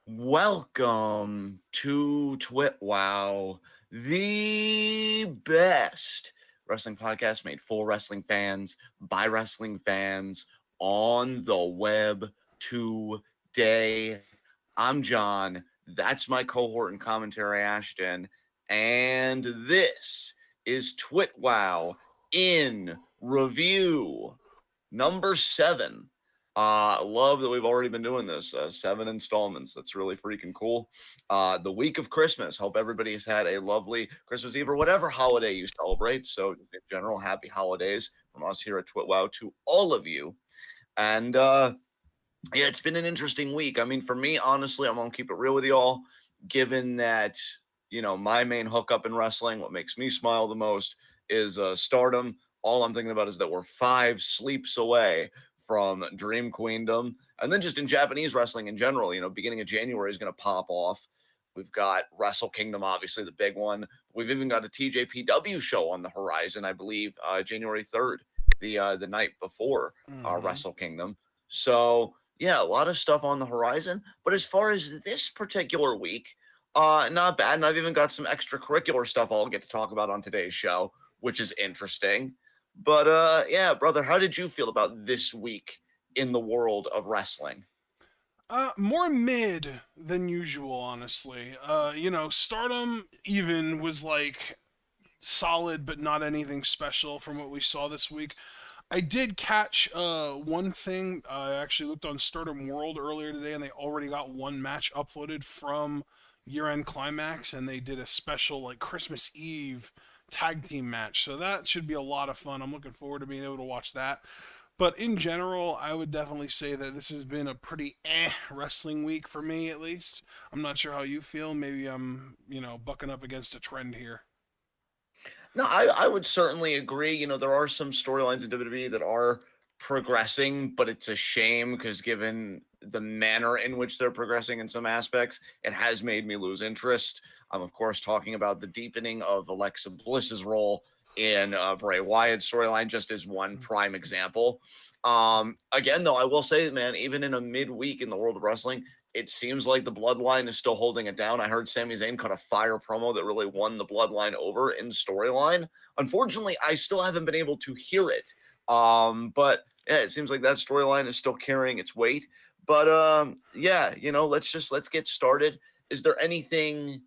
Welcome to TWitWoW, the best wrestling podcast made for wrestling fans by wrestling fans on the web today. I'm John. That's my cohort and commentary, Ashton. And this is TWitWoW in review number 7. Love that we've already been doing this 7 installments. That's really freaking cool. The week of Christmas. Hope everybody has had a lovely Christmas Eve or whatever holiday you celebrate. So, in general, happy holidays from us here at TwitWow to all of you. And yeah, it's been an interesting week. I mean, for me, honestly, I'm gonna keep it real with y'all. Given that my main hookup in wrestling, what makes me smile the most is Stardom. All I'm thinking about is that we're 5 sleeps away from Dream Queendom. And then just in Japanese wrestling in general, beginning of January is going to pop off. We've got Wrestle Kingdom, obviously the big one. We've even got a TJPW show on the horizon, I believe, January 3rd, the night before Wrestle Kingdom. So, yeah, a lot of stuff on the horizon. But as far as this particular week, not bad. And I've even got some extracurricular stuff I'll get to talk about on today's show, which is interesting. But yeah, brother, how did you feel about this week in the world of wrestling? More mid than usual, honestly. Stardom even was like solid, but not anything special from what we saw this week. I did catch one thing. I actually looked on Stardom World earlier today, and they already got one match uploaded from Year End Climax, and they did a special like Christmas Eve tag team match. So that should be a lot of fun. I'm looking forward to being able to watch that. But in general, I would definitely say that this has been a pretty wrestling week for me, at least. I'm not sure how you feel. Maybe I'm, bucking up against a trend here. No, I would certainly agree. There are some storylines in WWE that are progressing, but it's a shame because given the manner in which they're progressing in some aspects, it has made me lose interest. I'm, of course, talking about the deepening of Alexa Bliss's role in Bray Wyatt's storyline, just as one prime example. Again, though, I will say, man, even in a midweek in the world of wrestling, it seems like the bloodline is still holding it down. I heard Sami Zayn cut a fire promo that really won the bloodline over in storyline. Unfortunately, I still haven't been able to hear it. But yeah, it seems like that storyline is still carrying its weight. But yeah, let's get started. Is there anything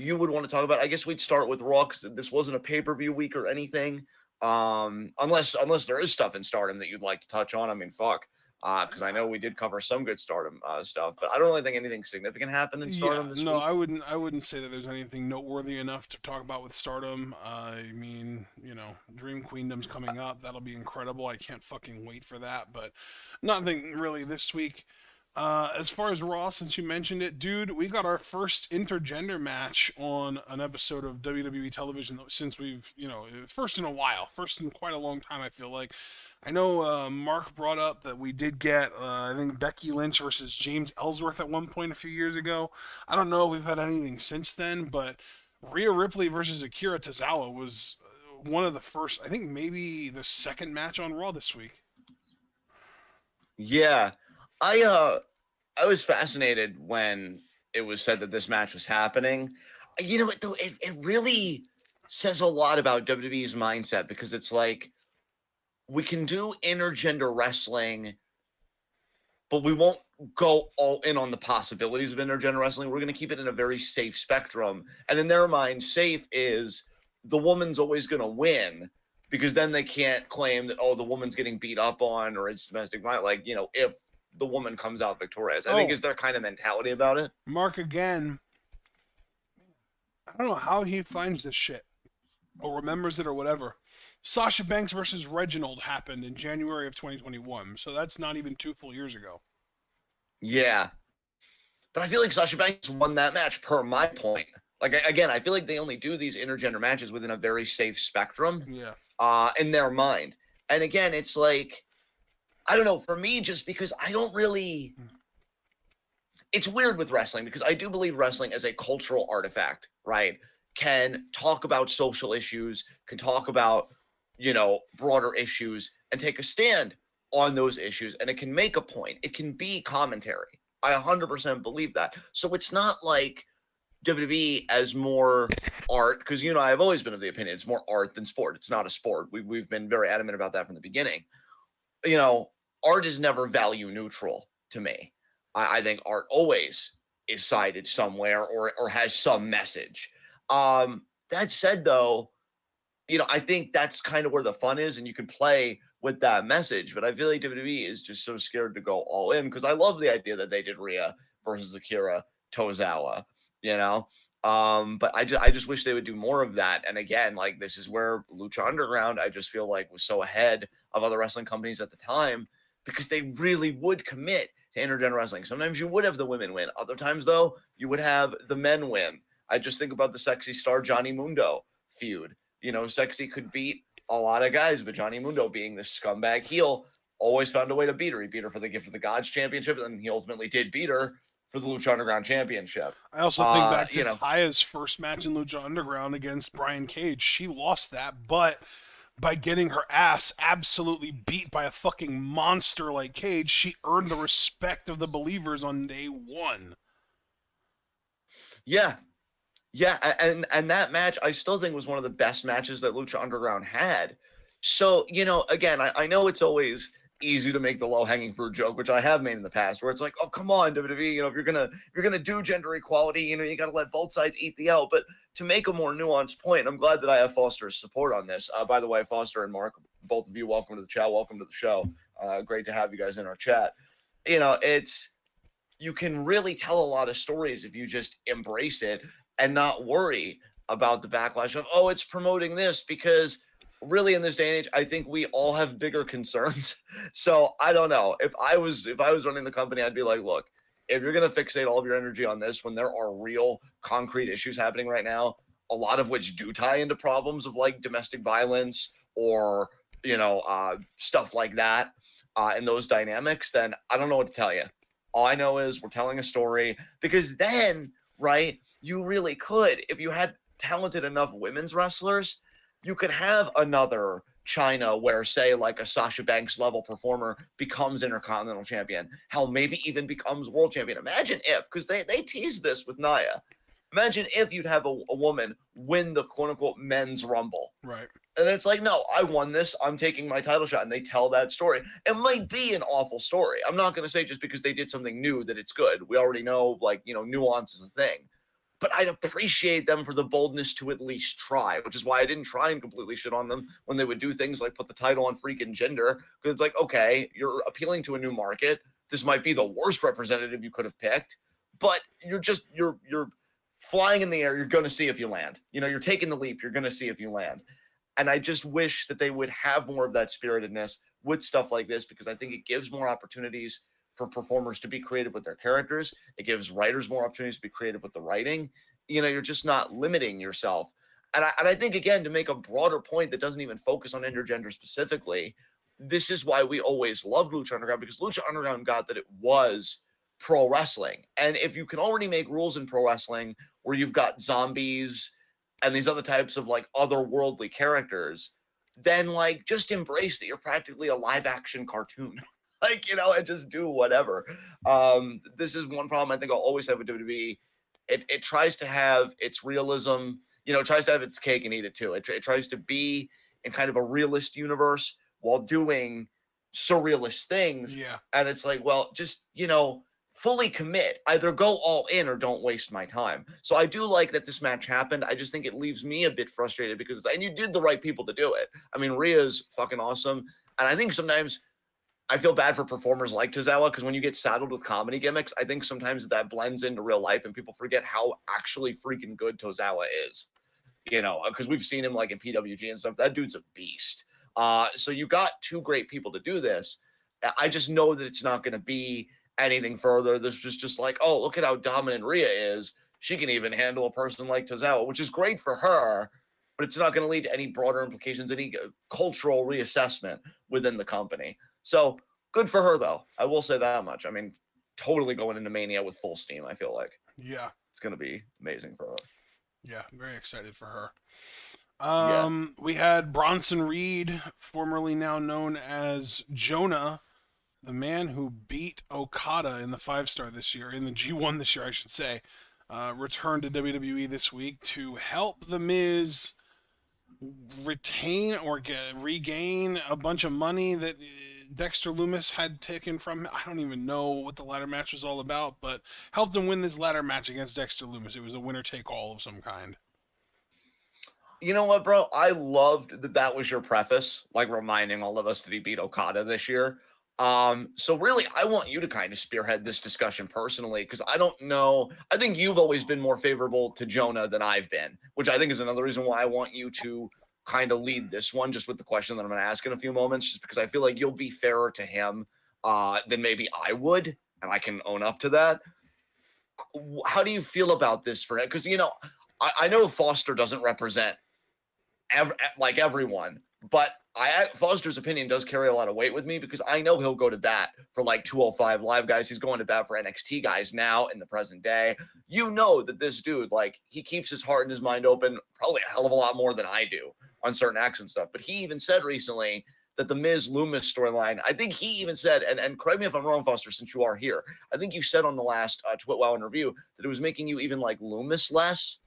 you would want to talk about? I guess we'd start with Raw because this wasn't a pay-per-view week or anything. Unless there is stuff in Stardom that you'd like to touch on. I mean, fuck. Because I know we did cover some good Stardom stuff, but I don't really think anything significant happened in Yeah, Stardom this no, week. I wouldn't say that there's anything noteworthy enough to talk about with Stardom. I mean, Dream Queendom's coming up. That'll be incredible. I can't fucking wait for that. But nothing really this week. As far as Raw, since you mentioned it, dude, we got our first intergender match on an episode of WWE television since we've, first in a while, first in quite a long time, I feel like. I know Mark brought up that we did get, I think, Becky Lynch versus James Ellsworth at one point a few years ago. I don't know if we've had anything since then, but Rhea Ripley versus Akira Tozawa was one of the first, I think maybe the second match on Raw this week. Yeah, I was fascinated when it was said that this match was happening. You know what though? It really says a lot about WWE's mindset because it's like we can do intergender wrestling, but we won't go all in on the possibilities of intergender wrestling. We're going to keep it in a very safe spectrum. And in their mind, safe is the woman's always going to win because then they can't claim that, oh, the woman's getting beat up on or it's domestic violence. Like, if the woman comes out victorious, I think Oh, is their kind of mentality about it. Mark again. I don't know how he finds this shit or remembers it or whatever. Sasha Banks versus Reginald happened in January of 2021, so that's not even 2 full years ago. Yeah. But I feel like Sasha Banks won that match per my point. Like, again, I feel like they only do these intergender matches within a very safe spectrum Yeah. in their mind. And again, it's like, I don't know, for me, just because I don't really. It's weird with wrestling because I do believe wrestling as a cultural artifact, right? Can talk about social issues, can talk about, broader issues and take a stand on those issues. And it can make a point. It can be commentary. I 100% believe that. So it's not like WWE as more art, because I've always been of the opinion it's more art than sport. It's not a sport. We've been very adamant about that from the beginning. Art is never value neutral to me. I think art always is sided somewhere or has some message. That said, though, I think that's kind of where the fun is, and you can play with that message. But I feel like WWE is just so scared to go all in because I love the idea that they did Rhea versus Akira Tozawa, you know. But I just wish they would do more of that. And again, like this is where Lucha Underground, I just feel like was so ahead of other wrestling companies at the time because they really would commit to intergender wrestling. Sometimes you would have the women win. Other times, though, you would have the men win. I just think about the Sexy Star Johnny Mundo feud. Sexy could beat a lot of guys, but Johnny Mundo, being this scumbag heel, always found a way to beat her. He beat her for the Gift of the Gods championship, and he ultimately did beat her for the Lucha Underground championship. I also think back to Taya's first match in Lucha Underground against Brian Cage. She lost that, but by getting her ass absolutely beat by a fucking monster like Cage, she earned the respect of the believers on day one. Yeah. Yeah, and that match I still think was one of the best matches that Lucha Underground had. So, again, I know it's always easy to make the low-hanging fruit joke, which I have made in the past, where it's like, oh, come on, WWE, if you're gonna do gender equality, you gotta let both sides eat the L. But to make a more nuanced point, I'm glad that I have Foster's support on this. By the way, Foster and Mark, both of you, welcome to the chat, welcome to the show. Great to have you guys in our chat. You can really tell a lot of stories if you just embrace it and not worry about the backlash of, oh, it's promoting this, because really in this day and age, I think we all have bigger concerns. So I don't know. If I was running the company, I'd be like, look, if you're going to fixate all of your energy on this when there are real concrete issues happening right now, a lot of which do tie into problems of like domestic violence or, stuff like that, and those dynamics, then I don't know what to tell you. All I know is we're telling a story, because then, right, you really could, if you had talented enough women's wrestlers, you could have another China where, say, like a Sasha Banks level performer becomes Intercontinental Champion. Hell, maybe even becomes World Champion. Imagine if, because they teased this with Nia. Imagine if you'd have a woman win the quote-unquote men's rumble. Right. And it's like, no, I won this. I'm taking my title shot. And they tell that story. It might be an awful story. I'm not going to say just because they did something new that it's good. We already know, nuance is a thing. But I'd appreciate them for the boldness to at least try, which is why I didn't try and completely shit on them when they would do things like put the title on freaking gender. Because it's like, okay, you're appealing to a new market. This might be the worst representative you could have picked. But you're flying in the air. You're going to see if you land. You're taking the leap. You're going to see if you land. And I just wish that they would have more of that spiritedness with stuff like this, because I think it gives more opportunities for performers to be creative with their characters. It gives writers more opportunities to be creative with the writing. You're just not limiting yourself. And I think, again, to make a broader point that doesn't even focus on intergender specifically, this is why we always loved Lucha Underground, because Lucha Underground got that it was pro wrestling. And if you can already make rules in pro wrestling where you've got zombies and these other types of like otherworldly characters, then like just embrace that you're practically a live action cartoon. And just do whatever. This is one problem I think I'll always have with WWE. It tries to have its realism, it tries to have its cake and eat it too. It tries to be in kind of a realist universe while doing surrealist things. Yeah. And it's like, well, just, fully commit. Either go all in or don't waste my time. So I do like that this match happened. I just think it leaves me a bit frustrated because, and you did the right people to do it. I mean, Rhea's fucking awesome. And I think sometimes I feel bad for performers like Tozawa, because when you get saddled with comedy gimmicks, I think sometimes that blends into real life and people forget how actually freaking good Tozawa is. Because we've seen him like in PWG and stuff. That dude's a beast. So you got two great people to do this. I just know that it's not going to be anything further. This was just like, oh, look at how dominant Rhea is. She can even handle a person like Tozawa, which is great for her, but it's not going to lead to any broader implications, any cultural reassessment within the company. So good for her, though. I will say that much. I mean, totally going into Mania with full steam, I feel like. Yeah. It's going to be amazing for her. Yeah, very excited for her. We had Bronson Reed, formerly now known as Jonah, the man who beat Okada in the 5-star this year, in the G1 this year, I should say, returned to WWE this week to help The Miz retain or regain a bunch of money that Dexter Lumis had taken from him. I don't even know what the ladder match was all about, but helped him win this ladder match against Dexter Lumis. It was a winner take all of some kind. You know what, bro? I loved that was your preface, like reminding all of us that he beat Okada this year. So really, I want you to kind of spearhead this discussion personally, because I don't know. I think you've always been more favorable to Jonah than I've been, which I think is another reason why I want you to kind of lead this one, just with the question that I'm going to ask in a few moments, just because I feel like you'll be fairer to him than maybe I would, and I can own up to that. How do you feel about this for him? Because I know Foster doesn't represent like everyone, but Foster's opinion does carry a lot of weight with me, because I know he'll go to bat for like 205 Live guys. He's going to bat for NXT guys now in the present day. You know that this dude, like, he keeps his heart and his mind open probably a hell of a lot more than I do on certain acts and stuff. But he even said recently that the Miz Loomis storyline, I think he even said, and correct me if I'm wrong, Foster, since you are here, I think you said on the last TwitWoW interview that it was making you even like Loomis less.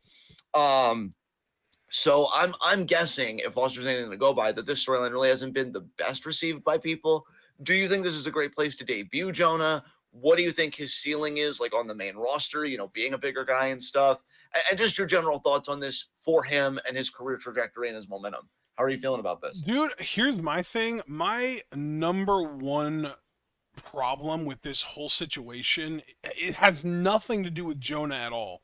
So I'm guessing, if Foster's anything to go by, that this storyline really hasn't been the best received by people. Do you think this is a great place to debut Jonah? What do you think his ceiling is, like, on the main roster, being a bigger guy and stuff? And just your general thoughts on this for him and his career trajectory and his momentum. How are you feeling about this? Dude, here's my thing. My number one problem with this whole situation, it has nothing to do with Jonah at all.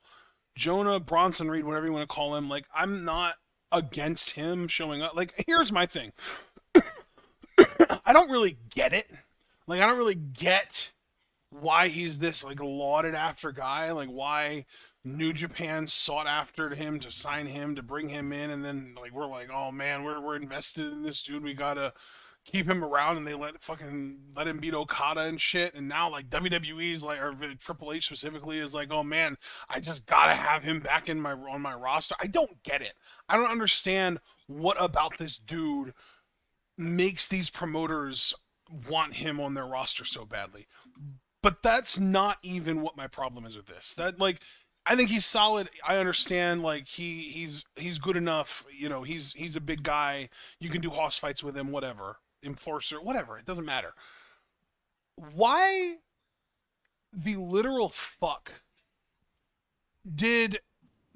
Jonah, Bronson Reed, whatever you want to call him, like, I'm not against him showing up. Like, here's my thing. I don't really get it. Like, I don't really get why he's this, like, lauded after guy. Like, why New Japan sought after him to sign him, to bring him in, and then, like, we're like, oh man, we're invested in this dude. We gotta keep him around, and they let him beat Okada and shit. And now, like, WWE's like, or Triple H specifically is like, oh man, I just gotta have him back on my roster. I don't get it. I don't understand what about this dude makes these promoters want him on their roster so badly. But that's not even what my problem is with this. That, like, I think he's solid. I understand, like, he's good enough. He's a big guy. You can do hoss fights with him, whatever. Enforcer, whatever. It doesn't matter. Why the literal fuck did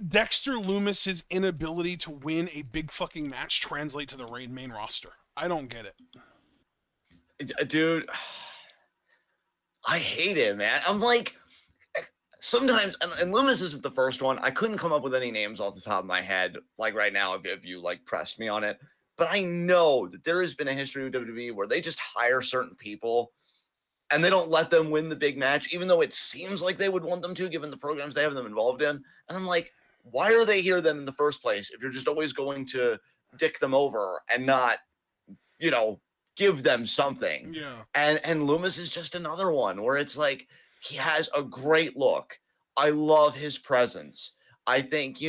Dexter Loomis's inability to win a big fucking match translate to the main roster? I don't get it. Dude, I hate it, man. I'm like, sometimes, and Loomis isn't the first one. I couldn't come up with any names off the top of my head, like right now, if you like pressed me on it. But I know that there has been a history of WWE where they just hire certain people and they don't let them win the big match, even though it seems like they would want them to, given the programs they have them involved in. And I'm like, why are they here then in the first place if you're just always going to dick them over and not, give them something? Yeah. And Loomis is just another one where it's like, he has a great look. I love his presence. I think,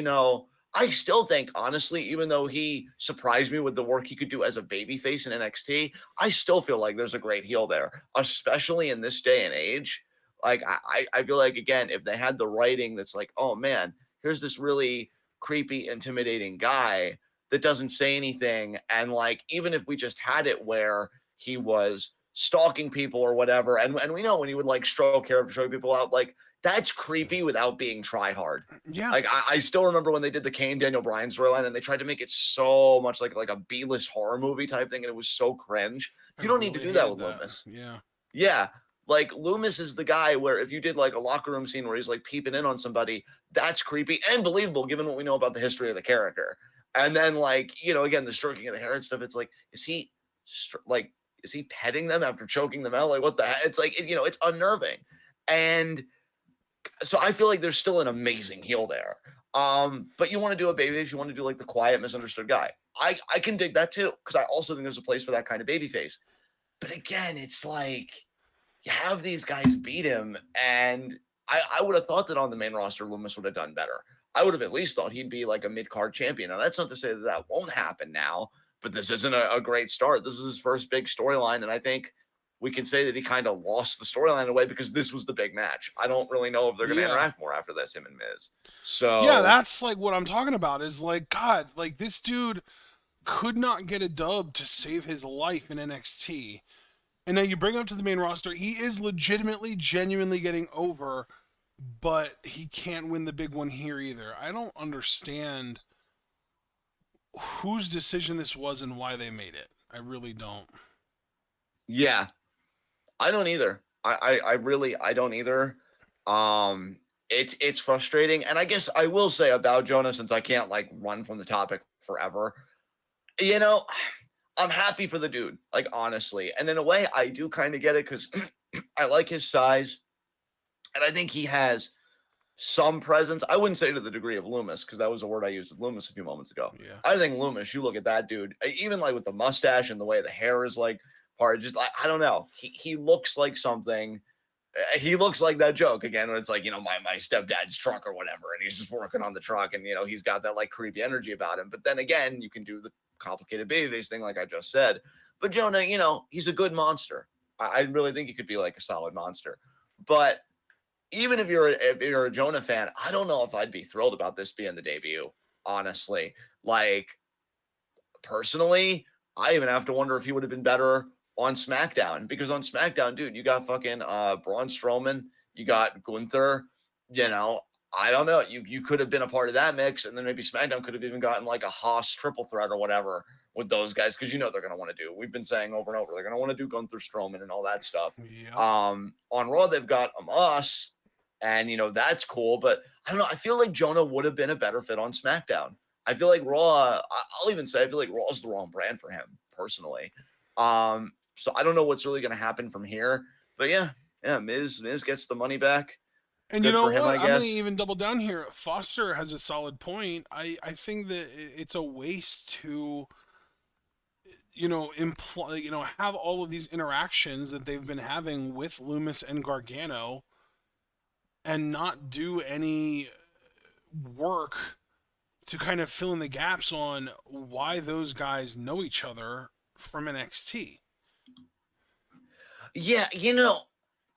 I still think, honestly, even though he surprised me with the work he could do as a babyface in NXT, I still feel like there's a great heel there, especially in this day and age. Like, I feel like, again, if they had the writing that's like, oh man, here's this really creepy, intimidating guy that doesn't say anything. And, like, even if we just had it where he was stalking people or whatever, and we know when he would, like, stroke hair after showing people out, like, that's creepy without being try hard. Yeah. Like, I still remember when they did the Kane Daniel Bryan storyline and they tried to make it so much like a B-list horror movie type thing, and it was so cringe. You don't need to do that with Loomis. Yeah. Yeah. Like, Loomis is the guy where if you did like a locker room scene where he's like peeping in on somebody, that's creepy and believable given what we know about the history of the character. And then, like, again, the stroking of the hair and stuff, it's like, is he petting them after choking them out? Like, what the heck? It's like, it's unnerving. And so I feel like there's still an amazing heel there. But you want to do a babyface, you want to do like the quiet, misunderstood guy. I can dig that too, because I also think there's a place for that kind of babyface. But again, it's like, you have these guys beat him, and I would have thought that on the main roster, Loomis would have done better. I would have at least thought he'd be like a mid-card champion. Now, that's not to say that won't happen now, but this isn't a great start. This is his first big storyline, and I think we can say that he kind of lost the storyline away because this was the big match. I don't really know if they're going to Yeah. interact more after this, him and Miz. Yeah, So that's like what I'm talking about is like, God, like this dude could not get a dub to save his life in NXT. And now you bring him to the main roster. He is legitimately, genuinely getting over, but he can't win the big one here either. I don't understand whose decision this was and why they made it. I really don't. yeah, I don't either. I really I don't either. It's frustrating, and I guess I will say about Jonah, since I can't like run from the topic forever. You know, I'm happy for the dude, like honestly, and in a way, I do kind of get it because I like his size, and I think he has some presence. I wouldn't say to the degree of Loomis, because that was a word I used with Loomis a few moments ago. Yeah. I think Loomis, you look at that dude, even like with the mustache and the way the hair is like part, just like I don't know. He looks like something. He looks like that joke again when it's like, my stepdad's truck or whatever, and he's just working on the truck, and he's got that like creepy energy about him. But then again, you can do the complicated babyface thing, like I just said. But Jonah, he's a good monster. I really think he could be like a solid monster. But even if you're a Jonah fan, I don't know if I'd be thrilled about this being the debut, honestly. Like, personally, I even have to wonder if he would have been better on SmackDown, because on SmackDown, dude, you got fucking Braun Strowman, you got Gunther, I don't know. You could have been a part of that mix, and then maybe SmackDown could have even gotten like a Haas triple threat or whatever with those guys, because they're going to want to do. We've been saying over and over, they're going to want to do Gunther, Strowman, and all that stuff. Yeah. On Raw, they've got us, and that's cool, but I don't know. I feel like Jonah would have been a better fit on SmackDown. I feel like Raw, I'll even say, I feel like Raw is the wrong brand for him, personally. So I don't know what's really going to happen from here. But yeah, Miz gets the money back. And Good you know for him, what? I I'm going guess. to even double down here. Foster has a solid point. I think that it's a waste to, have all of these interactions that they've been having with Loomis and Gargano and not do any work to kind of fill in the gaps on why those guys know each other from NXT. Yeah,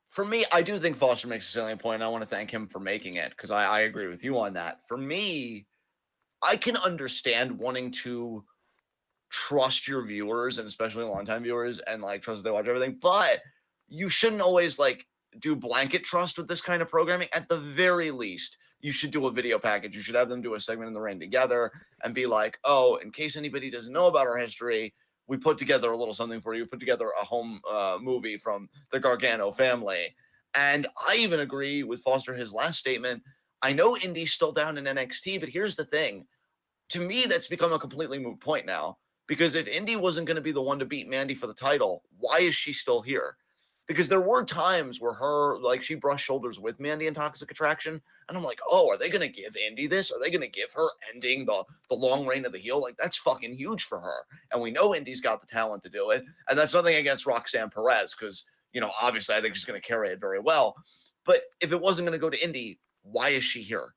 for me, I do think Foster makes a salient point, and I want to thank him for making it, because I agree with you on that. For me, I can understand wanting to trust your viewers, and especially longtime viewers, and like trust that they watch everything, but you shouldn't always like do blanket trust with this kind of programming. At the very least, you should do a video package. You should have them do a segment in the ring together and be like, oh, in case anybody doesn't know about our history, we put together a little something for you. We put together a home movie from the Gargano family. And I even agree with Foster, his last statement. I know Indy's still down in NXT, but here's the thing. To me, that's become a completely moot point now. Because if Indy wasn't going to be the one to beat Mandy for the title, why is she still here? Because there were times where she brushed shoulders with Mandy in Toxic Attraction. And I'm like, oh, are they going to give Indy this? Are they going to give her ending the long reign of the heel? Like, that's fucking huge for her. And we know Indy's got the talent to do it. And that's nothing against Roxanne Perez, because, obviously I think she's going to carry it very well. But if it wasn't going to go to Indy, why is she here?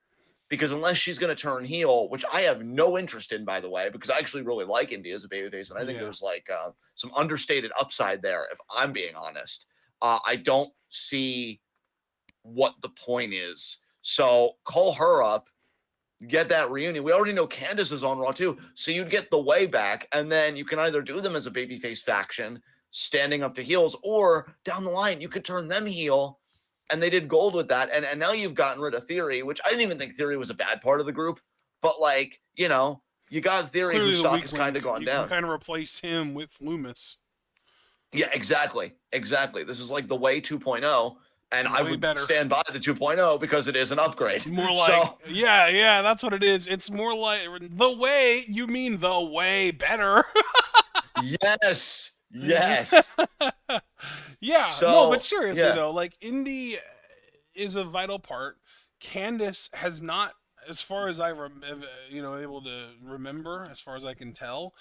Because unless she's going to turn heel, which I have no interest in, by the way, because I actually really like Indy as a babyface, and I think there's like some understated upside there, if I'm being honest. I don't see what the point is. So call her up, get that reunion. We already know Candice is on Raw too, so you'd get the way back, and then you can either do them as a babyface faction, standing up to heels, or down the line you could turn them heel. And they did gold with that. And now you've gotten rid of Theory, which I didn't even think Theory was a bad part of the group. But, like, you got Theory, Clearly whose stock has kind of gone down. You can kind of replace him with Loomis. Yeah, exactly. This is like the Way 2.0. And I would stand by the 2.0 because it is an upgrade. More like, yeah, that's what it is. It's more like the Way, you mean the Way better. Yes. Yeah, no, but seriously though, like Indy is a vital part. Candice has not, as far as I able to remember, as far as I can tell,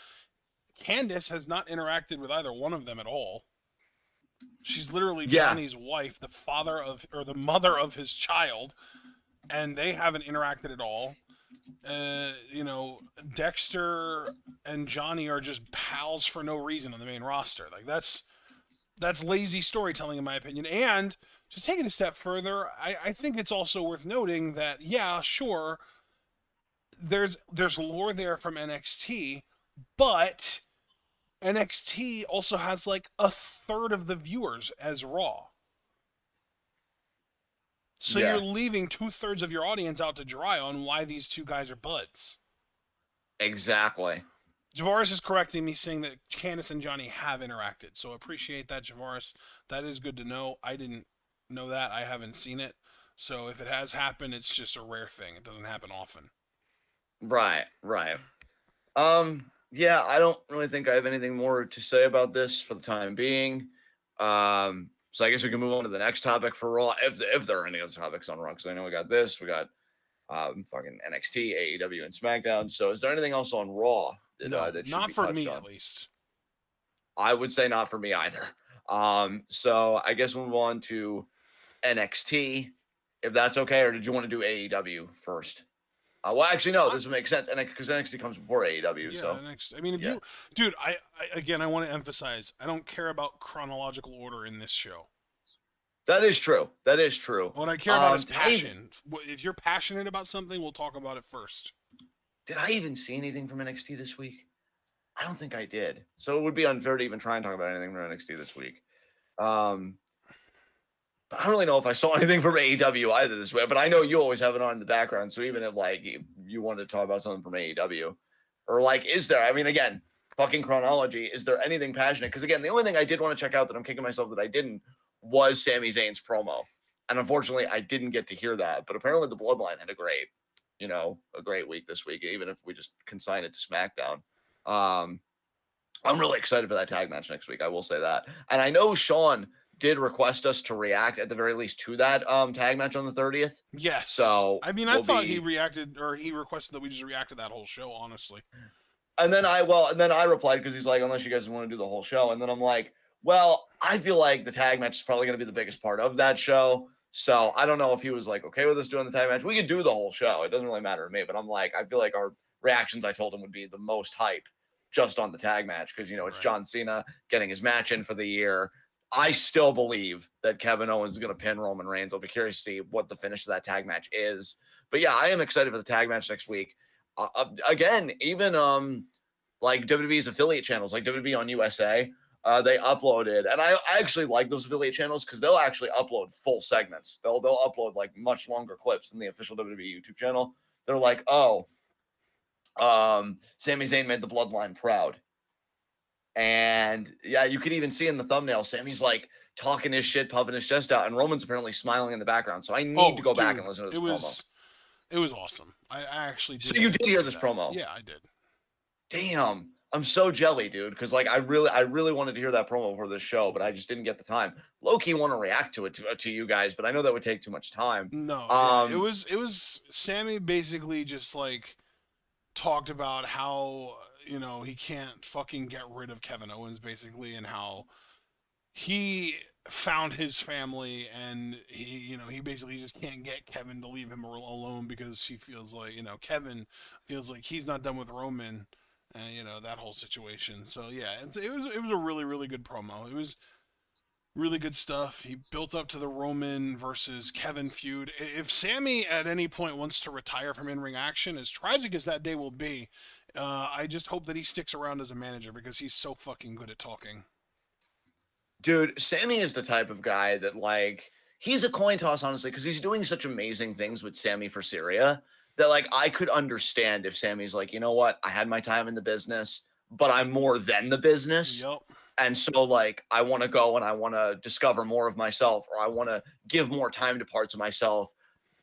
Candice has not interacted with either one of them at all. She's literally Johnny's wife, the mother of his child, and they haven't interacted at all. Dexter and Johnny are just pals for no reason on the main roster. Like that's That's lazy storytelling, in my opinion. And just taking a step further, I think it's also worth noting that, yeah, sure, there's lore there from NXT, but NXT also has like a third of the viewers as Raw. So you're Yeah, leaving 2/3 of your audience out to dry on why these two guys are buds. exactly. Javaris is correcting me, saying that Candice and Johnny have interacted. So appreciate that, Javaris. That is good to know. I didn't know that. I haven't seen it. So if it has happened, it's just a rare thing. It doesn't happen often. Right, right. Yeah, I don't really think I have anything more to say about this for the time being. So I guess we can move on to the next topic for Raw, if there are any other topics on Raw, because I know we got this, we got fucking NXT, AEW, and SmackDown. So is there anything else on Raw No, that should not be for touched me on? at least. I would say not for me either. So I guess we'll move on to NXT, if that's okay, or did you want to do AEW first? Well, actually, no. This would make sense, and because NXT comes before AEW, Yeah, so next. I mean, if yeah, you, dude, again, I want to emphasize, I don't care about chronological order in this show. that is true. That is true. What I care about is Did I even passion. If you're passionate about something, we'll talk about it first. see anything from NXT this week? I don't think I did. So it would be unfair to even try and talk about anything from NXT this week. Um, but I don't really know if I saw anything from AEW either this week. But I know you always have it on in the background. So even if like you wanted to talk about something from AEW, or like, is there? I mean, again, fucking chronology. Is there anything passionate? Because again, the only thing I did want to check out that I'm kicking myself that I didn't was Sami Zayn's promo, and unfortunately, I didn't get to hear that. But apparently, the Bloodline had a great week this week, even if we just consign it to SmackDown. Um, I'm really excited for that tag match next week. I will say that. And I know Sean did request us to react at the very least to that tag match on the 30th. Yes. So I mean, I we'll thought he be. reacted, or he requested that we just react to that whole show, honestly. And then I replied because he's like, unless you guys want to do the whole show. And then I'm like, well, I feel like the tag match is probably going to be the biggest part of that show. So I don't know if he was like okay with us doing the tag match. We could do the whole show. It doesn't really matter to me. But I'm like, I feel like our reactions, I told him, would be the most hype just on the tag match because it's Right. John Cena getting his match in for the year. I still believe that Kevin Owens is going to pin Roman Reigns. I'll be curious to see what the finish of that tag match is. But yeah, I am excited for the tag match next week. Again, even like WWE's affiliate channels, like WWE on USA, they uploaded, and I actually like those affiliate channels because they'll actually upload full segments. They'll upload like much longer clips than the official WWE YouTube channel. They're like, oh, Sami Zayn made the Bloodline proud. And yeah, you could even see in the thumbnail, Sammy's like talking his shit, puffing his chest out, and Roman's apparently smiling in the background. So I need to go back and listen to this promo. It was awesome. I actually did. So you did hear this promo? Yeah, I did. Damn, I'm so jelly, dude. Because like I really wanted to hear that promo for this show, but I just didn't get the time. Low-key want to react to it to you guys, but I know that would take too much time. No, yeah, it was Sammy basically just like talked about how he can't fucking get rid of Kevin Owens basically, and how he found his family, and he basically just can't get Kevin to leave him alone because he feels like Kevin feels like he's not done with Roman, and that whole situation. So yeah, it was a really really good promo. It was really good stuff. He built up to the Roman versus Kevin feud. If Sammy at any point wants to retire from in-ring action, as tragic as that day will be, I just hope that he sticks around as a manager because he's so fucking good at talking. Dude, Sammy is the type of guy that like he's a coin toss, honestly, because he's doing such amazing things with Sammy for Syria that like I could understand if Sammy's like, you know what, I had my time in the business, but I'm more than the business. Yep. And so like I want to go and I want to discover more of myself, or I want to give more time to parts of myself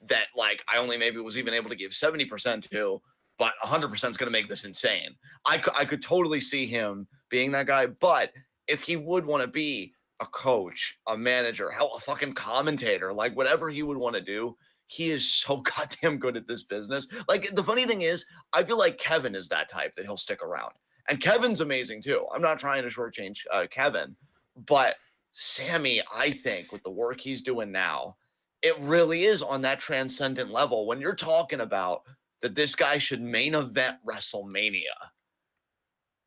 that like I only maybe was even able to give 70% to, but 100% is going to make this insane. I could totally see him being that guy, but if he would want to be a coach, a manager, hell, a fucking commentator, like whatever he would want to do, he is so goddamn good at this business. Like the funny thing is, I feel like Kevin is that type that he'll stick around. And Kevin's amazing too. I'm not trying to shortchange Kevin, but Sammy, I think with the work he's doing now, it really is on that transcendent level. When you're talking about that this guy should main event WrestleMania,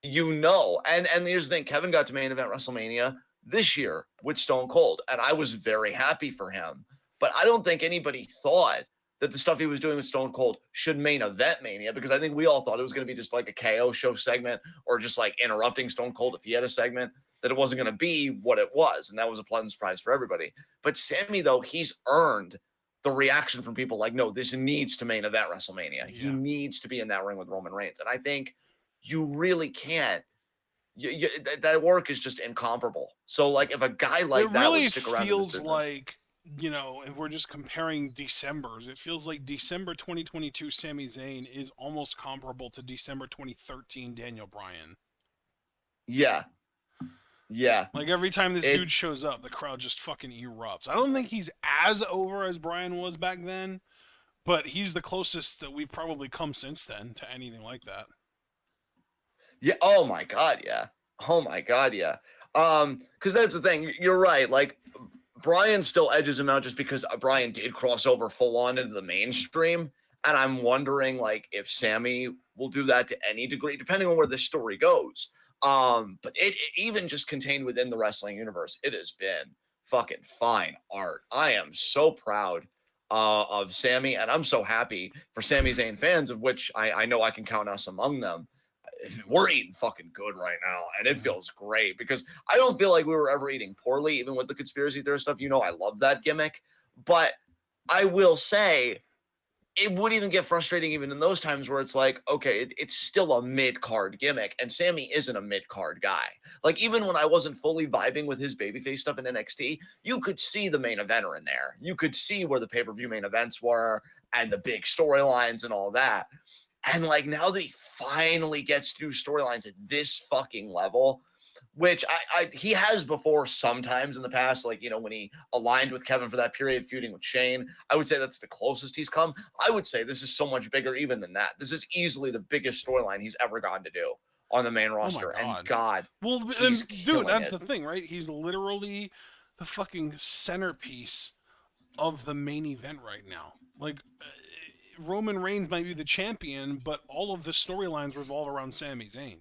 and here's the thing, Kevin got to main event WrestleMania this year with Stone Cold, and I was very happy for him. But I don't think anybody thought that the stuff he was doing with Stone Cold should main event Mania, because I think we all thought it was going to be just like a KO show segment or just like interrupting Stone Cold if he had a segment, that it wasn't going to be what it was. And that was a pleasant surprise for everybody. But Sammy, though, he's earned the reaction from people like, no, this needs to main event WrestleMania. Yeah. He needs to be in that ring with Roman Reigns. And I think you really can't. That work is just incomparable. So, like, if a guy like that would stick around in this business, it really feels like, you know, if we're just comparing Decembers, it feels like December 2022 Sami Zayn is almost comparable to December 2013 Daniel Bryan. Yeah. Yeah. Like, every time this dude shows up, the crowd just fucking erupts. I don't think he's as over as Bryan was back then, but he's the closest that we've probably come since then to anything like that. Yeah. Oh my God. Yeah. Oh my God. Yeah. Because that's the thing. You're right. Like, Bryan still edges him out just because Bryan did cross over full on into the mainstream. And I'm wondering, like, if Sammy will do that to any degree, depending on where this story goes. But it even just contained within the wrestling universe, it has been fucking fine art. I am so proud of Sammy, and I'm so happy for Sami Zayn fans, of which I know I can count us among them. We're eating fucking good right now, and it feels great, because I don't feel like we were ever eating poorly, even with the conspiracy theory stuff. You know, I love that gimmick, but I will say it would even get frustrating even in those times where it's like, okay, it's still a mid-card gimmick, and Sammy isn't a mid-card guy. Like, even when I wasn't fully vibing with his babyface stuff in NXT, you could see the main eventer in there. You could see where the pay-per-view main events were and the big storylines and all that. And, like, now that he finally gets to do storylines at this fucking level, which he has before sometimes in the past, like, you know, when he aligned with Kevin for that period, feuding with Shane, I would say that's the closest he's come. I would say this is so much bigger even than that. This is easily the biggest storyline he's ever gotten to do on the main roster. Oh and God, well, dude, that's the thing, right? He's literally the fucking centerpiece of the main event right now. Like, Roman Reigns might be the champion, but all of the storylines revolve around Sami Zayn.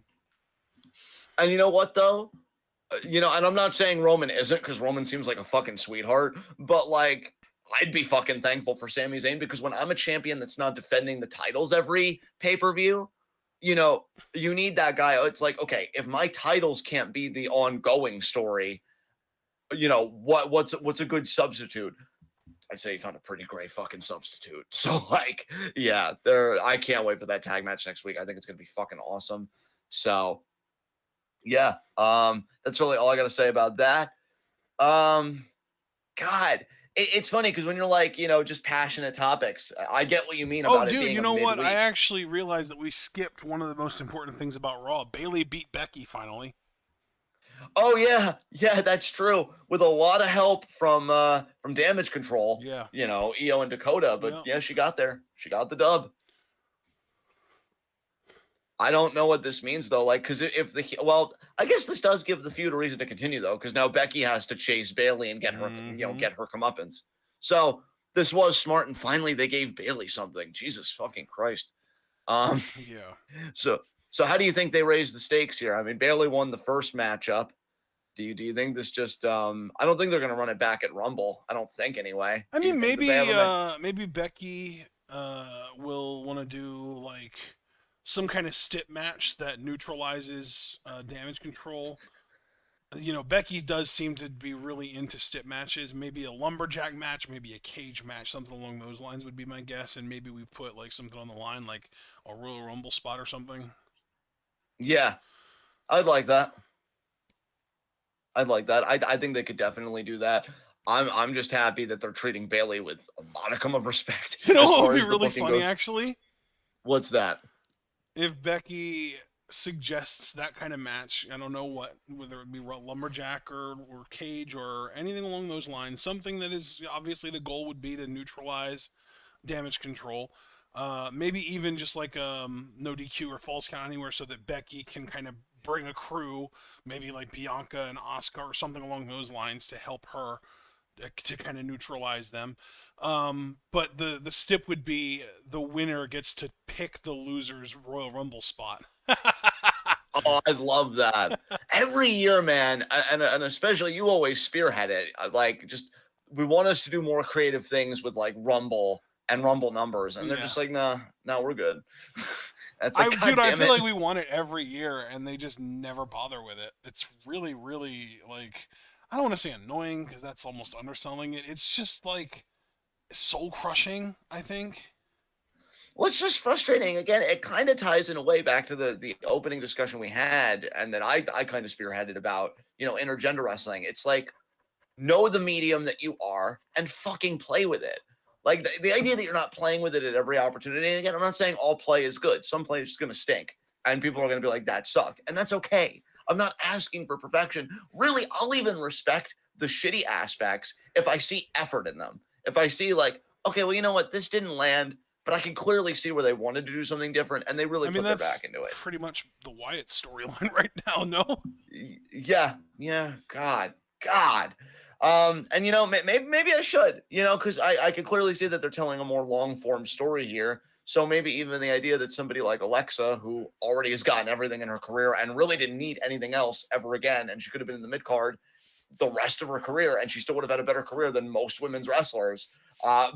And you know what, though? You know, and I'm not saying Roman isn't, because Roman seems like a fucking sweetheart, but, like, I'd be fucking thankful for Sami Zayn, because when I'm a champion that's not defending the titles every pay-per-view, you know, you need that guy. It's like, okay, if my titles can't be the ongoing story, you know, what's a good substitute? I'd say he found a pretty great fucking substitute. So, like, yeah, I can't wait for that tag match next week. I think it's going to be fucking awesome. So, yeah, that's really all I got to say about that. God, it's funny because when you're like, you know, just passionate topics, I get what you mean about it being you know what? I actually realized that we skipped one of the most important things about Raw. Bayley beat Becky finally. Oh yeah, that's true. With a lot of help from Damage Control. Yeah. You know, Io and Dakota, but yeah, she got there. She got the dub. I don't know what this means though. Like, because I guess this does give the feud a reason to continue though, because now Becky has to chase Bayley and get her, you know, get her comeuppance. So this was smart, and finally they gave Bayley something. Jesus fucking Christ. Yeah. So how do you think they raised the stakes here? I mean, Bayley won the first matchup. Do you think this just? I don't think they're going to run it back at Rumble. I don't think anyway. I mean, maybe Becky will want to do like some kind of stip match that neutralizes Damage Control. You know, Becky does seem to be really into stip matches. Maybe a lumberjack match, maybe a cage match, something along those lines would be my guess. And maybe we put like something on the line, like a Royal Rumble spot or something. Yeah, I'd like that. I think they could definitely do that. I'm just happy that they're treating Bayley with a modicum of respect. You know what would be really funny, actually? What's that? If Becky suggests that kind of match, I don't know what, whether it be lumberjack or cage or anything along those lines, something that is obviously the goal would be to neutralize Damage Control. Maybe even just like no DQ or false count anywhere, so that Becky can kind of bring a crew, maybe like Bianca and Asuka or something along those lines, to help her to kind of neutralize them. But the stip would be the winner gets to pick the loser's Royal Rumble spot. Oh, I love that. Every year, man, and especially you always spearhead it. Like, just we want us to do more creative things with like Rumble and Rumble numbers, and they're Yeah. just like, nah, we're good. That's like, God Dude, I damn feel it. like we want it every year, and they just never bother with it. It's really, really like I don't want to say annoying because that's almost underselling it. It's just like soul crushing. I think. Well, it's just frustrating. Again, it kind of ties in a way back to the opening discussion we had, and that I kind of spearheaded about, intergender wrestling. It's like, know the medium that you are and fucking play with it. Like the idea that you're not playing with it at every opportunity. And again, I'm not saying all play is good. Some play is just going to stink, and people are going to be like, that sucked, and that's okay. I'm not asking for perfection. Really, I'll even respect the shitty aspects if I see effort in them. If I see like, okay, well, you know what, this didn't land, but I can clearly see where they wanted to do something different, and they really I mean, put their back that's into it. pretty much the Wyatt storyline right now. No. Yeah. God. And maybe I should, because I can clearly see that they're telling a more long form story here. So maybe even the idea that somebody like Alexa, who already has gotten everything in her career and really didn't need anything else ever again, and she could have been in the mid card the rest of her career, and she still would have had a better career than most women's wrestlers,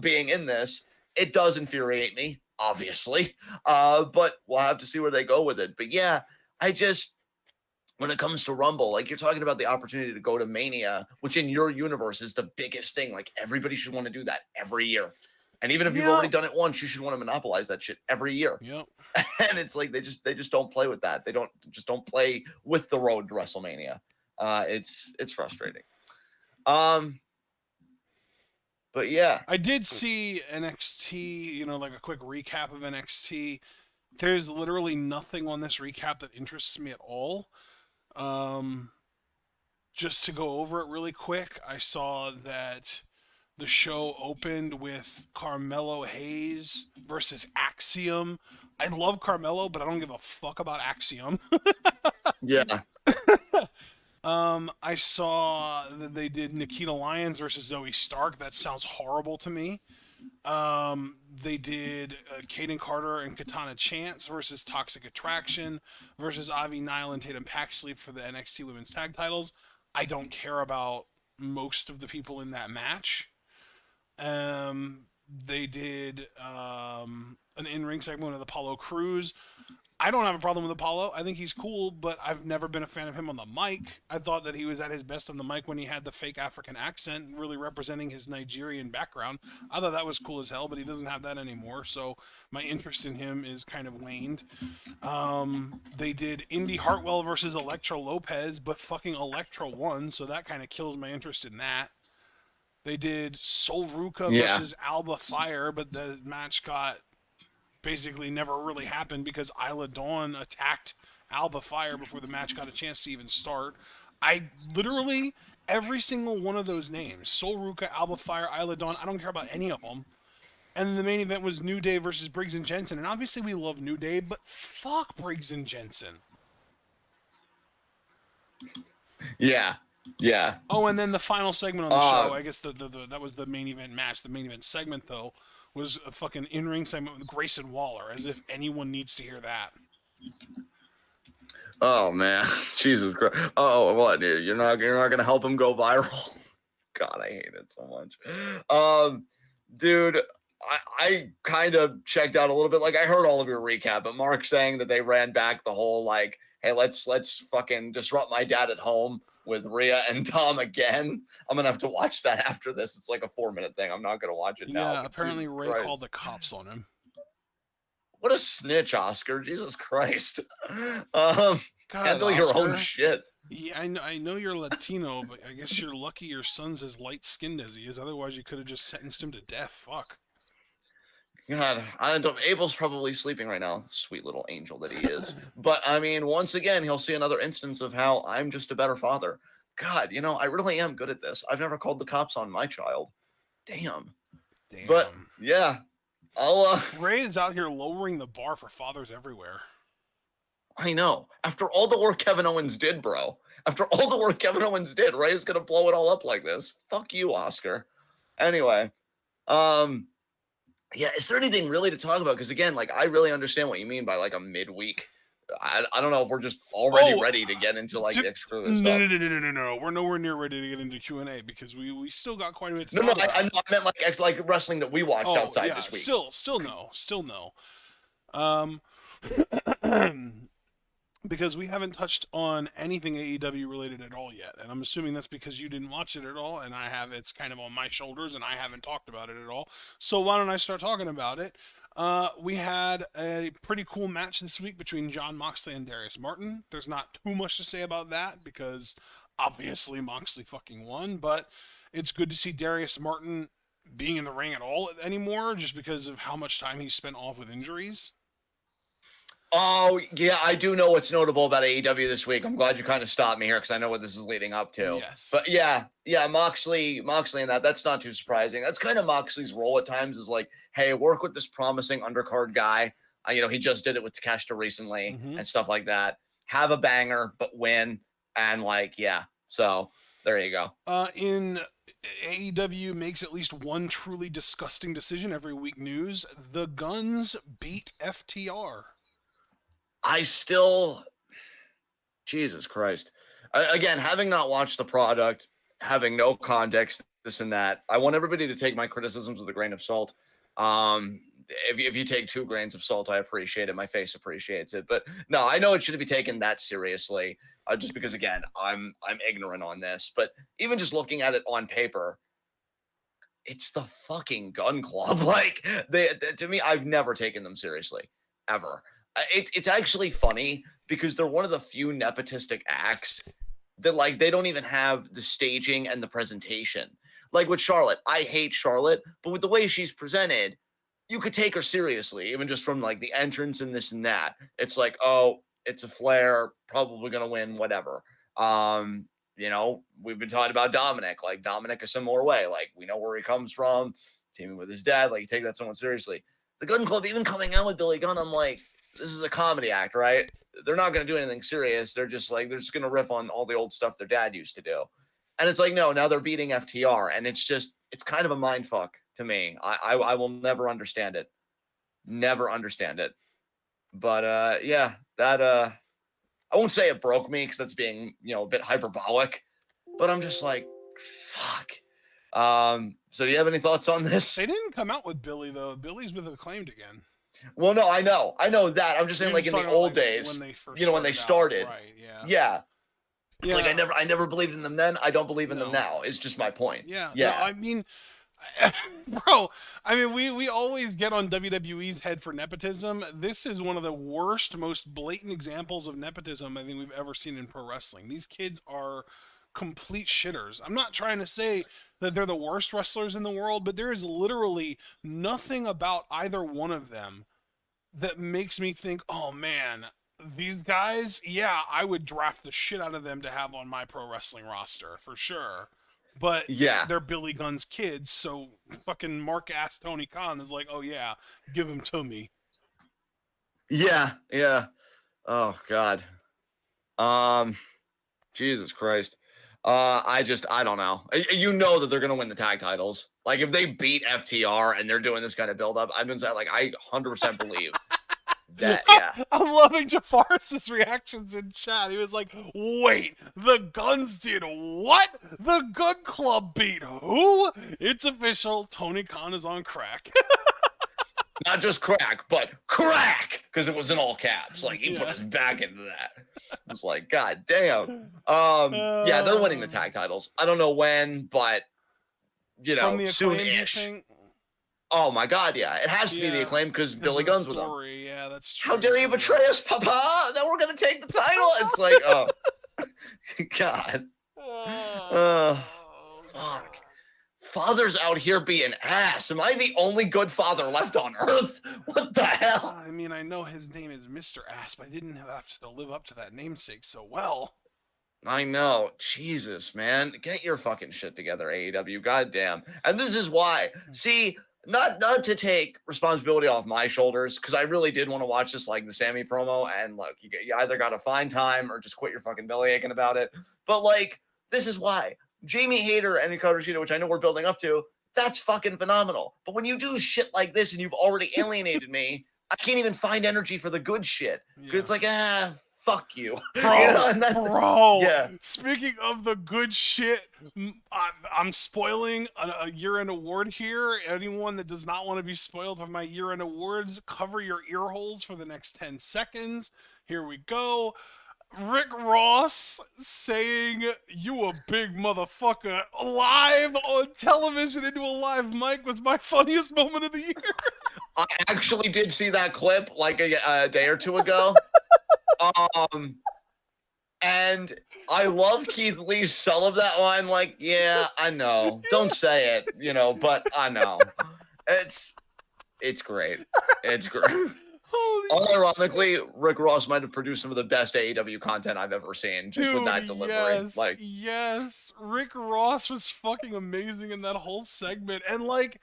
being in this, it does infuriate me, obviously. But we'll have to see where they go with it. But yeah, I just, when it comes to Rumble, like you're talking about the opportunity to go to Mania, which in your universe is the biggest thing. Like everybody should want to do that every year. And even if you've already Yep. done it once, you should want to monopolize that shit every year. Yep. And it's like they just don't play with that. They don't play with the road to WrestleMania. It's frustrating. But yeah, I did see NXT, like a quick recap of NXT. There's literally nothing on this recap that interests me at all. Um, just to go over it really quick, I saw that the show opened with Carmelo Hayes versus Axiom. I love Carmelo, but I don't give a fuck about Axiom. yeah, I saw that they did Nikita Lyons versus Zoe Stark. That sounds horrible to me. They did Kaden Carter and Katana Chance versus Toxic Attraction versus Avi Nile and Tatum Paxley for the NXT Women's Tag Titles. I don't care about most of the people in that match. They did an in-ring segment with Apollo Crews. I don't have a problem with Apollo. I think he's cool, but I've never been a fan of him on the mic. I thought that he was at his best on the mic when he had the fake African accent, really representing his Nigerian background. I thought that was cool as hell, but he doesn't have that anymore, so my interest in him is kind of waned. They did Indy Hartwell versus Elektra Lopez, but fucking Elektra won, so that kind of kills my interest in that. They did Sol Ruka versus Alba Fire, but the match got basically never really happened because Isla Dawn attacked Alba Fire before the match got a chance to even start. I literally, every single one of those names, Sol Ruka, Alba Fire, Isla Dawn, I don't care about any of them. And the main event was New Day versus Briggs and Jensen. And obviously we love New Day, but fuck Briggs and Jensen. Yeah. Oh, and then the final segment on the show, I guess that was the main event match. The main event segment, though, was a fucking in-ring segment with Grayson Waller, as if anyone needs to hear that. Oh man, Jesus Christ! Oh, what, dude? You're not gonna help him go viral? God, I hate it so much. Dude, I kind of checked out a little bit. Like I heard all of your recap, but Mark saying that they ran back the whole like, hey, let's fucking disrupt my dad at home with Rhea and Tom again. I'm gonna have to watch that after this. It's like a 4-minute thing. I'm not gonna watch it now. Yeah, apparently Jesus Ray Christ. called the cops on him. What a snitch, Oscar! Jesus Christ. God, Handle your own shit. Yeah, I know you're Latino, but I guess you're lucky your son's as light-skinned as he is. Otherwise, you could have just sentenced him to death. Fuck. God, I don't. Abel's probably sleeping right now. Sweet little angel that he is. But I mean, once again, he'll see another instance of how I'm just a better father. God, I really am good at this. I've never called the cops on my child. Damn. But yeah, I'll. Ray is out here lowering the bar for fathers everywhere. I know. After all the work Kevin Owens did, bro. After all the work Kevin Owens did, Ray's gonna blow it all up like this. Fuck you, Oscar. Anyway, yeah, is there anything really to talk about? Because again, like I really understand what you mean by like a midweek I don't know if we're just already Oh, ready to get into like d- the exclusive no, stuff. no, no, no, no, no, no. We're nowhere near ready to get into Q&A because we still got quite a bit to No, talk about. I meant like wrestling that we watched Oh, outside yeah. this week. Still no. Um, because we haven't touched on anything AEW related at all yet, and I'm assuming that's because you didn't watch it at all, and I have. It's kind of on my shoulders, and I haven't talked about it at all. So why don't I start talking about it? We had a pretty cool match this week between Jon Moxley and Darius Martin. There's not too much to say about that because obviously Moxley fucking won, but it's good to see Darius Martin being in the ring at all anymore, just because of how much time he's spent off with injuries. Oh, yeah, I do know what's notable about AEW this week. I'm glad you kind of stopped me here because I know what this is leading up to. Yes. But yeah, Moxley and that's not too surprising. That's kind of Moxley's role at times is like, hey, work with this promising undercard guy. He just did it with Takeshita recently and stuff like that. Have a banger, but win. And so there you go. In AEW makes at least one truly disgusting decision every week news. The Guns beat FTR. Jesus Christ. Again, having not watched the product, having no context, this and that, I want everybody to take my criticisms with a grain of salt. If you take 2 grains of salt, I appreciate it. My face appreciates it. But no, I know it shouldn't be taken that seriously. Just because, again, I'm ignorant on this. But even just looking at it on paper, it's the fucking Gun Club. Like, to me, I've never taken them seriously, ever. It's actually funny because they're one of the few nepotistic acts that like they don't even have the staging and the presentation. Like with Charlotte, I hate Charlotte, but with the way she's presented, you could take her seriously, even just from like the entrance and this and that. It's like, oh, it's a Flair, probably gonna win, whatever. We've been talking about Dominic, like Dominic a similar way. Like we know where he comes from, teaming with his dad, like you take that somewhat seriously. The Gun Club, even coming out with Billy Gunn, I'm like, this is a comedy act, right? They're not going to do anything serious. They're just going to riff on all the old stuff their dad used to do. And it's like, no, now they're beating FTR. And it's kind of a mind fuck to me. I will never understand it. Never understand it. But I won't say it broke me because that's being, a bit hyperbolic, but I'm just like, fuck. So do you have any thoughts on this? They didn't come out with Billy though. Billy's with Acclaimed again. Well, no, I know that. I'm just saying, like in the old days, when they first when they started, right? Yeah. It's like I never believed in them then. I don't believe in them now. It's just my point. Yeah. Yeah. No, I mean, bro. I mean, we always get on WWE's head for nepotism. This is one of the worst, most blatant examples of nepotism I think we've ever seen in pro wrestling. These kids are complete shitters. I'm not trying to say that they're the worst wrestlers in the world, but there is literally nothing about either one of them that makes me think, oh man, these guys, yeah, I would draft the shit out of them to have on my pro wrestling roster for sure. But Yeah. they're Billy Gunn's kids, so fucking Mark ass Tony Khan is like, oh yeah, give him to me. Yeah. Oh God. Jesus Christ. I don't know. You know that they're gonna win the tag titles. Like if they beat FTR and they're doing this kind of build up, I've been saying like I 100% believe that. Yeah. I'm loving Jafaris's reactions in chat. He was like, "Wait, the Guns did what? The Gun Club beat who? It's official. Tony Khan is on crack." Not just crack, but crack, because it was in all caps. Like he put his back into that. It was like, God damn. Yeah, they're winning the tag titles. I don't know when, but soon-ish. Oh my God, yeah, it has to be the Acclaim because Billy Gunn's with them. Yeah, that's true. How dare you betray us, Papa? Now we're gonna take the title. It's like, oh, God. Fuck. Father's out here being ass. Am I the only good father left on earth? What the hell? I mean, I know his name is Mr. Ass, but I didn't have to live up to that namesake so well. I know. Jesus, man. Get your fucking shit together, AEW. Goddamn. And this is why. See, not to take responsibility off my shoulders, because I really did want to watch this like the Sammy promo, and look, you either got to find time or just quit your fucking belly aching about it. But like, this is why. Jamie Hayter and Hikaru Shida, which I know we're building up to, that's fucking phenomenal. But when you do shit like this and you've already alienated me, I can't even find energy for the good shit. Yeah. It's like, fuck you. Bro, You know, and yeah. Speaking of the good shit, I'm spoiling a year-end award here. Anyone that does not want to be spoiled for my year-end awards, cover your ear holes for the next 10 seconds. Here we go. Rick Ross saying, "You a big motherfucker," live on television into a live mic was my funniest moment of the year. I actually did see that clip like a day or two ago. And I love Keith Lee's sell of that line, like, yeah, I know. Don't say it, you know, but I know. It's great. It's great. Unironically, Rick Ross might have produced some of the best AEW content I've ever seen, just with that delivery. Yes, Rick Ross was fucking amazing in that whole segment, and like,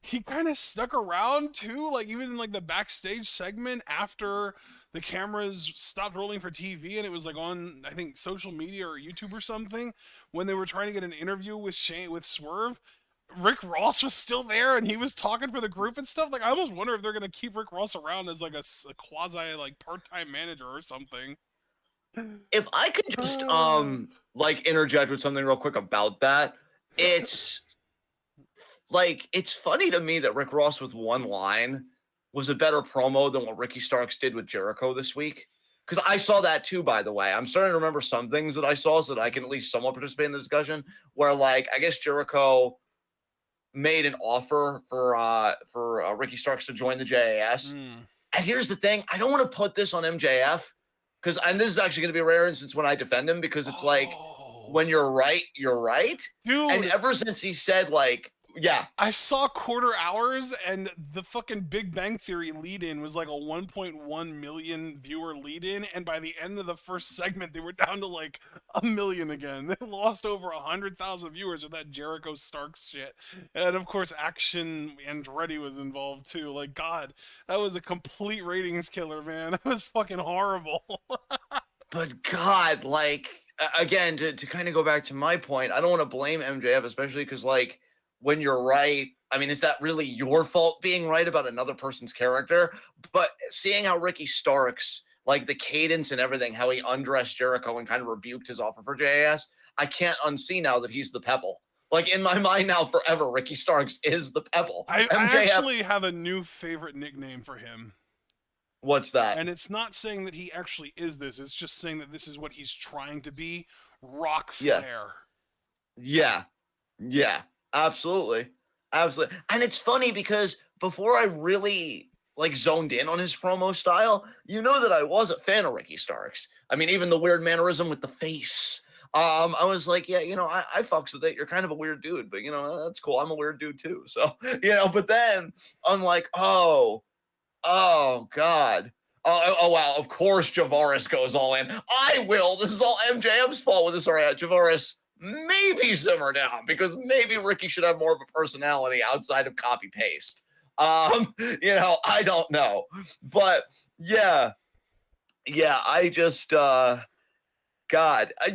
he kind of stuck around too, like even in like the backstage segment after the cameras stopped rolling for TV and it was like on, I think, social media or YouTube or something, when they were trying to get an interview with Swerve. Rick Ross was still there and he was talking for the group and stuff. Like, I almost wonder if they're gonna keep Rick Ross around as like a quasi like part-time manager or something. If I could just like interject with something real quick about that, it's like, it's funny to me that Rick Ross with one line was a better promo than what Ricky Starks did with Jericho this week. Because I saw that too, by the way. I'm starting to remember some things that I saw so that I can at least somewhat participate in the discussion, where like, I guess Jericho made an offer for Ricky Starks to join the JAS. And here's the thing, I don't want to put this on MJF, and this is actually going to be a rare instance when I defend him, because it's like, when you're right, you're right. Dude. And ever since he said, like, yeah. I saw Quarter Hours, and the fucking Big Bang Theory lead-in was like a 1.1 million viewer lead-in, and by the end of the first segment, they were down to like 1 million again. They lost over 100,000 viewers with that Jericho Starks shit. And of course, Action Andretti was involved too. Like, God, that was a complete ratings killer, man. That was fucking horrible. But God, like, again, to kind of go back to my point, I don't want to blame MJF, especially because, like, when you're right, I mean, is that really your fault being right about another person's character? But seeing how Ricky Starks, like the cadence and everything, how he undressed Jericho and kind of rebuked his offer for JAS, I can't unsee now that he's the Pebble. Like, in my mind now, forever, Ricky Starks is the Pebble. I actually have a new favorite nickname for him. What's that? And it's not saying that he actually is this. It's just saying that this is what he's trying to be. Rock Flair. Yeah. Absolutely. And it's funny because before I really like zoned in on his promo style, you know that I was a fan of Ricky Starks. I mean, even the weird mannerism with the face. I was like, yeah, you know, I fucks with it. You're kind of a weird dude, but you know, that's cool. I'm a weird dude too. So, you know, but then I'm like, oh God. Oh wow, of course Javaris goes all in. I will. This is all MJF's fault with this. All right, Javaris, maybe simmer down, because maybe Ricky should have more of a personality outside of copy paste. You know, I don't know. But yeah, I just God.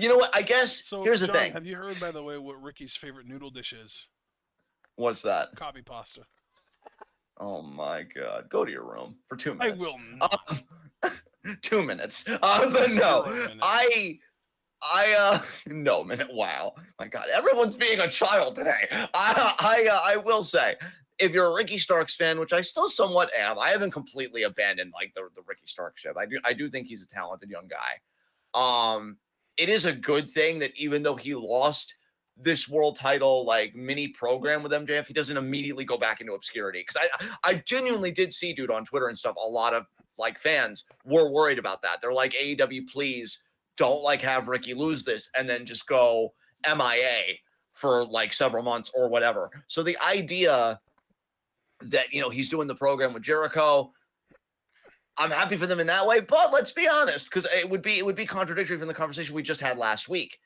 You know what? I guess so, here's the John, thing. Have you heard, by the way, what Ricky's favorite noodle dish is? What's that? Copy pasta. Oh my God. Go to your room for 2 minutes. I will not. 2 minutes. But no, no minute. Wow. My God. Everyone's being a child today. I will say, if you're a Ricky Starks fan, which I still somewhat am, I haven't completely abandoned like the Ricky Starks ship. I do think he's a talented young guy. It is a good thing that even though he lost this world title like mini program with MJF, he doesn't immediately go back into obscurity. Because I genuinely did see, dude, on Twitter and stuff, a lot of like fans were worried about that. They're like, AEW, please don't like have Ricky lose this and then just go MIA for like several months or whatever. So the idea that, you know, he's doing the program with Jericho, I'm happy for them in that way. But let's be honest, because it would be contradictory from the conversation we just had last week.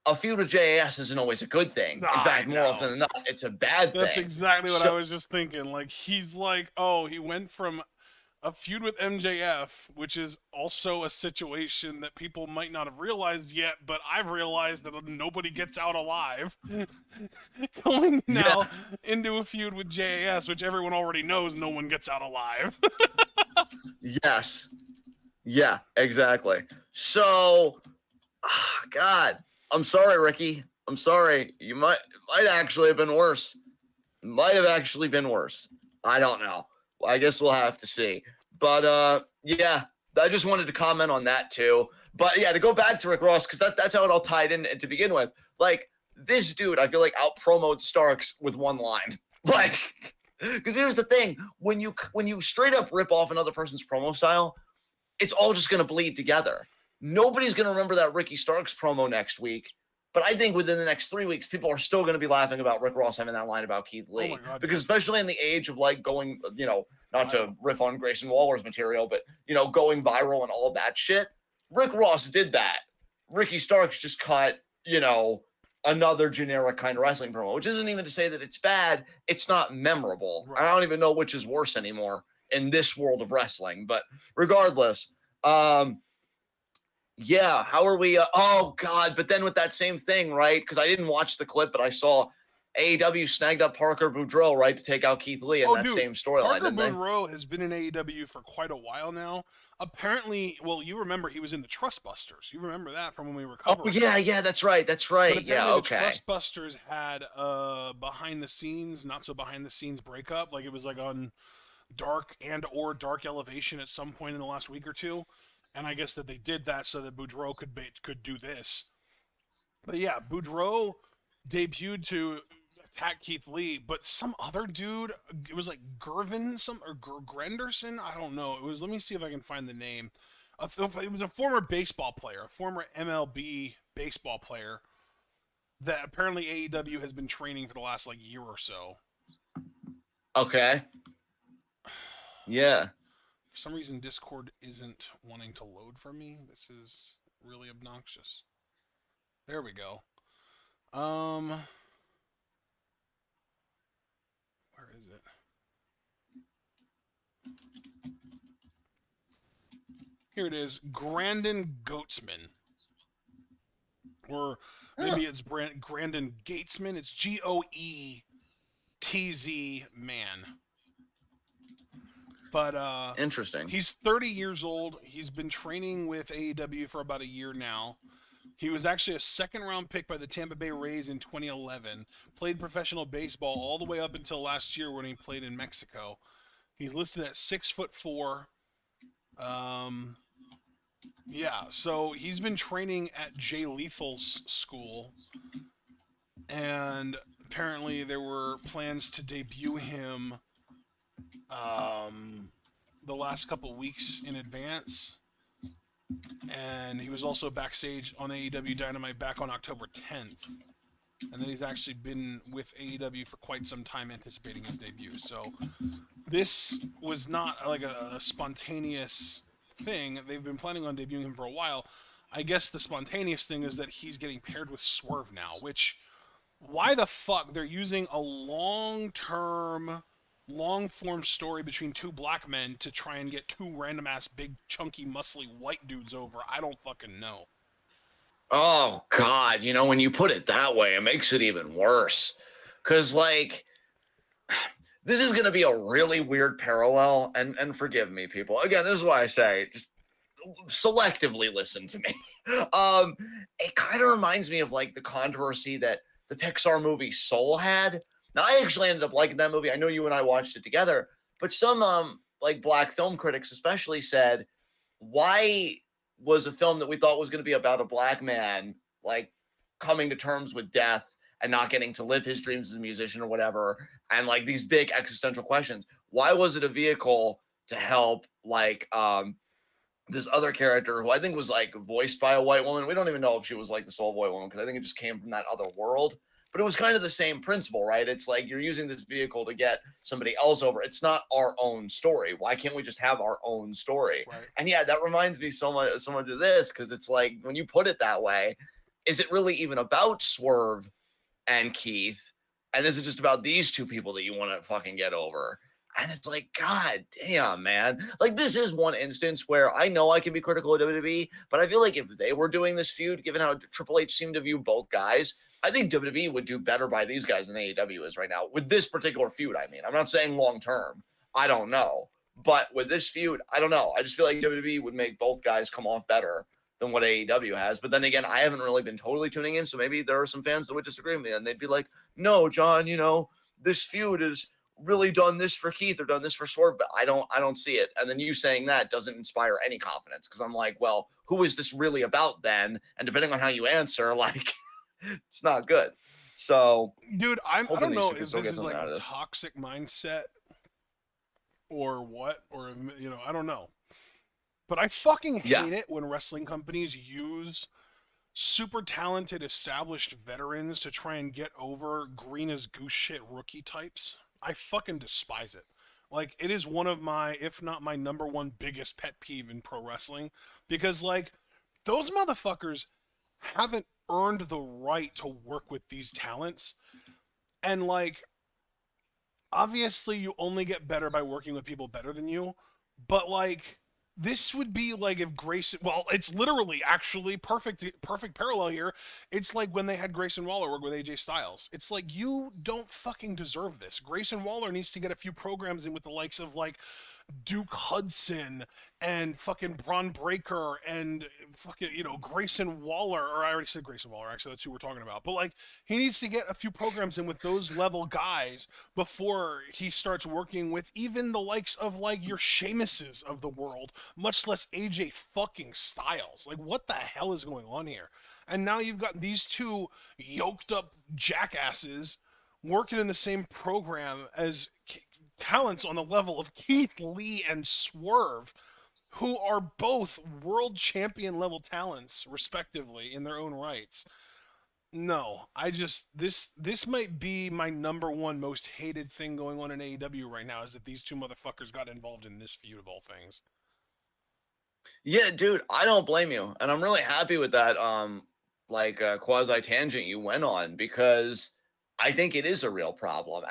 A feud with JAS isn't always a good thing. In fact, more often than not, it's a bad thing. That's exactly what I was just thinking. Like, he's like, oh, he went from a feud with MJF, which is also a situation that people might not have realized yet, but I've realized that nobody gets out alive. Going now into a feud with JAS, which everyone already knows no one gets out alive. Yes. Yeah, exactly. So, God, I'm sorry, Ricky. I'm sorry. You might actually have been worse. Might have actually been worse. I don't know. I guess we'll have to see. But yeah, I just wanted to comment on that too. But yeah, to go back to Rick Ross, because that's how it all tied in to begin with. Like, this dude, I feel like out promoted Starks with one line. Like, because here's the thing: when you straight up rip off another person's promo style, it's all just going to bleed together. Nobody's going to remember that Ricky Starks promo next week. But I think within the next 3 weeks, people are still going to be laughing about Rick Ross having that line about Keith Lee. Oh my God, because yeah. especially in the age of like going, not to riff on Grayson Waller's material, but, going viral and all that shit, Rick Ross did that. Ricky Starks just cut, another generic kind of wrestling promo, which isn't even to say that it's bad. It's not memorable. Right. I don't even know which is worse anymore in this world of wrestling. But regardless, yeah, how are we? Oh, God. But then with that same thing, right? Because I didn't watch the clip, but I saw AEW snagged up Parker Boudreaux, right, to take out Keith Lee in that same storyline, Parker didn't they? Boudreaux has been in AEW for quite a while now. Apparently, well, you remember he was in the Trustbusters. You remember that from when we were covering. Oh, yeah, that's right. That's But right. apparently Yeah, okay. the Trustbusters had behind the scenes, not so behind the scenes breakup. Like it was like on Dark or Dark Elevation at some point in the last week or two. And I guess that they did that so that Boudreaux could do this. But yeah, Boudreaux debuted to attack Keith Lee, but some other dude, it was like Gervin or Grenderson, I don't know. It was, let me see if I can find the name. It was a former baseball player, a former MLB baseball player that apparently AEW has been training for the last like year or so. Okay. Yeah. For some reason, Discord isn't wanting to load for me. This is really obnoxious. There we go. Where is it? Here it is. Grandin Goatsman. Or maybe it's Grandin Gatesman. It's GOETZ man. But interesting. He's 30 years old. He's been training with AEW for about a year now. He was actually a second-round pick by the Tampa Bay Rays in 2011. Played professional baseball all the way up until last year when he played in Mexico. He's listed at 6'4". Yeah, so he's been training at Jay Lethal's school, and apparently there were plans to debut him the last couple weeks in advance. And he was also backstage on AEW Dynamite back on October 10th. And then he's actually been with AEW for quite some time anticipating his debut. So this was not like a spontaneous thing. They've been planning on debuting him for a while. I guess the spontaneous thing is that he's getting paired with Swerve now, which, why the fuck they're using a long-form story between two black men to try and get two random-ass, big, chunky, muscly white dudes over? I don't fucking know. Oh, God. When you put it that way, it makes it even worse. Because, like, this is going to be a really weird parallel. And forgive me, people. Again, this is why I say, just selectively listen to me. It kind of reminds me of, like, the controversy that the Pixar movie Soul had. Now, I actually ended up liking that movie. I know you and I watched it together. But some, like, black film critics especially said, why was a film that we thought was going to be about a black man, like, coming to terms with death and not getting to live his dreams as a musician or whatever, and, like, these big existential questions, why was it a vehicle to help, like, this other character who I think was, like, voiced by a white woman? We don't even know if she was, like, the sole white woman, because I think it just came from that other world. But it was kind of the same principle, right? It's like you're using this vehicle to get somebody else over. It's not our own story. Why can't we just have our own story? Right. And yeah, that reminds me so much of this, because it's like, when you put it that way, is it really even about Swerve and Keith? And is it just about these two people that you want to fucking get over? And it's like, God damn, man. Like, this is one instance where I know I can be critical of WWE, but I feel like if they were doing this feud, given how Triple H seemed to view both guys, I think WWE would do better by these guys than AEW is right now with this particular feud. I mean, I'm not saying long term. I don't know. But with this feud, I don't know. I just feel like WWE would make both guys come off better than what AEW has. But then again, I haven't really been totally tuning in, so maybe there are some fans that would disagree with me, and they'd be like, "No, John, this feud is really done this for Keith or done this for Swerve," but I don't see it. And then you saying that doesn't inspire any confidence because I'm like, well, who is this really about then? And depending on how you answer, like, it's not good. So, Dude, I hoping don't these know two can if still this get is something like out of a this. toxic mindset or what, or I don't know. But I fucking Yeah, hate it when wrestling companies use super talented established veterans to try and get over green as goose shit rookie types. I fucking despise it. Like, it is one of my, if not my number one biggest pet peeve in pro wrestling, because like those motherfuckers haven't earned the right to work with these talents. And like, obviously you only get better by working with people better than you, but like, this would be like if Grayson, well, it's literally actually perfect parallel here. It's like when they had Grayson Waller work with AJ Styles. It's like, you don't fucking deserve this. Grayson Waller needs to get a few programs in with the likes of like Duke Hudson and fucking Braun Breaker and fucking, Grayson Waller, or I already said Grayson Waller, actually, that's who we're talking about. But like, he needs to get a few programs in with those level guys before he starts working with even the likes of like your Sheamuses of the world, much less AJ fucking Styles. Like, what the hell is going on here? And now you've got these two yoked up jackasses working in the same program as talents on the level of Keith Lee and Swerve, who are both world champion level talents, respectively, in their own rights. No, this might be my number one most hated thing going on in AEW right now, is that these two motherfuckers got involved in this feud of all things. yeah, dude, I don't blame you, and I'm really happy with that. Quasi tangent you went on because I think it is a real problem,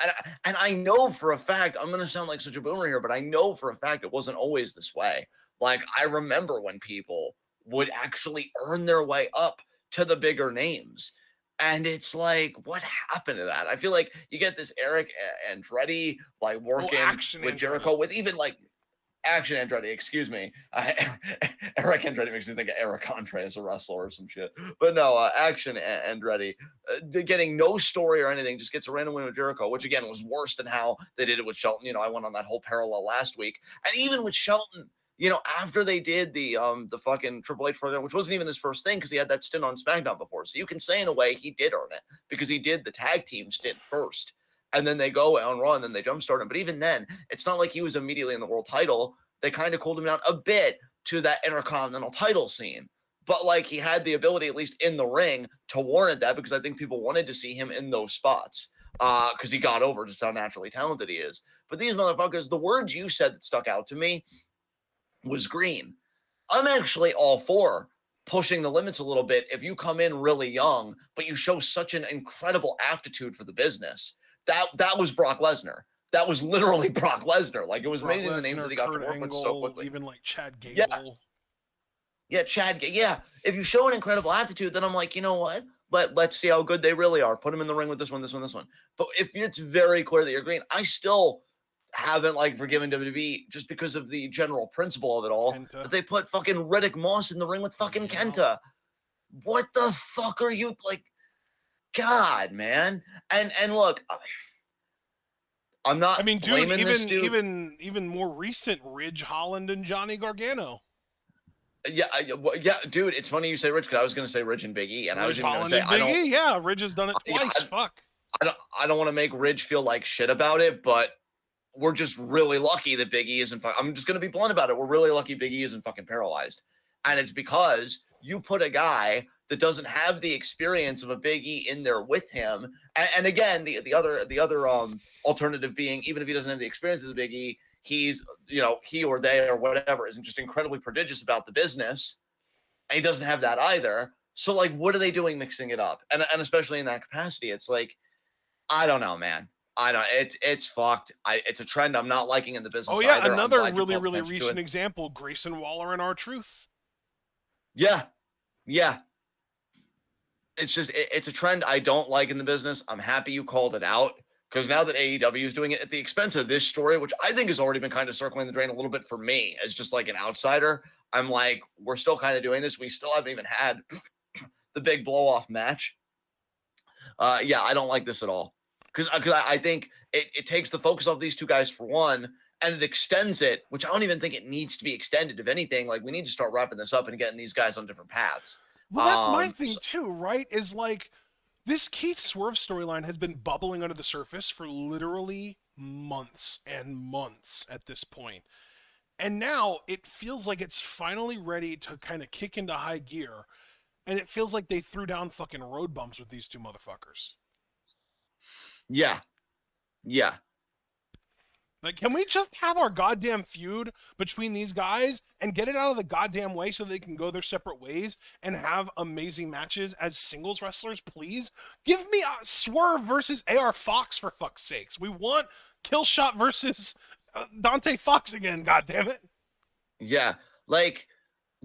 and I know for a fact I'm gonna sound like such a boomer here, but I know for a fact it wasn't always this way. Like, I remember when people would actually earn their way up to the bigger names. And it's like, what happened to that? I feel like you get this Eric Andretti like Oh, working Action with Andretti. Jericho with even like Action Andretti, excuse me. Eric Andretti makes me think of Eric Andre as a wrestler or some shit. But no, Action Andretti, getting no story or anything, just gets a random win with Jericho, which again was worse than how they did it with Shelton. I went on that whole parallel last week. And even with Shelton, after they did the fucking Triple H program, which wasn't even his first thing because he had that stint on SmackDown before. So you can say in a way he did earn it because he did the tag team stint first. And then they go on Raw and then they jumpstart him. But even then, it's not like he was immediately in the world title. They kind of cooled him down a bit to that Intercontinental title scene. But like, he had the ability, at least in the ring, to warrant that because I think people wanted to see him in those spots because he got over just how naturally talented he is. But these motherfuckers, the words you said that stuck out to me was green. I'm actually all for pushing the limits a little bit if you come in really young, but you show such an incredible aptitude for the business. That was Brock Lesnar. That was literally Brock Lesnar. Like, it was Brock amazing the names Lesnar, that he got Kurt to work with so Angle, quickly. even like Chad Yeah, Gable. yeah, Chad. Yeah, if you show an incredible aptitude, then I'm like, you know what? Let's see how good they really are. Put them in the ring with this one, this one, this one. But if it's very clear that you're green, I still haven't like forgiven WWE just because of the general principle of it all Kenta. that they put fucking Riddick Moss in the ring with fucking Yeah. Kenta. What the fuck are you like? God, man. And look, I'm not I mean, dude, blaming this dude. even more recent, Ridge Holland and Johnny Gargano. Yeah, dude. It's funny you say Rich because I was going to say Rich and Big E, and I was Ridge even going to Holland say and Big E, yeah, Ridge has done it twice. Fuck. I don't want to make Ridge feel like shit about it, but we're just really lucky that Big E isn't. I'm just going to be blunt about it. We're really lucky Big E isn't fucking paralyzed, and it's because you put a guy that doesn't have the experience of a Big E in there with him. And again, the other alternative being, even if he doesn't have the experience of the Big E, he's he or they or whatever isn't just incredibly prodigious about the business, and he doesn't have that either. So like, what are they doing mixing it up? And especially in that capacity, it's like, I don't know, man. I don't. It's fucked. It's a trend I'm not liking in the business. Oh yeah, either. another really recent example: Grayson Waller and R-Truth. Yeah, yeah. It's just it's a trend I don't like in the business. I'm happy you called it out Because now that AEW is doing it at the expense of this story, which I think has already been kind of circling the drain a little bit for me as just like an outsider, I'm like, we're still kind of doing this. We still haven't even had the big blow off match. Yeah, I don't like this at all. Because I think it takes the focus off these two guys for one, and it extends it, which I don't even think it needs to be extended. If anything, like we need to start wrapping this up and getting these guys on different paths. Well, that's my thing too, right? Is like this Keith Swerve storyline has been bubbling under the surface for literally months and months at this point. And now it feels like it's finally ready to kind of kick into high gear. And it feels like they threw down fucking road bumps with these two motherfuckers. Yeah. Yeah. Like, can we just have our goddamn feud between these guys and get it out of the goddamn way so they can go their separate ways and have amazing matches as singles wrestlers, please? Give me a Swerve versus AR Fox, for fuck's sakes. We want Killshot versus Dante Fox again, goddammit. Yeah. Like,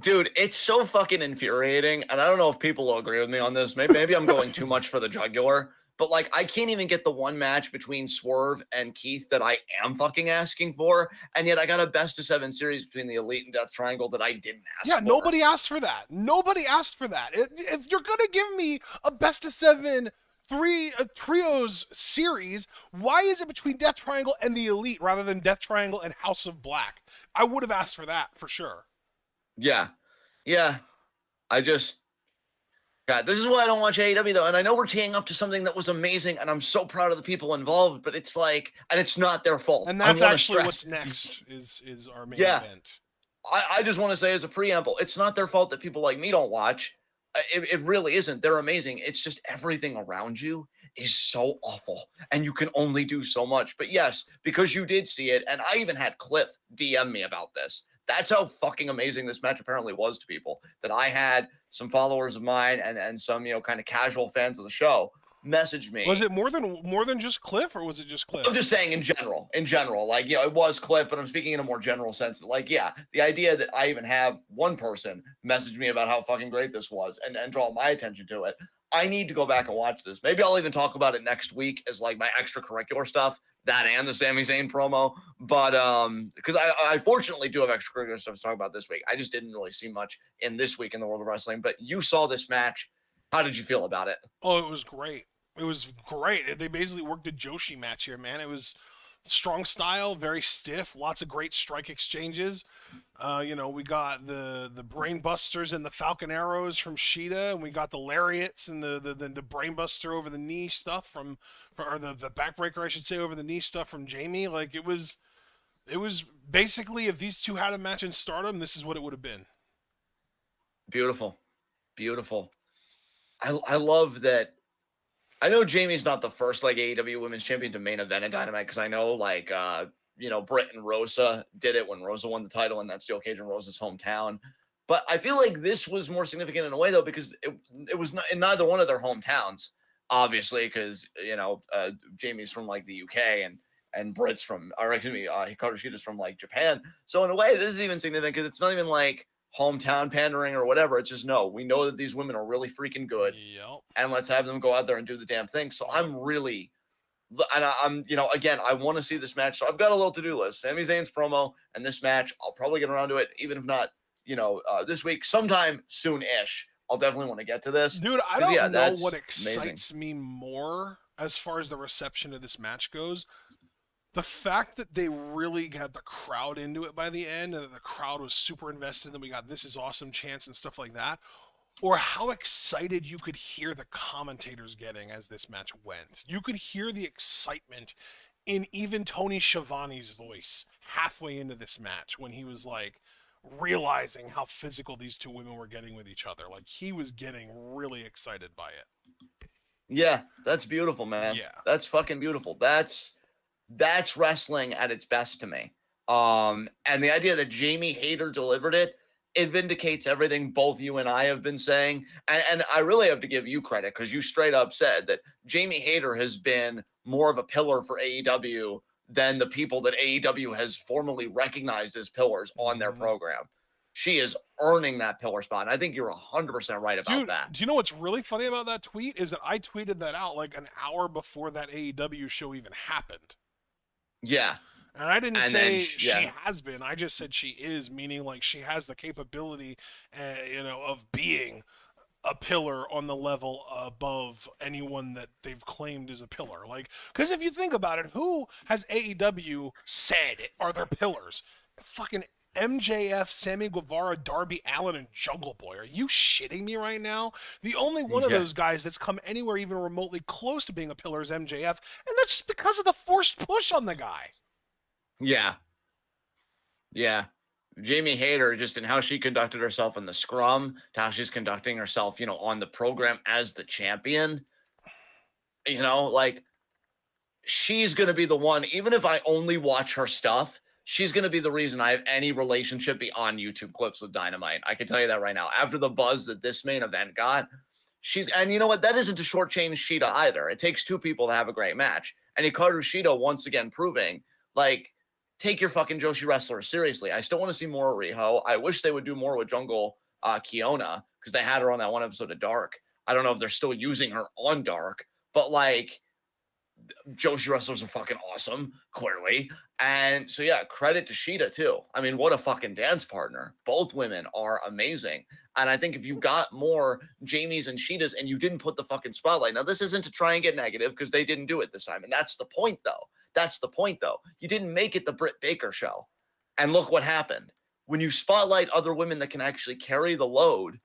dude, it's so fucking infuriating. And I don't know if people will agree with me on this. Maybe I'm going too much for the jugular. But, like, I can't even get the one match between Swerve and Keith that I am fucking asking for. And yet I got a best-of-7 series between the Elite and Death Triangle that I didn't ask for. Yeah, nobody asked for that. Nobody asked for that. If you're going to give me a best-of-7 trios series, why is it between Death Triangle and the Elite rather than Death Triangle and House of Black? I would have asked for that, for sure. Yeah. Yeah. God, this is why I don't watch AEW, though. And I know we're teeing up to something that was amazing, and I'm so proud of the people involved, but it's like, and it's not their fault. And that's actually what's next is our main event. I just want to say as a preamble, it's not their fault that people like me don't watch. It really isn't. They're amazing. It's just everything around you is so awful, and you can only do so much. But yes, because you did see it, and I even had Cliff DM me about this. That's how fucking amazing this match apparently was to people, that I had some followers of mine and some, kind of casual fans of the show message me. Was it more than just Cliff, or was it just Cliff? I'm just saying in general, like, it was Cliff, but I'm speaking in a more general sense. Like, yeah, the idea that I even have one person message me about how fucking great this was and draw my attention to it. I need to go back and watch this. Maybe I'll even talk about it next week as like my extracurricular stuff, that and the Sami Zayn promo. But because I fortunately do have extracurricular stuff to talk about this week. I just didn't really see much in this week in the world of wrestling. But you saw this match. How did you feel about it? Oh, it was great. It was great. They basically worked a Joshi match here, man. It was strong style, very stiff, lots of great strike exchanges. We got the brain busters and the falcon arrows from Shida, and we got the lariats and the brain buster over the knee stuff or the backbreaker, I should say, over the knee stuff from Jamie. Like, it was basically, if these two had a match in Stardom, this is what it would have been. Beautiful. I love that. I know Jamie's not the first like AEW Women's Champion to main event in Dynamite, because I know like Britt and Rosa did it when Rosa won the title in that Steel Cage in Rosa's hometown. But I feel like this was more significant in a way, though, because it was not in neither one of their hometowns, obviously, because Jamie's from like the UK and Britt's from, or excuse me, Hikaru Shida's from like Japan. So in a way, this is even significant because it's not even like hometown pandering or whatever. It's just, no, we know that these women are really freaking good. Yep. And let's have them go out there and do the damn thing. So I'm really, and I'm, again, I want to see this match. So I've got a little to-do list. Sami Zayn's promo and this match. I'll probably get around to it, even if not, this week, sometime soon-ish. I'll definitely want to get to this. Dude, I don't know what excites me more as far as the reception of this match goes. The fact that they really got the crowd into it by the end, and that the crowd was super invested, and we got "This is awesome" chants and stuff like that, or how excited you could hear the commentators getting as this match went. You could hear the excitement in even Tony Schiavone's voice halfway into this match when he was like realizing how physical these two women were getting with each other. Like, he was getting really excited by it. Yeah, that's beautiful, man. Yeah. That's fucking beautiful. That's wrestling at its best to me. And the idea that Jamie Hayter delivered it vindicates everything both you and I have been saying. And I really have to give you credit, because you straight up said that Jamie Hayter has been more of a pillar for AEW than the people that AEW has formally recognized as pillars on their program. She is earning that pillar spot. And I think you're 100% right about Dude, that. do you know what's really funny about that tweet? Is that I tweeted that out like an hour before that AEW show even happened. Yeah. And I didn't And then, say she yeah. has been. I just said she is, meaning like she has the capability, of being a pillar on the level above anyone that they've claimed is a pillar. Like, because if you think about it, who has AEW said are their pillars? Fucking MJF, Sammy Guevara, Darby Allin, and Jungle Boy. Are you shitting me right now? The only one of Yeah. those guys that's come anywhere even remotely close to being a pillar is MJF, and that's just because of the forced push on the guy. Yeah. Yeah. Jamie Hayter, just in how she conducted herself in the scrum, to how she's conducting herself, on the program as the champion, like she's going to be the one, even if I only watch her stuff, she's going to be the reason I have any relationship beyond YouTube clips with Dynamite. I can tell you that right now. After the buzz that this main event got, and you know what? That isn't to shortchange Shida either. It takes two people to have a great match. And Hikaru Shida once again proving, like, take your fucking Joshi wrestlers seriously. I still want to see more Riho. I wish they would do more with Jungle Kiona, because they had her on that one episode of Dark. I don't know if they're still using her on Dark, but like, Joshi wrestlers are fucking awesome, clearly. And so, yeah, credit to Shida, too. I mean, what a fucking dance partner. Both women are amazing. And I think if you got more Jamies and Shidas and you didn't put the fucking spotlight, now this isn't to try and get negative because they didn't do it this time. And that's the point, though. That's the point, though. You didn't make it the Britt Baker show. And look what happened. When you spotlight other women that can actually carry the load,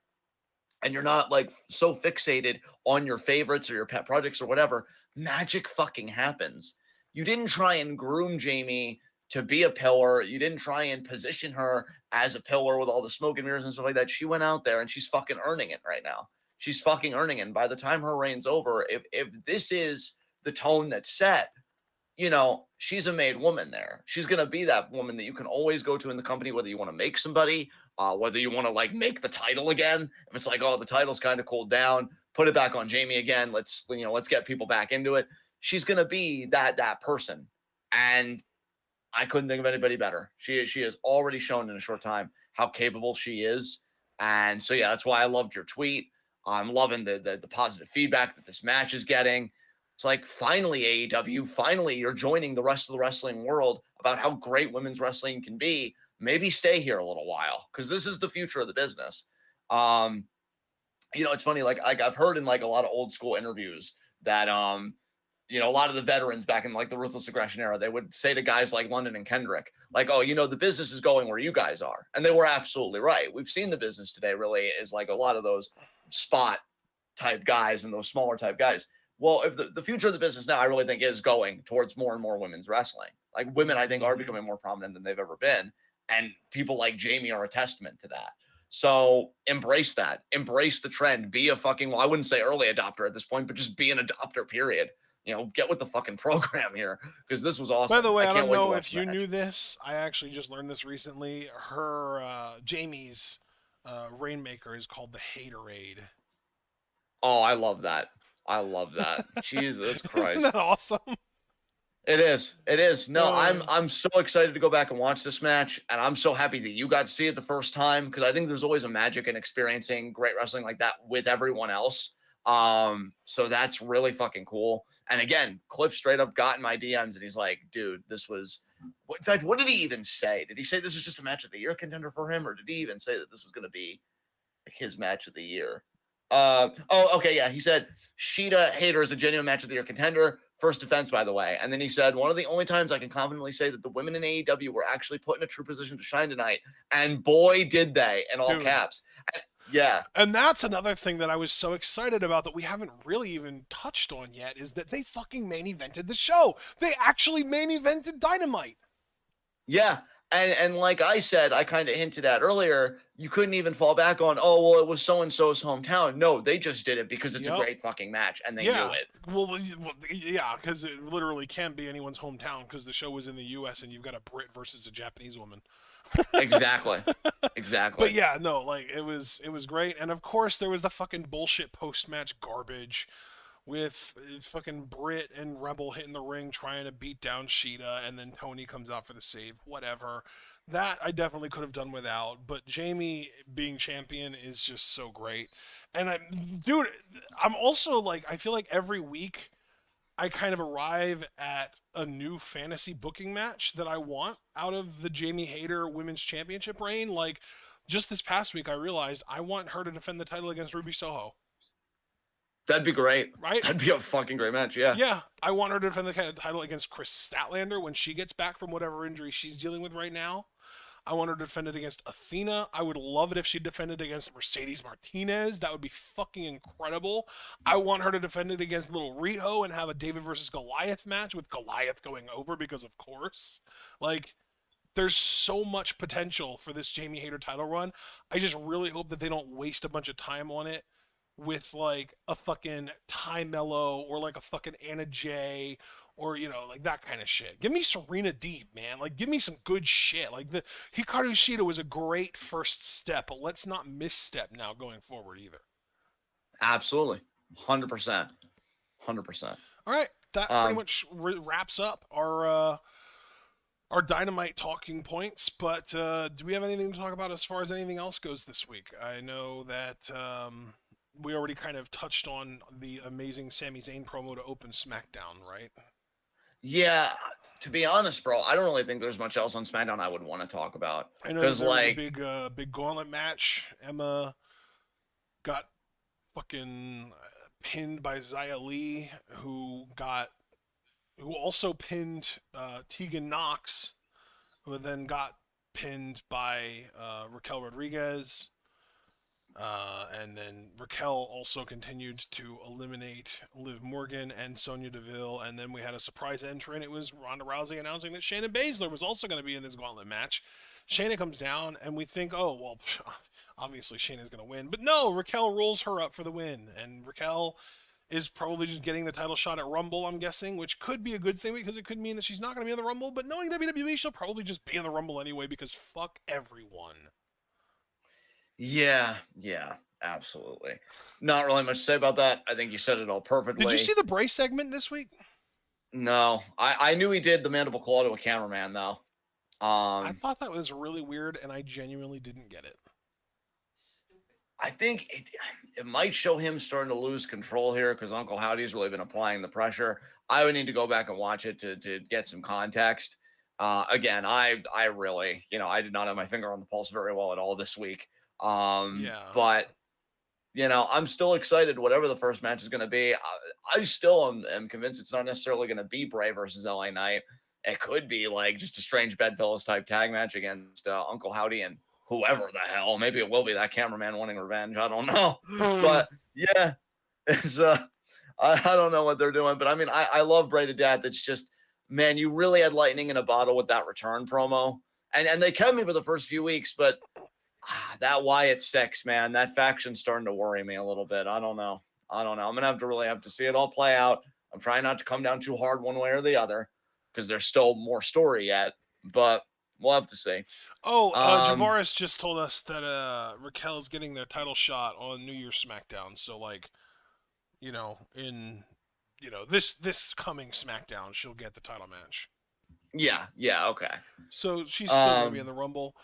and you're not like so fixated on your favorites or your pet projects or whatever, magic fucking happens. You didn't try and groom Jamie to be a pillar. You didn't try and position her as a pillar with all the smoke and mirrors and stuff like that. She went out there and she's fucking earning it right now. She's fucking earning it. And by the time her reign's over, if this is the tone that's set, she's a made woman there. She's going to be that woman that you can always go to in the company, whether you want to make somebody, whether you want to like make the title again. If it's like, oh, the title's kind of cooled down, put it back on Jamie again. Let's get people back into it. She's going to be that person. And I couldn't think of anybody better. She has already shown in a short time how capable she is. And so, yeah, that's why I loved your tweet. I'm loving the positive feedback that this match is getting. It's like, finally, AEW, finally, you're joining the rest of the wrestling world about how great women's wrestling can be. Maybe stay here a little while, because this is the future of the business. It's funny, like I've heard in like a lot of old school interviews that, a lot of the veterans back in like the Ruthless Aggression era, they would say to guys like London and Kendrick, like, oh, the business is going where you guys are. And they were absolutely right. We've seen the business today really is like a lot of those spot type guys and those smaller type guys. Well, if the future of the business now, I really think, is going towards more and more women's wrestling. Like, women, I think, are becoming more prominent than they've ever been. And people like Jamie are a testament to that. So embrace that. Embrace the trend. Be a fucking, well, I wouldn't say early adopter at this point, but just be an adopter, period. Get with the fucking program here, because this was awesome. By the way, I can't don't wait to know watch if the you match. knew this. I actually just learned this recently. Jamie's Rainmaker is called the Haterade. Oh, I love that. I love that. Jesus Christ. Isn't that awesome? It is. It is. No, I'm so excited to go back and watch this match, and I'm so happy that you got to see it the first time, because I think there's always a magic in experiencing great wrestling like that with everyone else. So that's really fucking cool. And again, Cliff straight up got in my DMs and he's like, dude, this was, in fact, what did he even say? Did he say this was just a match of the year contender for him, or did he even say that this was going to be like his match of the year? Okay, yeah. He said Shida Hayter is a genuine match of the year contender. First defense, by the way. And then he said, one of the only times I can confidently say that the women in AEW were actually put in a true position to shine tonight. And boy, did they, in all caps. Yeah. And that's another thing that I was so excited about that we haven't really even touched on yet, is that they fucking main evented the show. They actually main evented Dynamite. Yeah. And like I said, I kind of hinted at earlier, you couldn't even fall back on, oh, well, it was so-and-so's hometown. No, they just did it because it's a great fucking match, and they knew it. Well, yeah, because it literally can't be anyone's hometown, because the show was in the U.S. and you've got a Brit versus a Japanese woman. Exactly. But yeah, no, like, it was great. And of course, there was the fucking bullshit post-match garbage with fucking Britt and Rebel hitting the ring trying to beat down Sheeta, and then Tony comes out for the save. Whatever. That I definitely could have done without, but Jamie being champion is just so great. And dude, I'm also like, I feel like every week I kind of arrive at a new fantasy booking match that I want out of the Jamie Hayter Women's Championship reign. Like, just this past week, I realized I want her to defend the title against Ruby Soho. That'd be great. Right? That'd be a fucking great match, yeah. Yeah, I want her to defend the title against Chris Statlander when she gets back from whatever injury she's dealing with right now. I want her to defend it against Athena. I would love it if she defended against Mercedes Martinez. That would be fucking incredible. I want her to defend it against Little Riho and have a David versus Goliath match with Goliath going over because, of course. Like, there's so much potential for this Jamie Hayter title run. I just really hope that they don't waste a bunch of time on it with, like, a fucking Ty Mello or, like, a fucking Anna Jay or, you know, like that kind of shit. Give me Serena Deeb, man. Like, give me some good shit. Like, the Hikaru Shida was a great first step, but let's not misstep now going forward either. Absolutely. 100%. 100%. All right. That pretty much wraps up our Dynamite talking points, but do we have anything to talk about as far as anything else goes this week? I know that we already kind of touched on the amazing Sami Zayn promo to open SmackDown, right? Yeah, to be honest, bro, I don't really think there's much else on SmackDown I would want to talk about. I know there's like a big gauntlet match. Emma got fucking pinned by Xia Li, who also pinned Tegan Knox, who then got pinned by Raquel Rodriguez. And then Raquel also continued to eliminate Liv Morgan and Sonya Deville. And then we had a surprise entrant. It was Ronda Rousey announcing that Shayna Baszler was also going to be in this gauntlet match. Shayna comes down, and we think, oh, well, obviously Shayna's going to win. But no, Raquel rolls her up for the win. And Raquel is probably just getting the title shot at Rumble, I'm guessing, which could be a good thing because it could mean that she's not going to be in the Rumble. But knowing WWE, she'll probably just be in the Rumble anyway because fuck everyone. Yeah, absolutely. Not really much to say about that. I think you said it all perfectly. Did you see the Bray segment this week? No, I knew he did the mandible claw to a cameraman though. I thought that was really weird, and I genuinely didn't get it. I think it might show him starting to lose control here because Uncle Howdy's really been applying the pressure. I would need to go back and watch it to get some context. Again, I really, I did not have my finger on the pulse very well at all this week. But I'm still excited whatever the first match is going to be. I still am convinced it's not necessarily going to be Bray versus LA Knight. It could be like just a strange bedfellows type tag match against Uncle Howdy and whoever the hell. Maybe it will be that cameraman wanting revenge. I don't know. But yeah, it's I don't know what they're doing, but I mean, I love Bray to death. It's just, man, you really had lightning in a bottle with that return promo, and they kept me for the first few weeks, but that Wyatt 6, man, that faction's starting to worry me a little bit. I don't know. I'm gonna have to see it all play out. I'm trying not to come down too hard one way or the other because there's still more story yet, but we'll have to see. Oh, Javaris just told us that Raquel is getting their title shot on New Year's SmackDown. So, like, in this coming SmackDown, she'll get the title match. Yeah, okay. So she's still gonna be in the Rumble.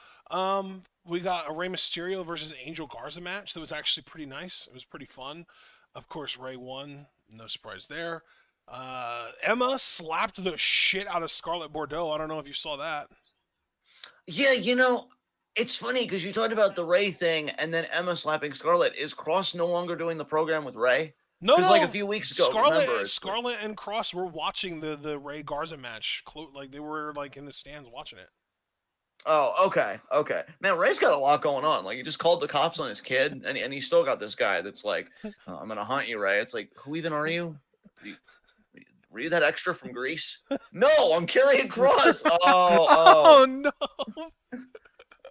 We got a Rey Mysterio versus Angel Garza match that was actually pretty nice. It was pretty fun. Of course, Rey won. No surprise there. Emma slapped the shit out of Scarlett Bordeaux. I don't know if you saw that. Yeah, it's funny because you talked about the Rey thing and then Emma slapping Scarlett. Is Cross no longer doing the program with Rey? No, like a few weeks ago, Scarlett and Cross were watching the Rey Garza match. Like, they were like in the stands watching it. Oh, okay. Man, Ray's got a lot going on. Like, he just called the cops on his kid, and he still got this guy that's like, I'm gonna hunt you, Ray. It's like, who even are you? Were you that extra from Greece? No, I'm Karrion Kross. Oh no.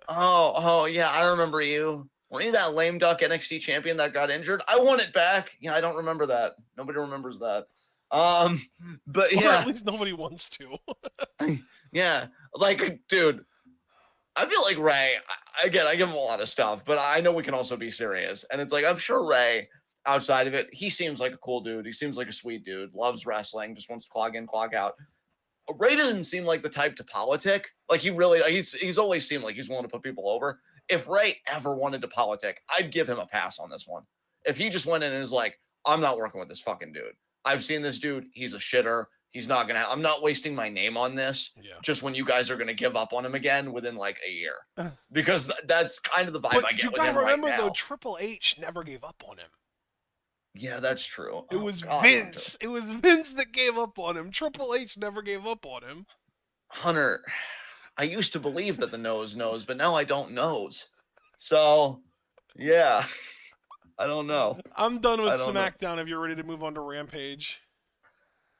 Oh yeah, I remember you. Were you that lame duck NXT champion that got injured? I want it back. Yeah, I don't remember that. Nobody remembers that. But yeah, or at least nobody wants to. Yeah, like, dude, I feel like Ray. Again, I give him a lot of stuff, but I know we can also be serious. And it's like, I'm sure Ray outside of it, he seems like a cool dude. He seems like a sweet dude. Loves wrestling. Just wants to clog in, clog out. Ray doesn't seem like the type to politic. Like he's always seemed like he's willing to put people over. If Ray ever wanted to politic, I'd give him a pass on this one. If he just went in and is like, I'm not working with this fucking dude. I've seen this dude. He's a shitter. He's not gonna. I'm not wasting my name on this. Yeah. Just when you guys are gonna give up on him again within like a year, because that's kind of the vibe I get with him right now. You gotta remember though, Triple H never gave up on him. Yeah, that's true. It was Vince. It was Vince that gave up on him. Triple H never gave up on him. Hunter, I used to believe that the nose knows, but now I don't knows. So, yeah, I don't know. I'm done with SmackDown. If you're ready to move on to Rampage.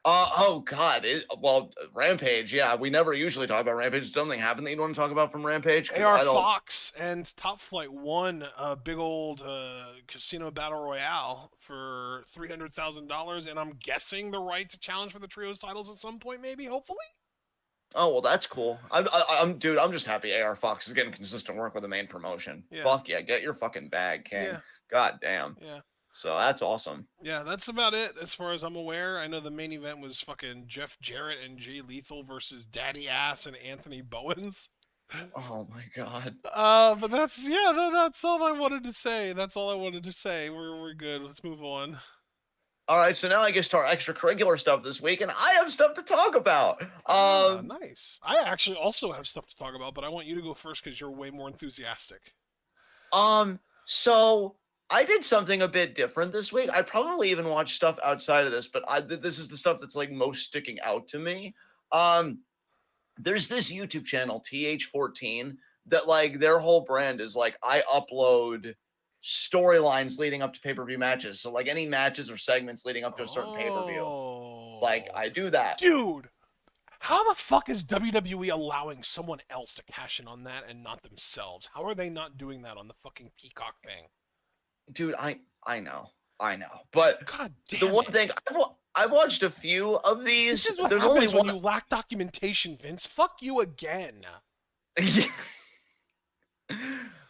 Oh God! Rampage. Yeah, we never usually talk about Rampage. Does something happen that you want to talk about from Rampage? AR Fox and Top Flight won a big old casino battle royale for $300,000, and I'm guessing the right to challenge for the trios titles at some point, maybe, hopefully. Oh well, that's cool. I'm just happy AR Fox is getting consistent work with the main promotion. Yeah. Fuck yeah, get your fucking bag, King. Yeah. God damn. Yeah. So that's awesome. Yeah, that's about it as far as I'm aware. I know the main event was fucking Jeff Jarrett and Jay Lethal versus Daddy Ass and Anthony Bowens. Oh my God. But that's all I wanted to say. That's all I wanted to say. We're good. Let's move on. All right, so now I guess to our extracurricular stuff this week, and I have stuff to talk about. Nice. I actually also have stuff to talk about, but I want you to go first because you're way more enthusiastic. So I did something a bit different this week. I probably even watched stuff outside of this, but this is the stuff that's like most sticking out to me. There's this YouTube channel, TH14, that like their whole brand is like, I upload storylines leading up to pay-per-view matches. So like any matches or segments leading up to a certain pay-per-view. Like I do that. Dude, how the fuck is WWE allowing someone else to cash in on that and not themselves? How are they not doing that on the fucking Peacock thing? Dude, I know, but God damn the one thing I've watched a few of these. This is what happens when you lack documentation, Vince. Fuck you again.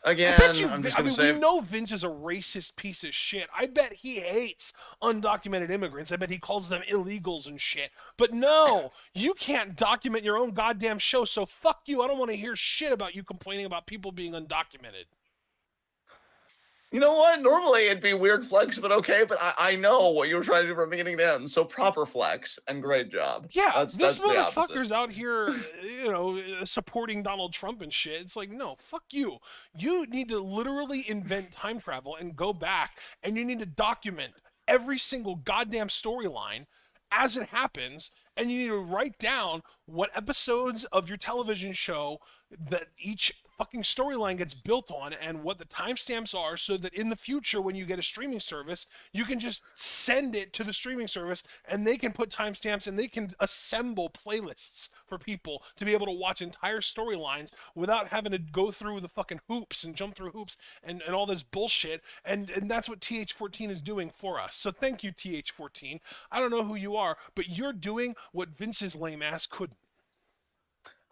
Again, I'm just gonna say, we know Vince is a racist piece of shit. I bet he hates undocumented immigrants. I bet he calls them illegals and shit. But no, you can't document your own goddamn show. So fuck you. I don't want to hear shit about you complaining about people being undocumented. You know what? Normally it'd be weird flex, but okay. But I know what you were trying to do from beginning to end. So proper flex and great job. Yeah, this motherfucker's out here, supporting Donald Trump and shit. It's like, no, fuck you. You need to literally invent time travel and go back, and you need to document every single goddamn storyline as it happens, and you need to write down what episodes of your television show that each fucking storyline gets built on and what the timestamps are, so that in the future when you get a streaming service, you can just send it to the streaming service and they can put timestamps and they can assemble playlists for people to be able to watch entire storylines without having to go through the fucking hoops and jump through hoops and all this bullshit. And that's what TH14 is doing for us. So thank you, TH14. I don't know who you are, but you're doing what Vince's lame ass couldn't.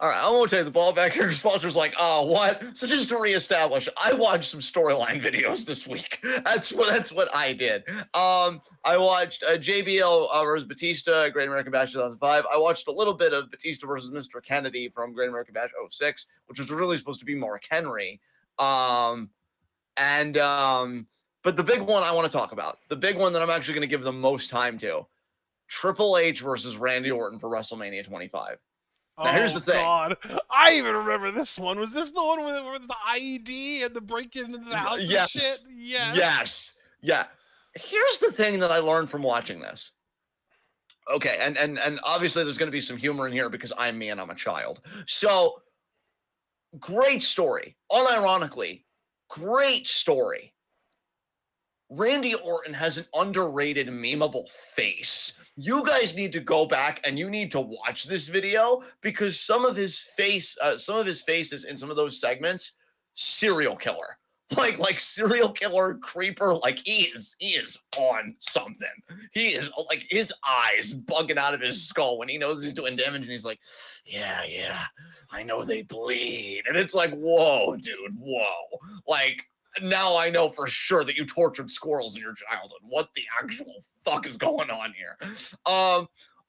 All right, I won't take the ball back here. Sponsor's like, oh, what? So just to reestablish, I watched some storyline videos this week. That's what I did. I watched JBL versus Batista, Great American Bash 2005. I watched a little bit of Batista versus Mr. Kennedy from Great American Bash 06, which was really supposed to be Mark Henry. But the big one I want to talk about, the big one that I'm actually going to give the most time to, Triple H versus Randy Orton for WrestleMania 25. Now, here's the thing. God. I even remember this one. Was this the one with the IED and the break-in into the house and shit? Yes. Yeah. Here's the thing that I learned from watching this. Okay, and obviously there's going to be some humor in here because I'm me and I'm a child. So, great story. Unironically, great story. Randy Orton has an underrated memeable face. You guys need to go back and you need to watch this video because some of his faces in some of those segments, serial killer. Like serial killer creeper, like he is on something. He is like his eyes bugging out of his skull when he knows he's doing damage and he's like, yeah, I know they bleed. And it's like, whoa, dude, whoa. Like, Now I know for sure that you tortured squirrels in your childhood. What the actual fuck is going on here?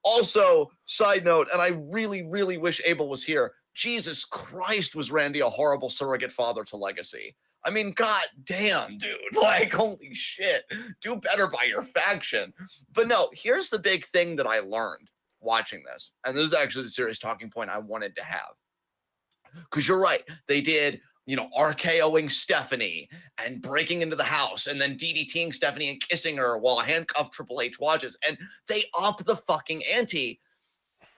Also, side note, and I really, really wish Abel was here. Jesus Christ, was Randy a horrible surrogate father to Legacy? I mean, god damn, dude. Like, holy shit. Do better by your faction. But no, here's the big thing that I learned watching this. And this is actually the serious talking point I wanted to have. Because you're right. They did, RKOing Stephanie and breaking into the house and then DDTing Stephanie and kissing her while a handcuffed Triple H watches. And they up the fucking ante.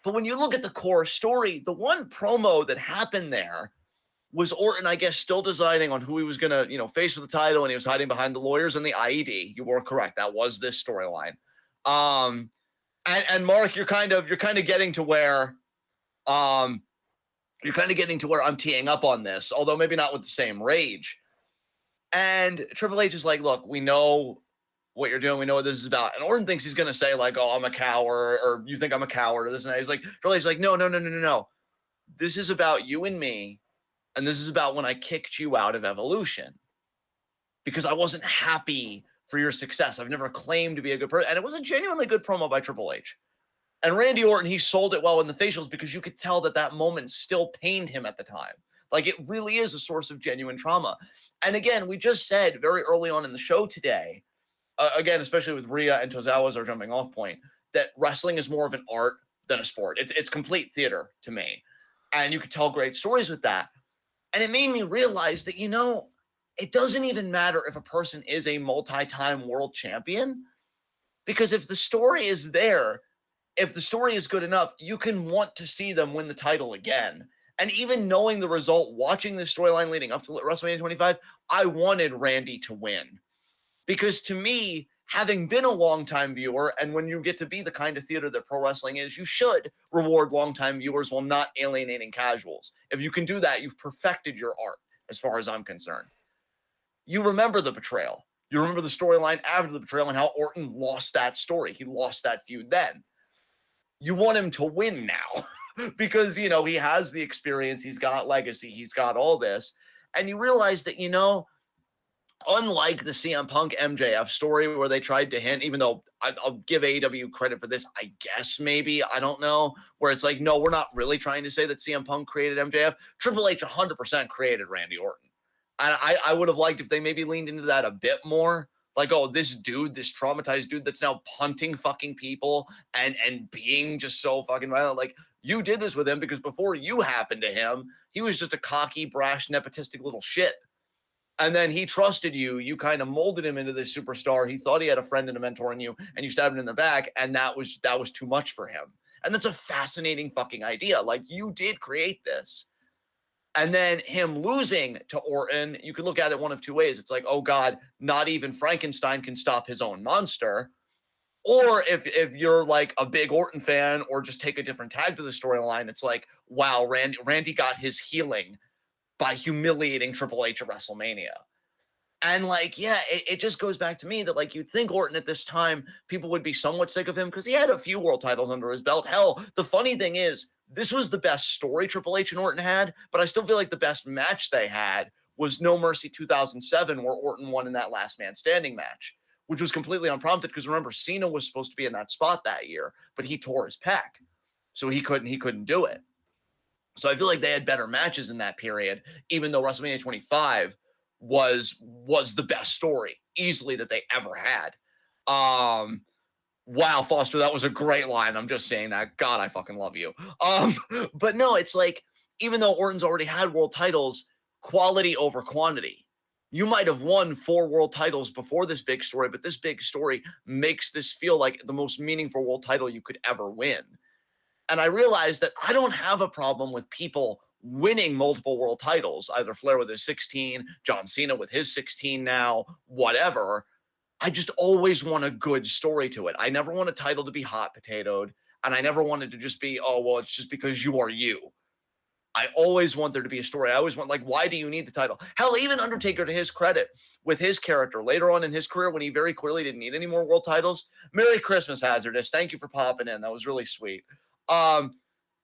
But when you look at the core story, the one promo that happened there was Orton, I guess, still deciding on who he was going to, face for the title, and he was hiding behind the lawyers and the IED. You were correct. That was this storyline. And Mark, you're kind of getting to where I'm teeing up on this, although maybe not with the same rage. And Triple H is like, look, we know what you're doing. We know what this is about. And Orton thinks he's going to say like, oh, I'm a coward, or you think I'm a coward, or this and that. He's like, Triple H is like, no. This is about you and me. And this is about when I kicked you out of Evolution because I wasn't happy for your success. I've never claimed to be a good person. And it was a genuinely good promo by Triple H. And Randy Orton, he sold it well in the facials because you could tell that moment still pained him at the time. Like, it really is a source of genuine trauma. And again, we just said very early on in the show today, again, especially with Rhea and Tozawa as our jumping off point, that wrestling is more of an art than a sport. It's complete theater to me. And you could tell great stories with that. And it made me realize that, it doesn't even matter if a person is a multi-time world champion, because if the story is there, if the story is good enough, you can want to see them win the title again. And even knowing the result, watching the storyline leading up to WrestleMania 25, I wanted Randy to win. Because to me, having been a longtime viewer, and when you get to be the kind of theater that pro wrestling is, you should reward longtime viewers while not alienating casuals. If you can do that, you've perfected your art, as far as I'm concerned. You remember the betrayal. You remember the storyline after the betrayal and how Orton lost that story. He lost that feud then. You want him to win now because, he has the experience. He's got legacy. He's got all this. And you realize that, unlike the CM Punk MJF story where they tried to hint, even though I'll give AEW credit for this, I guess maybe, I don't know, where it's like, no, we're not really trying to say that CM Punk created MJF. Triple H 100% created Randy Orton. And I would have liked if they maybe leaned into that a bit more. Like, oh, this dude, this traumatized dude that's now punting fucking people and being just so fucking violent. Like, you did this with him because before you happened to him, he was just a cocky, brash, nepotistic little shit. And then he trusted you. You kind of molded him into this superstar. He thought he had a friend and a mentor in you, and you stabbed him in the back, and that was too much for him. And that's a fascinating fucking idea. Like, you did create this. And then him losing to Orton, you can look at it one of two ways. It's like, oh God, not even Frankenstein can stop his own monster. Or if you're like a big Orton fan or just take a different tag to the storyline, it's like, wow, Randy got his healing by humiliating Triple H at WrestleMania. And like, yeah, it just goes back to me that like you'd think Orton at this time, people would be somewhat sick of him because he had a few world titles under his belt. Hell, the funny thing is, this was the best story Triple H and Orton had, but I still feel like the best match they had was No Mercy 2007, where Orton won in that last man standing match, which was completely unprompted because remember, Cena was supposed to be in that spot that year, but he tore his pec. So he couldn't do it. So I feel like they had better matches in that period, even though WrestleMania 25 was the best story easily that they ever had. Wow, Foster, that was a great line. I'm just saying that. God, I fucking love you. But no, it's like, even though Orton's already had world titles, quality over quantity. You might have won 4 world titles before this big story, but this big story makes this feel like the most meaningful world title you could ever win. And I realized that I don't have a problem with people winning multiple world titles, either Flair with his 16, John Cena with his 16 now, whatever. I just always want a good story to it. I never want a title to be hot potatoed, and I never wanted to just be, oh, well, it's just because you are you. I always want there to be a story. I always want, like, why do you need the title? Hell, even Undertaker, to his credit, with his character later on in his career when he very clearly didn't need any more world titles. Merry Christmas, Hazardous. Thank you for popping in. That was really sweet.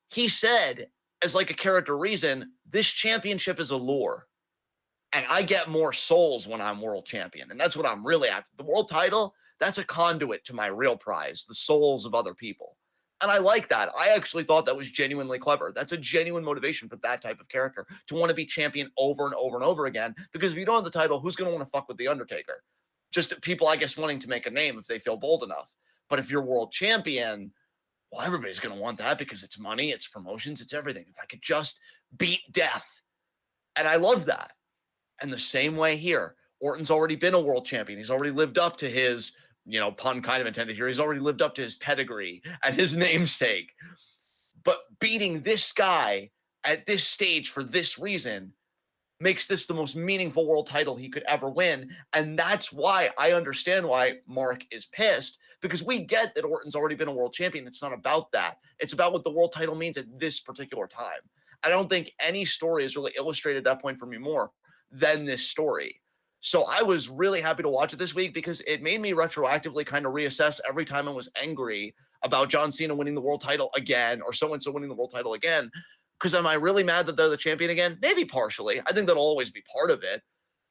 He said, as like a character reason, this championship is a lure. And I get more souls when I'm world champion. And that's what I'm really after. The world title, that's a conduit to my real prize, the souls of other people. And I like that. I actually thought that was genuinely clever. That's a genuine motivation for that type of character to want to be champion over and over and over again. Because if you don't have the title, who's going to want to fuck with The Undertaker? Just people, I guess, wanting to make a name if they feel bold enough. But if you're world champion, well, everybody's going to want that because it's money, it's promotions, it's everything. If I could just beat death. And I love that. And the same way here, Orton's already been a world champion. He's already lived up to his, pun kind of intended here. He's already lived up to his pedigree and his namesake. But beating this guy at this stage for this reason makes this the most meaningful world title he could ever win. And that's why I understand why Mark is pissed, because we get that Orton's already been a world champion. It's not about that. It's about what the world title means at this particular time. I don't think any story has really illustrated that point for me more than this story. So I was really happy to watch it this week because it made me retroactively kind of reassess every time I was angry about John Cena winning the world title again or so-and-so winning the world title again. Because am I really mad that they're the champion again? Maybe partially. I think that'll always be part of it.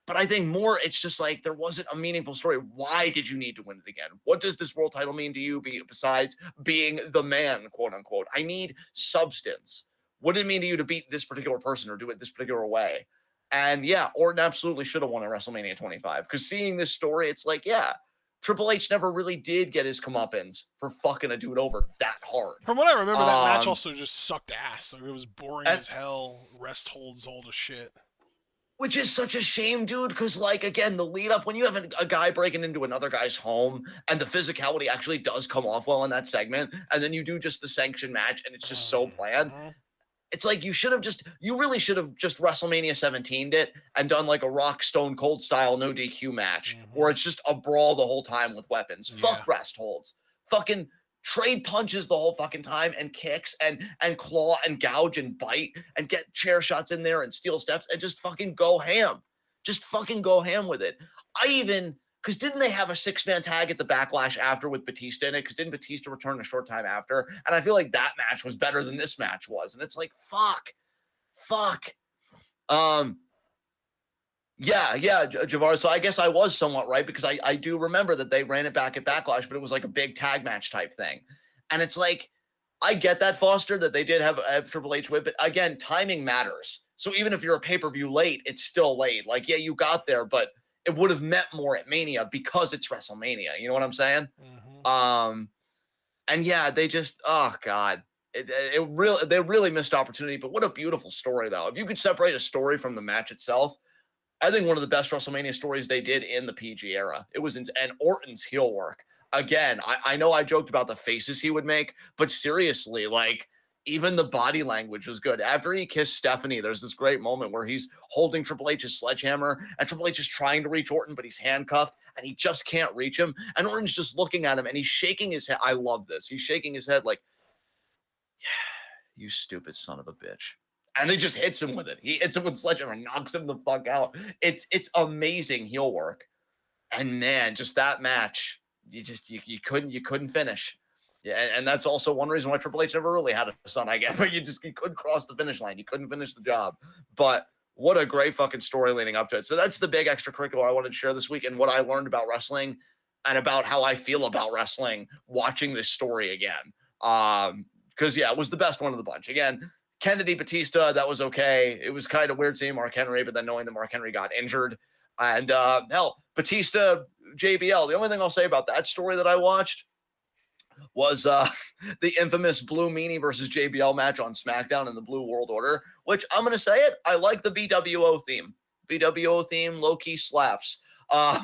But I think more, it's just like there wasn't a meaningful story. Why did you need to win it again? What does this world title mean to you besides being the man, quote unquote? I need substance. What did it mean to you to beat this particular person or do it this particular way? And yeah, Orton absolutely should have won at WrestleMania 25. Because seeing this story, it's like, yeah, Triple H never really did get his comeuppance for fucking a dude over that hard. From what I remember, that match also just sucked ass. Like, it was boring as hell. Rest holds old as shit. Which is such a shame, dude, because, like, again, the lead up, when you have a guy breaking into another guy's home and the physicality actually does come off well in that segment, and then you do just the sanction match and it's just so bland. It's like you really should have just WrestleMania 17'd it and done like a Rock Stone Cold style no DQ match where it's just a brawl the whole time with weapons. Yeah. Fuck rest holds. Fucking trade punches the whole fucking time and kicks and claw and gouge and bite and get chair shots in there and steel steps and just fucking go ham. Just fucking go ham with it. Because didn't they have a 6-man tag at the Backlash after with Batista in it? Because didn't Batista return a short time after? And I feel like that match was better than this match was. And it's like, fuck. Yeah, Javar. So I guess I was somewhat right because I do remember that they ran it back at Backlash, but it was like a big tag match type thing. And it's like, I get that, Foster, that they did have Triple H with, but again, timing matters. So even if you're a pay-per-view late, it's still late. Like, yeah, you got there, but it would have meant more at Mania because it's WrestleMania. You know what I'm saying? And yeah, they just, oh God, they really missed opportunity, but what a beautiful story though. If you could separate a story from the match itself, I think one of the best WrestleMania stories they did in the PG era. It was and Orton's heel work. Again, I know I joked about the faces he would make, but seriously, like, even the body language was good. After he kissed Stephanie, there's this great moment where he's holding Triple H's sledgehammer, and Triple H is trying to reach Orton, but he's handcuffed, and he just can't reach him. And Orton's just looking at him, and he's shaking his head. I love this. He's shaking his head like, yeah, you stupid son of a bitch. And he just hits him with it. He hits him with sledgehammer and knocks him the fuck out. It's amazing heel work. And man, just that match, you couldn't finish. Yeah, and that's also one reason why Triple H never really had a son, I guess. But you couldn't cross the finish line. You couldn't finish the job. But what a great fucking story leading up to it. So that's the big extracurricular I wanted to share this week and what I learned about wrestling and about how I feel about wrestling watching this story again. Because, yeah, it was the best one of the bunch. Again, Kennedy Batista, that was okay. It was kind of weird seeing Mark Henry, but then knowing that Mark Henry got injured. And, hell, Batista, JBL, the only thing I'll say about that story that I watched was the infamous Blue Meanie versus JBL match on SmackDown in the Blue World Order, which I'm going to say it, I like the BWO theme. BWO theme, low-key slaps. That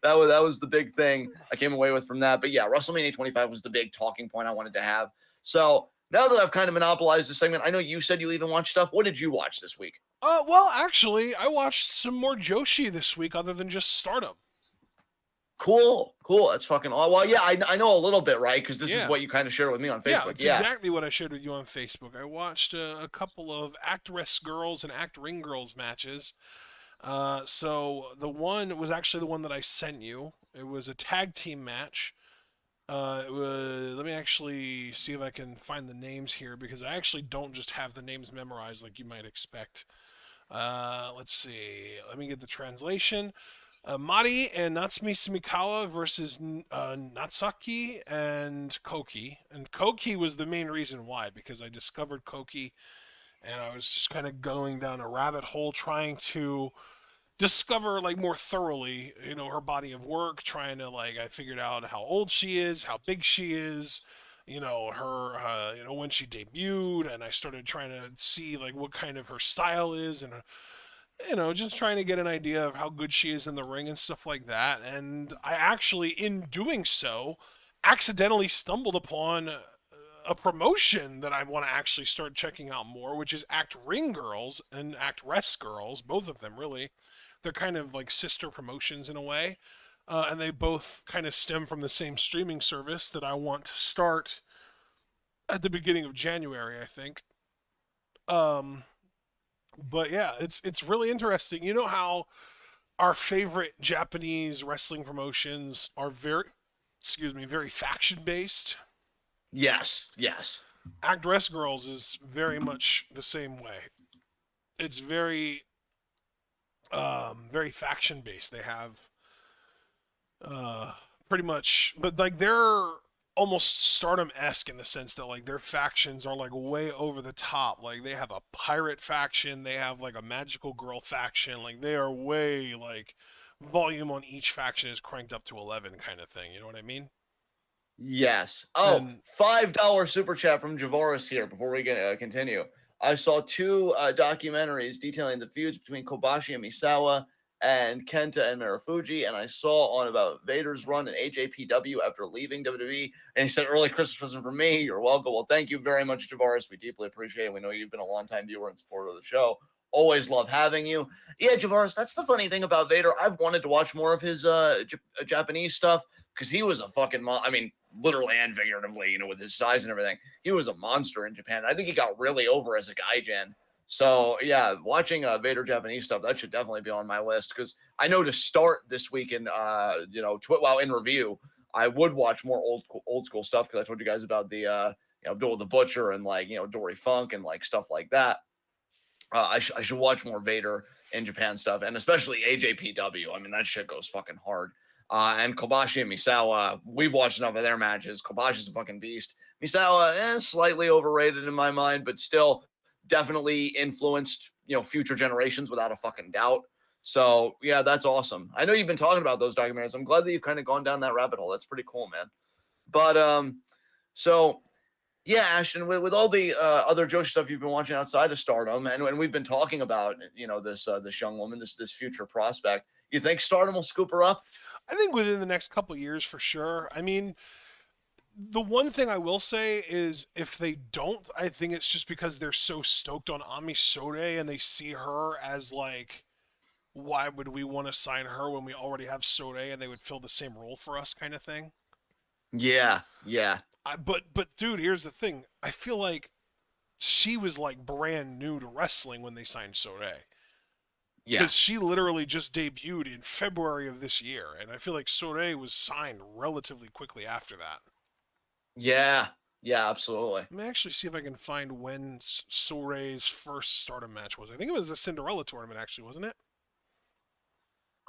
was the big thing I came away with from that. But yeah, WrestleMania 25 was the big talking point I wanted to have. So now that I've kind of monopolized this segment, I know you said you even watched stuff. What did you watch this week? Well, actually, I watched some more Joshi this week other than just Stardom. Cool. That's fucking all. Well, yeah, I know a little bit, right? Because this is what you kind of shared with me on Facebook. Yeah, it's exactly what I shared with you on Facebook. I watched a couple of Actress Girls and Act Ring Girls matches. So the one was actually the one that I sent you. It was a tag team match. Let me actually see if I can find the names here because I actually don't just have the names memorized like you might expect. Let's see. Let me get the translation. Mari and Natsumi Sumikawa versus Natsaki and Koki. And Koki was the main reason why, because I discovered Koki and I was just kind of going down a rabbit hole trying to discover like more thoroughly, her body of work, trying to like I figured out how old she is, how big she is, her when she debuted, and I started trying to see like what kind of her style is, and just trying to get an idea of how good she is in the ring and stuff like that. And I actually, in doing so, accidentally stumbled upon a promotion that I want to actually start checking out more, which is Act Ring Girls and Act Rest Girls, both of them really. They're kind of like sister promotions in a way. And they both kind of stem from the same streaming service that I want to start at the beginning of January, I think. Um, but yeah, it's really interesting. You know how our favorite Japanese wrestling promotions are very faction based. Yes, yes. Act Rest Girls is very much the same way. It's very faction based. They have uh pretty much, but like they're almost Stardom esque in the sense that like their factions are like way over the top. Like they have a pirate faction, they have like a magical girl faction. Like they are way like volume on each faction is cranked up to 11 kind of thing. You know what I mean? Yes. Oh, And $5 super chat from Javaris here before we continue. I saw two documentaries detailing the feuds between Kobashi and Misawa and Kenta and Marufuji, and I saw on about Vader's run in AJPW after leaving WWE. And he said, "Early Christmas present for me. You're welcome." Well, thank you very much, Javaris. We deeply appreciate it. We know you've been a longtime viewer and supporter of the show. Always love having you. Yeah, Javaris, that's the funny thing about Vader. I've wanted to watch more of his Japanese stuff because he was a fucking I mean, literally and figuratively, with his size and everything. He was a monster in Japan. I think he got really over as a gaijin. So yeah, watching Vader Japanese stuff, that should definitely be on my list, because I know to start this week in TWitWoW in review, I would watch more old school stuff, because I told you guys about the Abdullah the Butcher and like Dory Funk and like stuff like that. I should watch more Vader in Japan stuff, and especially AJPW. I mean, that shit goes fucking hard. And Kobashi and Misawa, we've watched enough of their matches. Kobashi's a fucking beast. Misawa, slightly overrated in my mind, but still definitely influenced, future generations without a fucking doubt. So yeah, that's awesome. I know you've been talking about those documentaries. I'm glad that you've kind of gone down that rabbit hole. That's pretty cool, man. But so yeah, Ashton, with all the other Joshi stuff you've been watching outside of Stardom, and we've been talking about, this young woman, this future prospect. You think Stardom will scoop her up? I think within the next couple years for sure. I mean, the one thing I will say is if they don't, I think it's just because they're so stoked on Ami Sode and they see her as like, why would we want to sign her when we already have Sode and they would fill the same role for us kind of thing. Yeah, yeah, But dude, here's the thing. I feel like she was like brand new to wrestling when they signed Sode. yeah, Because she literally just debuted in February of this year, and I feel like Sode was signed relatively quickly after that. yeah, yeah, absolutely. Let me actually see if I can find when Sore's first Stardom match was. I think it was the Cinderella tournament, actually, wasn't it?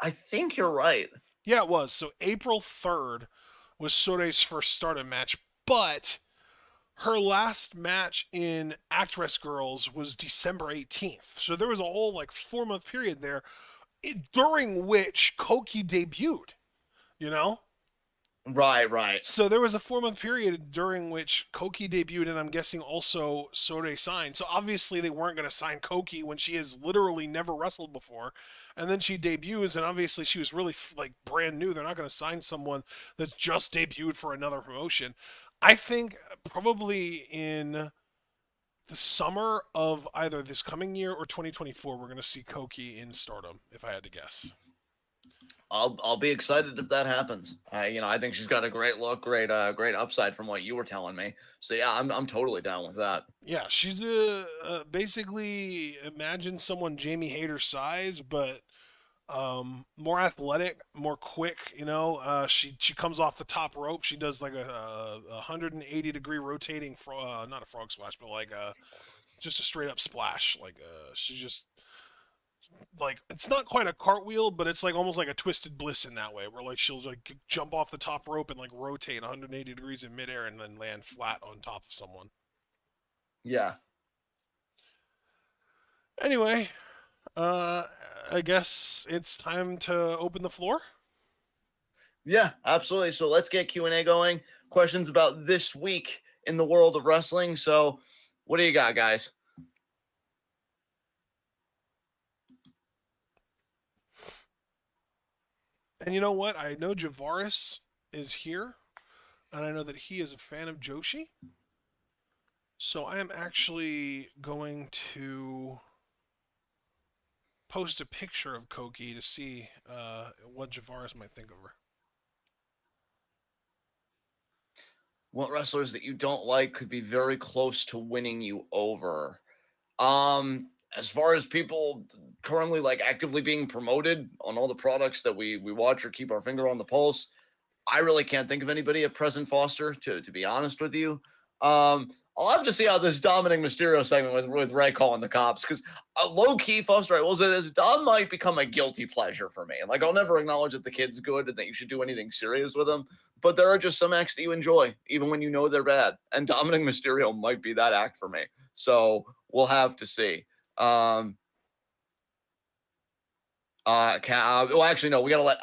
I think you're right. Yeah, it was. So April 3rd was Sore's first Stardom match, but her last match in Actress Girls was December 18th. So there was a whole like 4 month period there during which Koki debuted, you know? Right, right. So there was a 4 month period during which Koki debuted, and I'm guessing also Sode signed. So obviously they weren't going to sign Koki when she has literally never wrestled before, and then she debuts, and obviously she was really like brand new. They're not going to sign someone that's just debuted for another promotion. I think probably in the summer of either this coming year or 2024, we're going to see Koki in Stardom, if I had to guess. I'll be excited if that happens. I think she's got a great look, great upside from what you were telling me. So yeah, I'm totally down with that. Yeah, she's basically imagine someone Jamie Hayter's size, but more athletic, more quick. She comes off the top rope. She does like a 180-degree rotating, not a frog splash, but like just a straight up splash. Like she's just like it's not quite a cartwheel, but it's like almost like a twisted bliss in that way, where like she'll like jump off the top rope and like rotate 180 degrees in midair and then land flat on top of someone. Yeah. Anyway, uh, I guess it's time to open the floor. Yeah, absolutely. So let's get Q&A going. Questions about this week in the world of wrestling. So what do you got, guys? And you know what? I know Javaris is here, and I know that he is a fan of Joshi. So I am actually going to post a picture of Koki to see what Javaris might think of her. What wrestlers that you don't like could be very close to winning you over? As far as people currently like actively being promoted on all the products that we watch or keep our finger on the pulse, I really can't think of anybody at present, Foster, to be honest with you. I'll have to see how this Dominic Mysterio segment with Ray calling the cops, because low key, Foster, I will say this: Dom might become a guilty pleasure for me. Like, I'll never acknowledge that the kid's good and that you should do anything serious with him, but there are just some acts that you enjoy, even when you know they're bad. And Dominic Mysterio might be that act for me. So we'll have to see. Well, actually, no. We gotta let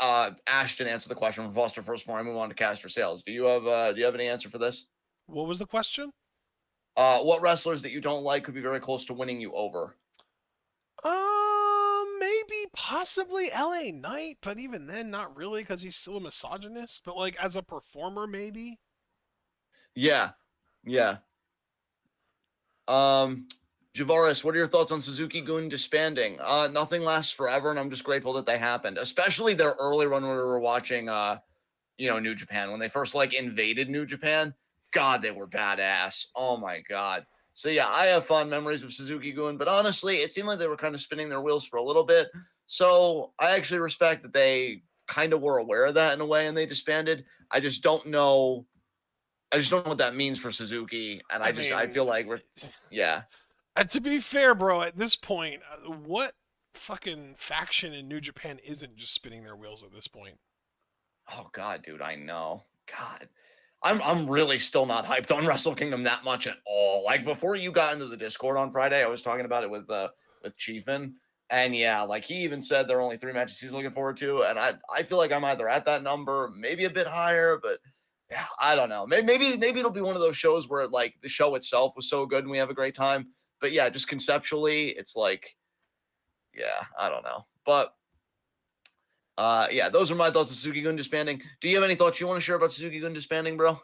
Ashton answer the question from Foster first before I move on to caster sales. Do you have any answer for this? What was the question? What wrestlers that you don't like could be very close to winning you over? Maybe possibly L.A. Knight, but even then, not really, because he's still a misogynist. But like as a performer, maybe. Yeah, yeah. Javaris, what are your thoughts on Suzuki-gun disbanding? Nothing lasts forever, and I'm just grateful that they happened. Especially their early run when we were watching, New Japan. When they first, like, invaded New Japan, God, they were badass. Oh, my God. So, yeah, I have fond memories of Suzuki-gun, but honestly, it seemed like they were kind of spinning their wheels for a little bit. So I actually respect that they kind of were aware of that in a way, and they disbanded. I just don't know what that means for Suzuki, and I feel like yeah. To be fair, bro, at this point, what fucking faction in New Japan isn't just spinning their wheels at this point? Oh God, dude, I know. God, I'm really still not hyped on Wrestle Kingdom that much at all. Like before you got into the Discord on Friday, I was talking about it with Chiefin, and yeah, like he even said there are only 3 matches he's looking forward to, and I feel like I'm either at that number, maybe a bit higher, but yeah, I don't know. Maybe it'll be one of those shows where like the show itself was so good and we have a great time, but yeah, just conceptually, it's like, yeah, I don't know, but. Yeah, those are my thoughts on Suzuki-gun disbanding. Do you have any thoughts you want to share about Suzuki-gun disbanding, bro?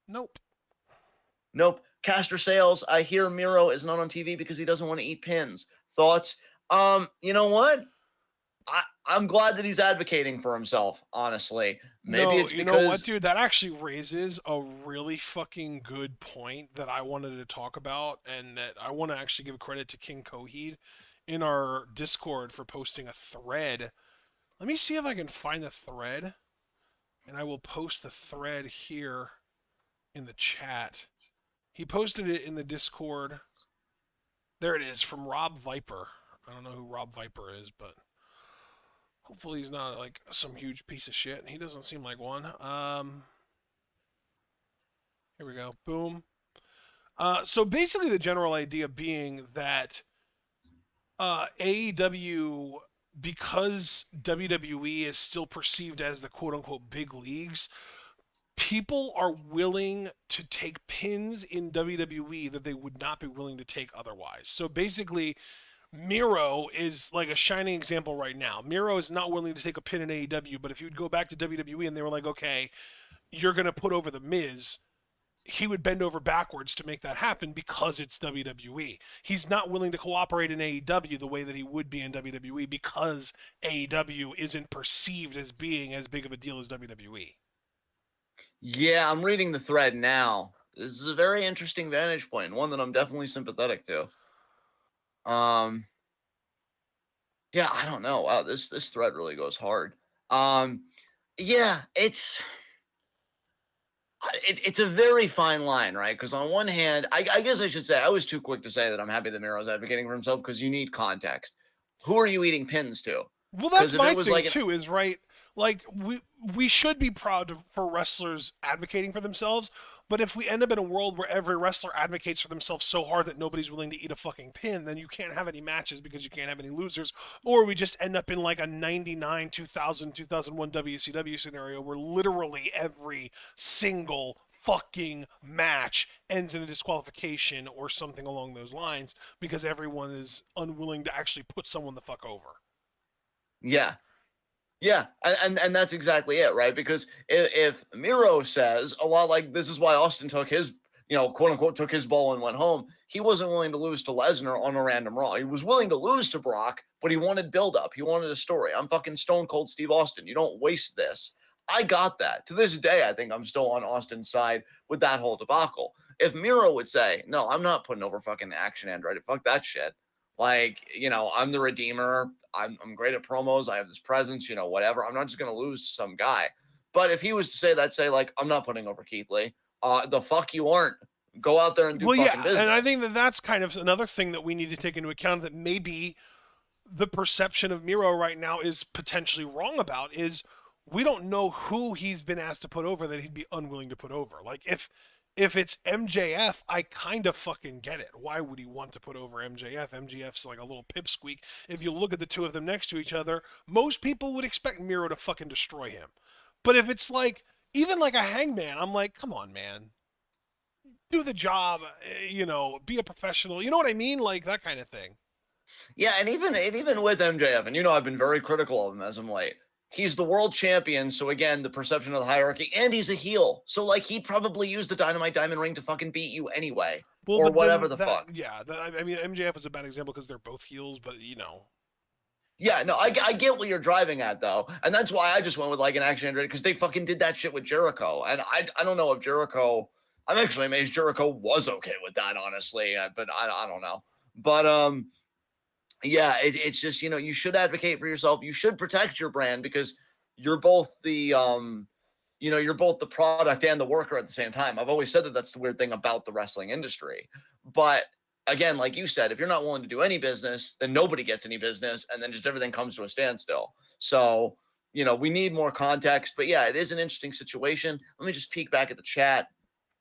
Nope. Nope. Caster sales. I hear Miro is not on TV because he doesn't want to eat pins. Thoughts? You know what? I'm glad that he's advocating for himself, honestly. Maybe No, it's you know what, because dude? That actually raises a really fucking good point that I wanted to talk about, and that I want to actually give credit to King Coheed in our Discord for posting a thread. Let me see if I can find the thread, and I will post the thread here in the chat. He posted it in the Discord. There it is, from Rob Viper. I don't know who Rob Viper is, but hopefully he's not like some huge piece of shit. He doesn't seem like one. Here we go. Boom. So basically, the general idea being that AEW, because WWE is still perceived as the quote unquote big leagues, people are willing to take pins in WWE that they would not be willing to take otherwise. So basically, Miro is like a shining example right now. Miro is not willing to take a pin in AEW, but if you would go back to WWE and they were like, okay, you're going to put over The Miz, he would bend over backwards to make that happen because it's WWE. He's not willing to cooperate in AEW the way that he would be in WWE because AEW isn't perceived as being as big of a deal as WWE. yeah, I'm reading the thread now. This is a very interesting vantage point, one that I'm definitely sympathetic to. Yeah, I don't know. Wow, this thread really goes hard. Yeah, it's a very fine line, right? Because on one hand, I guess I should say I was too quick to say that I'm happy that Miro's advocating for himself because you need context. who are you eating pins to? Well, Because that's if my it was thing like, too. Is right. Like we should be proud for wrestlers advocating for themselves. But if we end up in a world where every wrestler advocates for themselves so hard that nobody's willing to eat a fucking pin, then you can't have any matches because you can't have any losers. Or we just end up in like a 99, 2000, 2001 WCW scenario where literally every single fucking match ends in a disqualification or something along those lines because everyone is unwilling to actually put someone the fuck over. yeah, yeah, and that's exactly it, right? Because if Miro says a lot like this is why Austin took his, quote unquote, took his ball and went home. He wasn't willing to lose to Lesnar on a random Raw. He was willing to lose to Brock, but he wanted build up. He wanted a story. I'm fucking Stone Cold Steve Austin. You don't waste this. I got that. To this day, I think I'm still on Austin's side with that whole debacle. If Miro would say, no, I'm not putting over fucking Action Android. Fuck that shit. Like, I'm the Redeemer. I'm great at promos. I have this presence, whatever. I'm not just going to lose to some guy. But if he was to say that, say, like, I'm not putting over Keith Lee, the fuck you aren't. Go out there and do fucking business. And I think that's kind of another thing that we need to take into account that maybe the perception of Miro right now is potentially wrong about is we don't know who he's been asked to put over that he'd be unwilling to put over. Like if it's MJF, I kind of fucking get it. Why would he want to put over MJF? MJF's like a little pipsqueak. If you look at the two of them next to each other, most people would expect Miro to fucking destroy him. But if it's like, even like a Hangman, I'm like, come on, man. Do the job, be a professional. You know what I mean? Like that kind of thing. Yeah, and even with MJF, and I've been very critical of him as of late. He's the world champion, so again, the perception of the hierarchy, and he's a heel. So like he'd probably use the Dynamite Diamond Ring to fucking beat you anyway. Well, or whatever the fuck. Yeah, I mean MJF is a bad example because they're both heels, but Yeah, no, I get what you're driving at though, and that's why I just went with like an Action Android because they fucking did that shit with Jericho, and I don't know if Jericho. I'm actually amazed Jericho was okay with that, honestly, but I don't know. But yeah, it's just you should advocate for yourself. You should protect your brand because you're both the you're both the product and the worker at the same time. I've always said that that's the weird thing about the wrestling industry. But again, like you said, if you're not willing to do any business, then nobody gets any business, and then just everything comes to a standstill. So we need more context. But yeah, it is an interesting situation. Let me just peek back at the chat,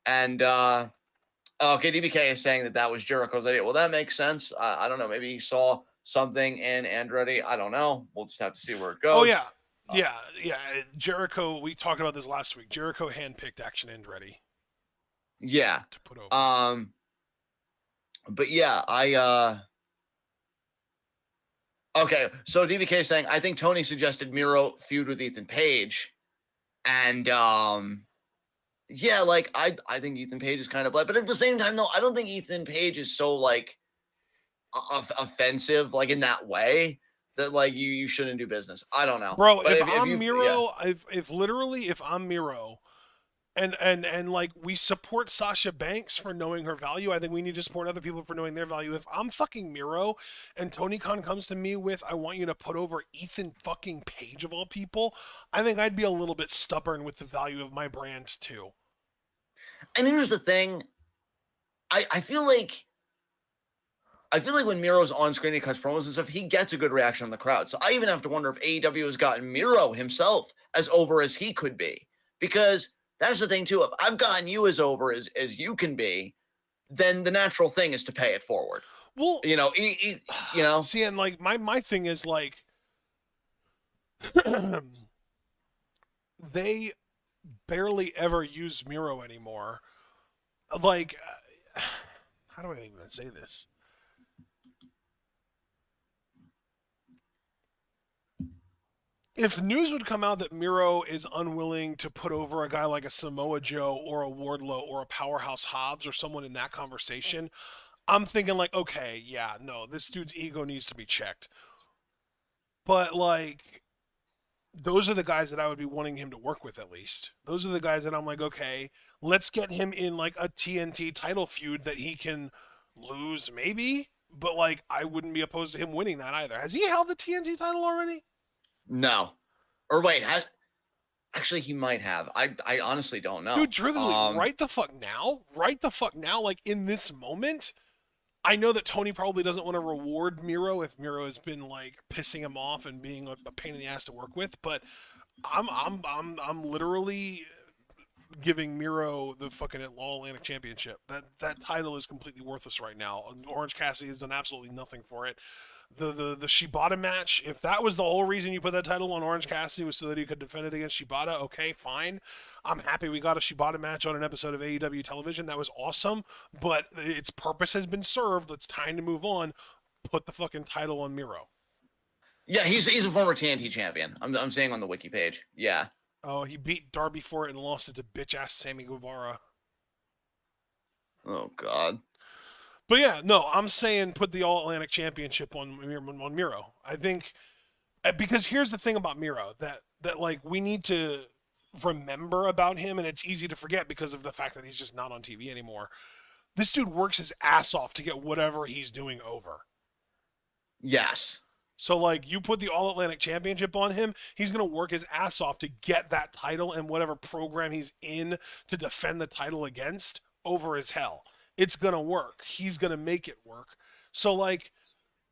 and okay, DBK is saying that was Jericho's idea. Well, that makes sense. I don't know. Maybe he saw something in Andretti. I don't know. We'll just have to see where it goes. Oh, yeah. Yeah. Jericho, we talked about this last week. Jericho handpicked Action Andretti. Yeah. To put over. But yeah, okay, so DBK is saying, I think Tony suggested Miro feud with Ethan Page. And yeah, like I think Ethan Page is kind of like, but at the same time, though, I don't think Ethan Page is so like offensive, like in that way that like you shouldn't do business. I don't know, bro. But if I'm Miro, if literally if I'm Miro, and like we support Sasha Banks for knowing her value, I think we need to support other people for knowing their value. If I'm fucking Miro and Tony Khan comes to me with, I want you to put over Ethan fucking Page of all people, I think I'd be a little bit stubborn with the value of my brand too. And here's the thing. I feel like when Miro's on screen, he cuts promos and stuff, he gets a good reaction on the crowd. So I even have to wonder if AEW has gotten Miro himself as over as he could be. Because that's the thing too. If I've gotten you as over as you can be, then the natural thing is to pay it forward. Well, See, and like my thing is like they barely ever use Miro anymore. Like, how do I even say this? If news would come out that Miro is unwilling to put over a guy like a Samoa Joe or a Wardlow or a Powerhouse Hobbs or someone in that conversation, I'm thinking like, okay, yeah, no, this dude's ego needs to be checked. But like, those are the guys that I would be wanting him to work with at least. Those are the guys that I'm like, okay, let's get him in like a TNT title feud that he can lose maybe, but like I wouldn't be opposed to him winning that either. Has he held the TNT title already? No. Or wait, actually he might have. I honestly don't know. Dude, truthfully, right the fuck now, like in this moment, I know that Tony probably doesn't want to reward Miro if Miro has been like pissing him off and being a pain in the ass to work with, but I'm literally giving Miro the fucking All Atlantic Championship. That title is completely worthless right now. Orange Cassidy has done absolutely nothing for it. The Shibata match, if that was the whole reason you put that title on Orange Cassidy was so that he could defend it against Shibata, okay, fine. I'm happy we got a Shibata match on an episode of AEW television. That was awesome, but its purpose has been served. It's time to move on. Put the fucking title on Miro. Yeah, he's a former TNT champion. I'm saying on the wiki page. Yeah. Oh, he beat Darby for it and lost it to bitch ass Sammy Guevara. Oh God. But yeah, no, I'm saying put the All Atlantic Championship on Miro. I think because here's the thing about Miro that like we need to remember about him, and it's easy to forget because of the fact that he's just not on TV anymore. This dude works his ass off to get whatever he's doing over. Yes. So, like, you put the All Atlantic Championship on him, he's going to work his ass off to get that title and whatever program he's in to defend the title against over as hell. It's going to work. He's going to make it work. So, like,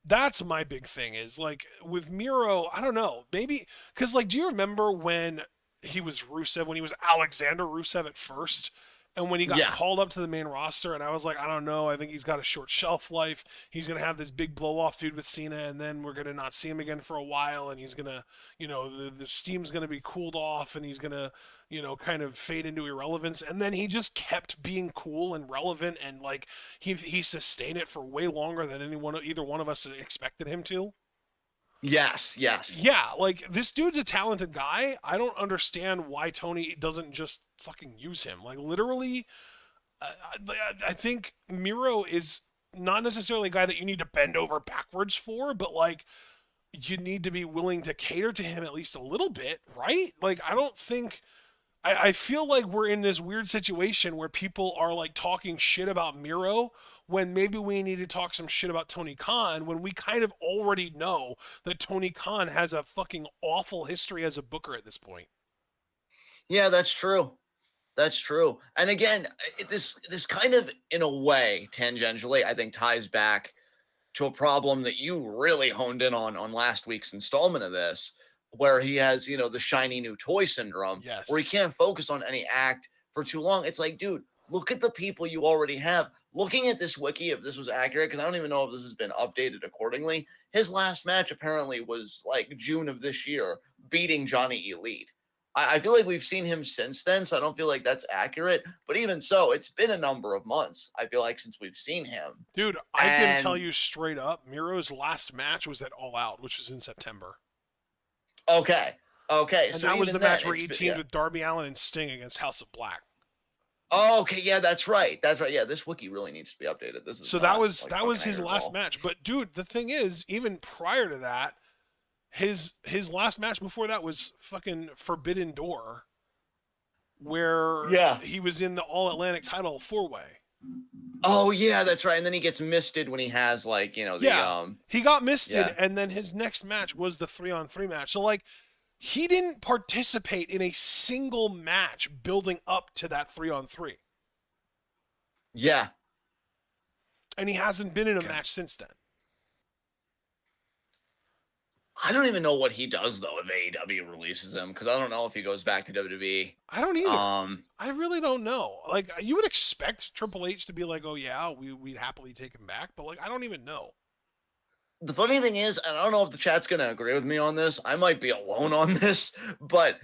that's my big thing is, like, with Miro, I don't know, maybe, because, like, do you remember when he was Rusev, when he was Alexander Rusev at first? And when he got called up to the main roster, and I was like, I don't know, I think he's got a short shelf life. He's going to have this big blow-off feud with Cena, and then we're going to not see him again for a while, and he's going to, you know, the steam's going to be cooled off, and he's going to, you know, kind of fade into irrelevance. And then he just kept being cool and relevant, and, like, he sustained it for way longer than either one of us expected him to. Yes. Yeah, like, this dude's a talented guy. I don't understand why Tony doesn't just fucking use him. Like, literally, I think Miro is not necessarily a guy that you need to bend over backwards for, but, like, you need to be willing to cater to him at least a little bit, right? Like, I don't think... I feel like we're in this weird situation where people are, like, talking shit about Miro when maybe we need to talk some shit about Tony Khan when we kind of already know that Tony Khan has a fucking awful history as a booker at this point. Yeah, that's true. That's true. And again, this kind of, in a way, tangentially, I think ties back to a problem that you really honed in on last week's installment of this, where he has, you know, the shiny new toy syndrome, where he can't focus on any act for too long. It's like, dude, look at the people you already have. Looking at this wiki, if this was accurate, because I don't even know if this has been updated accordingly, his last match apparently was like June of this year, beating Johnny Elite. I feel like we've seen him since then, so I don't feel like that's accurate. But even so, it's been a number of months, I feel like, since we've seen him. Dude, I can tell you straight up, Miro's last match was at All Out, which was in September. Okay. And so that was the match where he teamed with Darby Allin and Sting against House of Black. Oh, okay, yeah, that's right. Yeah, this wiki really needs to be updated. This is so that was his last match. But dude, the thing is, even prior to that, his last match before that was fucking Forbidden Door, where he was in the All Atlantic title 4-way. Oh yeah, that's right. And then he gets misted when he has, like, you know, the he got misted, and then his next match was the 3-on-3 match. So, like, he didn't participate in a single match building up to that 3-on-3. Yeah. And he hasn't been in a match since then. I don't even know what he does, though, if AEW releases him, because I don't know if he goes back to WWE. I don't either. I really don't know. Like, you would expect Triple H to be like, oh, yeah, we'd happily take him back, but, like, I don't even know. The funny thing is, and I don't know if the chat's going to agree with me on this, I might be alone on this, but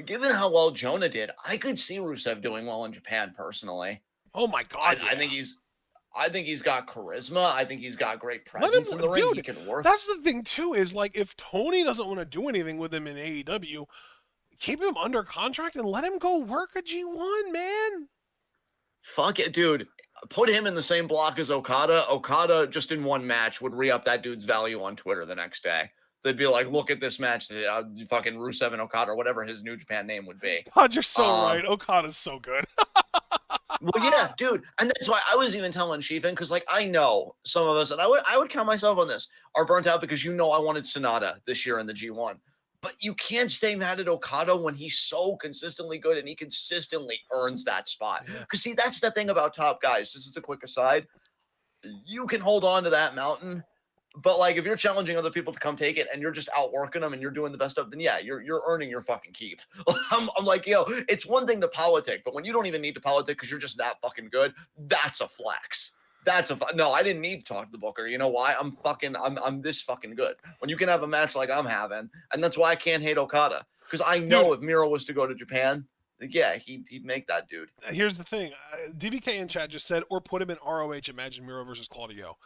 given how well Jonah did, I could see Rusev doing well in Japan, personally. Oh, my God, I think he's got charisma. I think he's got great presence in the ring. He can work. That's the thing, too, is, like, if Tony doesn't want to do anything with him in AEW, keep him under contract and let him go work a G1, man. Fuck it, dude. Put him in the same block as Okada. Okada, just in one match, would re-up that dude's value on Twitter the next day. They'd be like, look at this match. Fucking Rusev and Okada, or whatever his New Japan name would be. God, you're so right. Okada's so good. Well, yeah, dude. And that's why I was even telling Chiefin, because, like, I know some of us, and I would count myself on this, are burnt out because I wanted Sonata this year in the G1. But you can't stay mad at Okada when he's so consistently good and he consistently earns that spot. Because, see, that's the thing about top guys. Just as a quick aside, you can hold on to that mountain. But like, if you're challenging other people to come take it and you're just outworking them and you're doing the best of, then yeah, you're earning your fucking keep. I'm like, it's one thing to politic, but when you don't even need to politic because you're just that fucking good, that's a flex. No, I didn't need to talk to the booker. You know why? I'm this fucking good. When you can have a match like I'm having, and that's why I can't hate Okada, because I know if Miro was to go to Japan, yeah, he'd make that dude. Here's the thing. DBK in chat just said, or put him in ROH. Imagine Miro versus Claudio.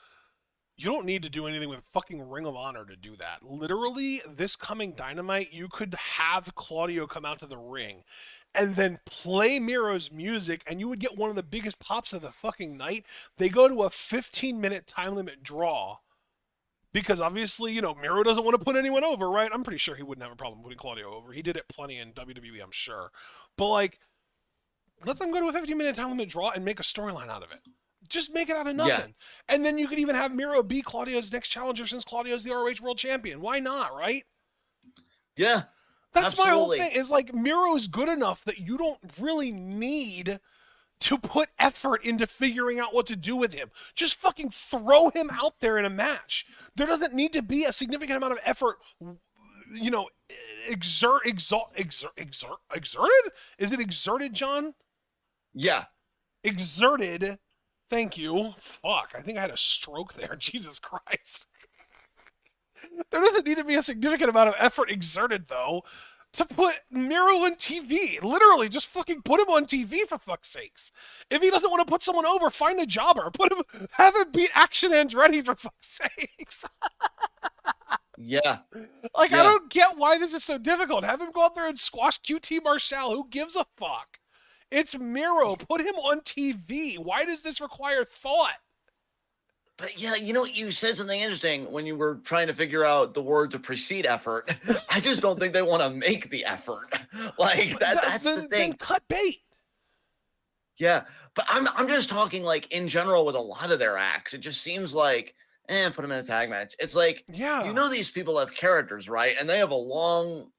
You don't need to do anything with fucking Ring of Honor to do that. Literally, this coming Dynamite, you could have Claudio come out to the ring and then play Miro's music, and you would get one of the biggest pops of the fucking night. They go to a 15-minute time limit draw because obviously, Miro doesn't want to put anyone over, right? I'm pretty sure he wouldn't have a problem putting Claudio over. He did it plenty in WWE, I'm sure. But, like, let them go to a 15-minute time limit draw and make a storyline out of it. Just make it out of nothing. Yeah. And then you could even have Miro be Claudio's next challenger since Claudio's the ROH World Champion. Why not, right? Yeah. That's absolutely. My whole thing. Is like Miro's good enough that you don't really need to put effort into figuring out what to do with him. Just fucking throw him out there in a match. There doesn't need to be a significant amount of effort, exerted? Is it exerted, John? Yeah. Exerted. Thank you. Fuck, I think I had a stroke there. Jesus Christ. There doesn't need to be a significant amount of effort exerted, though, to put Miro on TV. Literally, just fucking put him on TV, for fuck's sakes. If he doesn't want to put someone over, find a jobber. Have him beat Action Andretti, for fuck's sakes. Yeah. I don't get why this is so difficult. Have him go out there and squash QT Marshall. Who gives a fuck? It's Miro. Put him on TV. Why does this require thought? But yeah, you said something interesting when you were trying to figure out the word to precede effort. I just don't think they want to make the effort. Like that's the thing. Then cut bait. Yeah, but I'm just talking like in general with a lot of their acts. It just seems like, put them in a tag match. It's like, these people have characters, right? And they have a long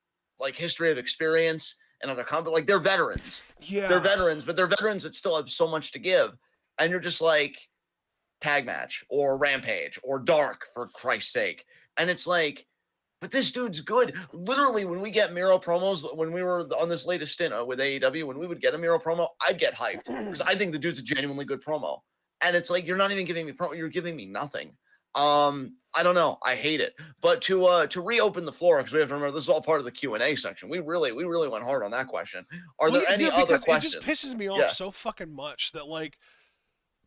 history of experience. And other companies, like they're veterans. Yeah. They're veterans, but they're veterans that still have so much to give. And you're just like, tag match or Rampage or Dark, for Christ's sake. And it's like, but this dude's good. Literally, when we get Miro promos, when we were on this latest stint with AEW, when we would get a Miro promo, I'd get hyped because I think the dude's a genuinely good promo. And it's like, you're not even giving me promo, you're giving me nothing. I don't know. I hate it. But to reopen the floor, because we have to remember this is all part of the Q&A section. We really went hard on that question. Are there any other questions? It just pisses me off so fucking much that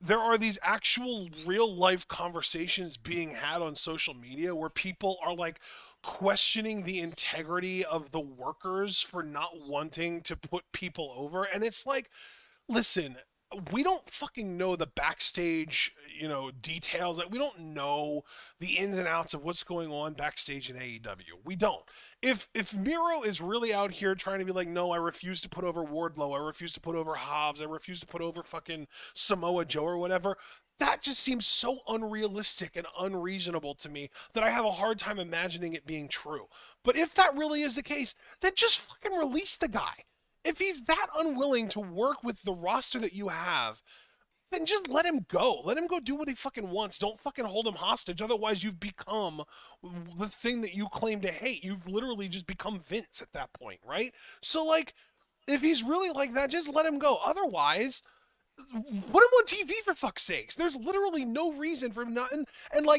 there are these actual real life conversations being had on social media where people are questioning the integrity of the workers for not wanting to put people over. And it's like, listen, we don't fucking know the backstage, details. We don't know the ins and outs of what's going on backstage in AEW. We don't. If Miro is really out here trying to be like, no, I refuse to put over Wardlow, I refuse to put over Hobbs, I refuse to put over fucking Samoa Joe or whatever, that just seems so unrealistic and unreasonable to me that I have a hard time imagining it being true. But if that really is the case, then just fucking release the guy. If he's that unwilling to work with the roster that you have, then just let him go. Let him go do what he fucking wants. Don't fucking hold him hostage. Otherwise, you've become the thing that you claim to hate. You've literally just become Vince at that point, right? So, if he's really like that, just let him go. Otherwise, put him on TV for fuck's sakes. There's literally no reason for him not. And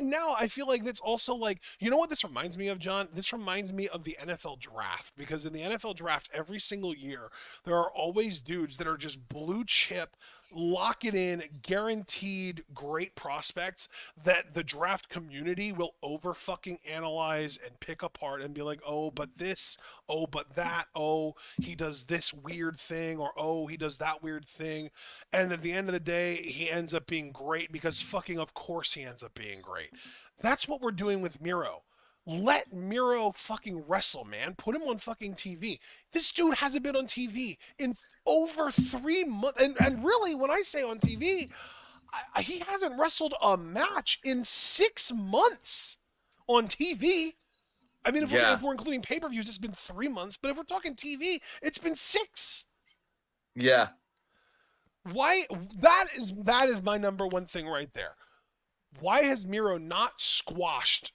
now I feel like that's also you know what this reminds me of, John? This reminds me of the NFL draft, because in the NFL draft every single year there are always dudes that are just blue chip, lock it in, guaranteed great prospects that the draft community will over fucking analyze and pick apart and be like, oh, but this, oh, but that, oh, he does this weird thing, or oh, he does that weird thing. And at the end of the day, he ends up being great because fucking of course he ends up being great. That's what we're doing with Miro. Let Miro fucking wrestle, man. Put him on fucking TV. This dude hasn't been on TV in over 3 months. And really, when I say on TV, he hasn't wrestled a match in 6 months on TV. I mean, if we're including pay-per-views, it's been 3 months. But if we're talking TV, it's been 6. Yeah. Why? That is my number one thing right there. Why has Miro not squashed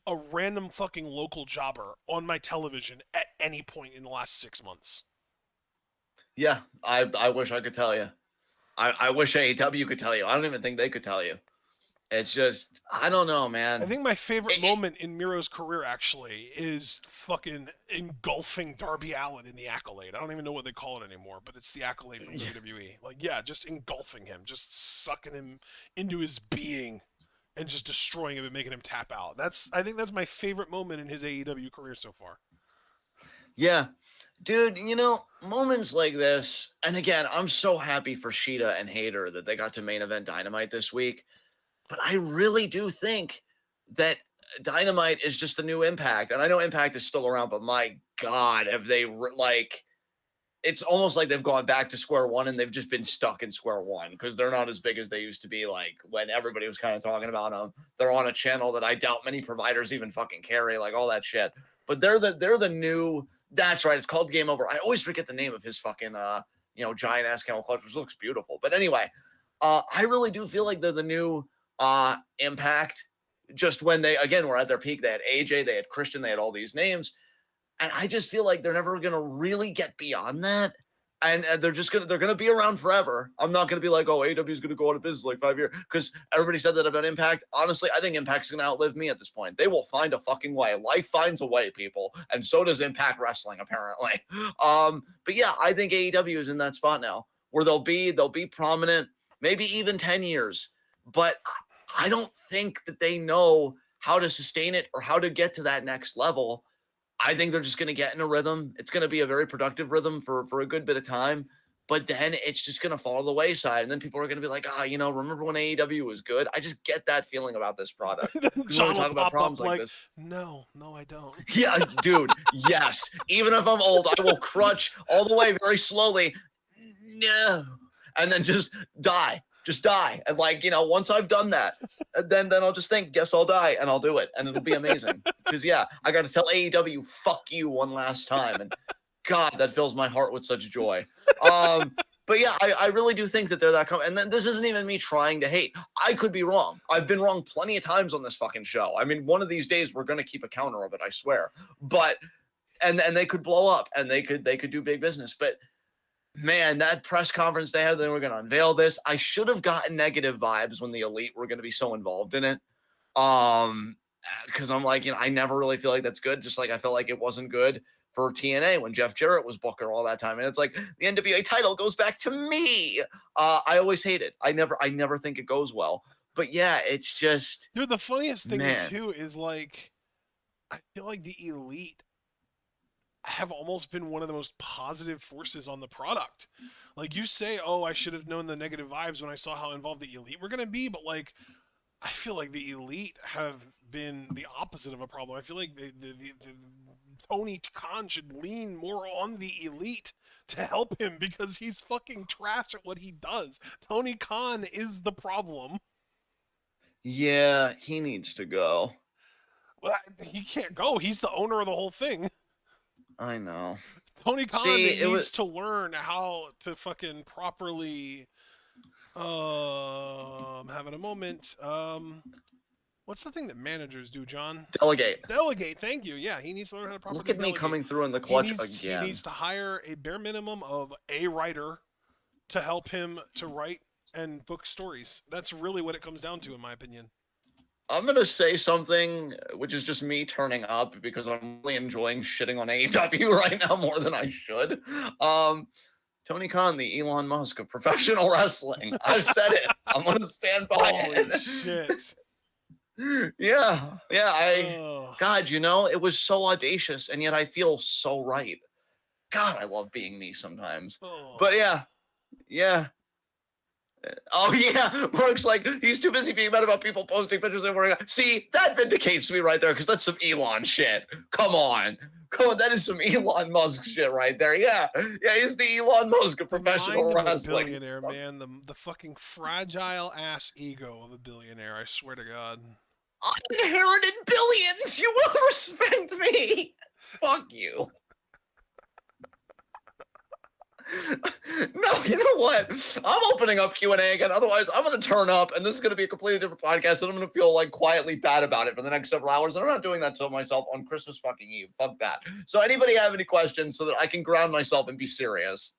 a random fucking local jobber on my television at any point in the last 6 months? Yeah, I wish I could tell you. I wish AEW could tell you. I don't even think they could tell you. It's just, I don't know, I man. think my favorite moment in Miro's career actually is fucking engulfing Darby Allin in the Accolade. I don't even know what they call it anymore, but it's the Accolade from WWE. Like, yeah, just engulfing him, just sucking him into his being and just destroying him and making him tap out. I think that's my favorite moment in his AEW career so far. Yeah, dude, moments like this, and again, I'm so happy for Sheeta and Hayter that they got to main event Dynamite this week. But I really do think that Dynamite is just the new Impact. And I know Impact is still around, but my God, have they, it's almost like they've gone back to square one and they've just been stuck in square one because they're not as big as they used to be. Like when everybody was kind of talking about them, they're on a channel that I doubt many providers even fucking carry, like all that shit. But they're the new. That's right. It's called Game Over. I always forget the name of his fucking giant ass camel clutch, which looks beautiful. But anyway, I really do feel like they're the new Impact. Just when they again were at their peak, they had AJ, they had Christian, they had all these names. And I just feel like they're never going to really get beyond that. And they're going to be around forever. I'm not going to be like, oh, AEW is going to go out of business like 5 years. Because everybody said that about Impact. Honestly, I think Impact's going to outlive me at this point. They will find a fucking way. Life finds a way, people. And so does Impact Wrestling, apparently. But yeah, I think AEW is in that spot now where they'll be prominent, maybe even 10 years. But I don't think that they know how to sustain it or how to get to that next level. I think they're just going to get in a rhythm. It's going to be a very productive rhythm for a good bit of time, but then it's just going to fall to the wayside. And then people are going to be like, remember when AEW was good? I just get that feeling about this product. John when we talk about problems like this. No, I don't. Yeah, dude, yes. Even if I'm old, I will crutch all the way very slowly. No. And then just die. Just die. And once I've done that, then I'll just think, guess I'll die, and I'll do it. And it'll be amazing. Because, yeah, I got to tell AEW, fuck you one last time. And, God, that fills my heart with such joy. But, yeah, I really do think that they're that And then this isn't even me trying to hate. I could be wrong. I've been wrong plenty of times on this fucking show. I mean, one of these days we're going to keep a counter of it, I swear. But, and they could blow up, and they could do big business. But, man, that press conference they had, they were going to unveil this. I should have gotten negative vibes when the Elite were going to be so involved in it. Because I'm like, I never really feel like that's good. Just like I felt like it wasn't good for TNA when Jeff Jarrett was Booker all that time. And it's like the NWA title goes back to me. I always hate it. I never think it goes well. But yeah, it's just. Dude, the funniest thing too is like, I feel like the Elite have almost been one of the most positive forces on the product. Like you say, oh, I should have known the negative vibes when I saw how involved the Elite were going to be, but like I feel like the Elite have been the opposite of a problem. I feel like the Tony Khan should lean more on the Elite to help him because he's fucking trash at what he does. Tony Khan is the problem. Yeah, he needs to go. Well, he can't go. He's the owner of the whole thing. I know. Tony Khan needs to learn how to fucking properly. I'm having a moment. What's the thing that managers do, John? Delegate. Thank you. Yeah, he needs to learn how to properly. Look at me coming through in the clutch again. He needs to hire a bare minimum of a writer to help him to write and book stories. That's really what it comes down to, in my opinion. I'm going to say something, which is just me turning up because I'm really enjoying shitting on AEW right now more than I should. Tony Khan, the Elon Musk of professional wrestling. I've said it. I'm going to stand by it. Holy shit. Yeah. God, it was so audacious, and yet I feel so right. God, I love being me sometimes. But yeah. Oh, yeah. Mark's like, he's too busy being mad about people posting pictures and wearing. See, that vindicates me right there because that's some Elon shit. Come on. That is some Elon Musk shit right there. Yeah, he's the Elon Musk of professional wrestling. Billionaire, man. The fucking fragile ass ego of a billionaire, I swear to God. I inherited billions. You will respect me. Fuck you. No, you know what? I'm opening up Q&A again. Otherwise, I'm going to turn up, and this is going to be a completely different podcast, and I'm going to feel like quietly bad about it for the next several hours. And I'm not doing that to myself on Christmas fucking Eve. Fuck that. So, anybody have any questions so that I can ground myself and be serious?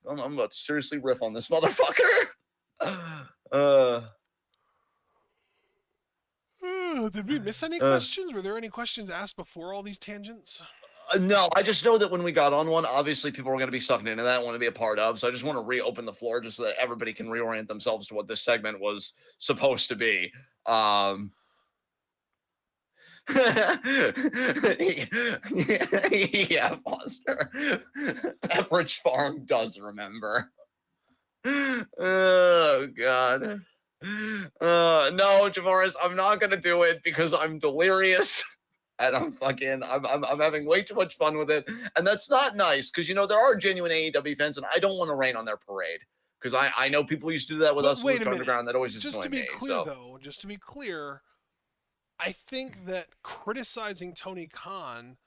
I'm about to seriously riff on this motherfucker. Did we miss any questions? Were there any questions asked before all these tangents? No, I just know that when we got on one, obviously people were going to be sucked into that, want to be a part of. So I just want to reopen the floor just so that everybody can reorient themselves to what this segment was supposed to be. Yeah, Foster. Pepperidge Farm does remember. Oh, God. No, Javaris, I'm not going to do it because I'm delirious. And I'm having way too much fun with it. And that's not nice because, there are genuine AEW fans, and I don't want to rain on their parade. Because I know people used to do that with us in Lucha Underground. That always just annoyed me. Just to be clear, I think that criticizing Tony Khan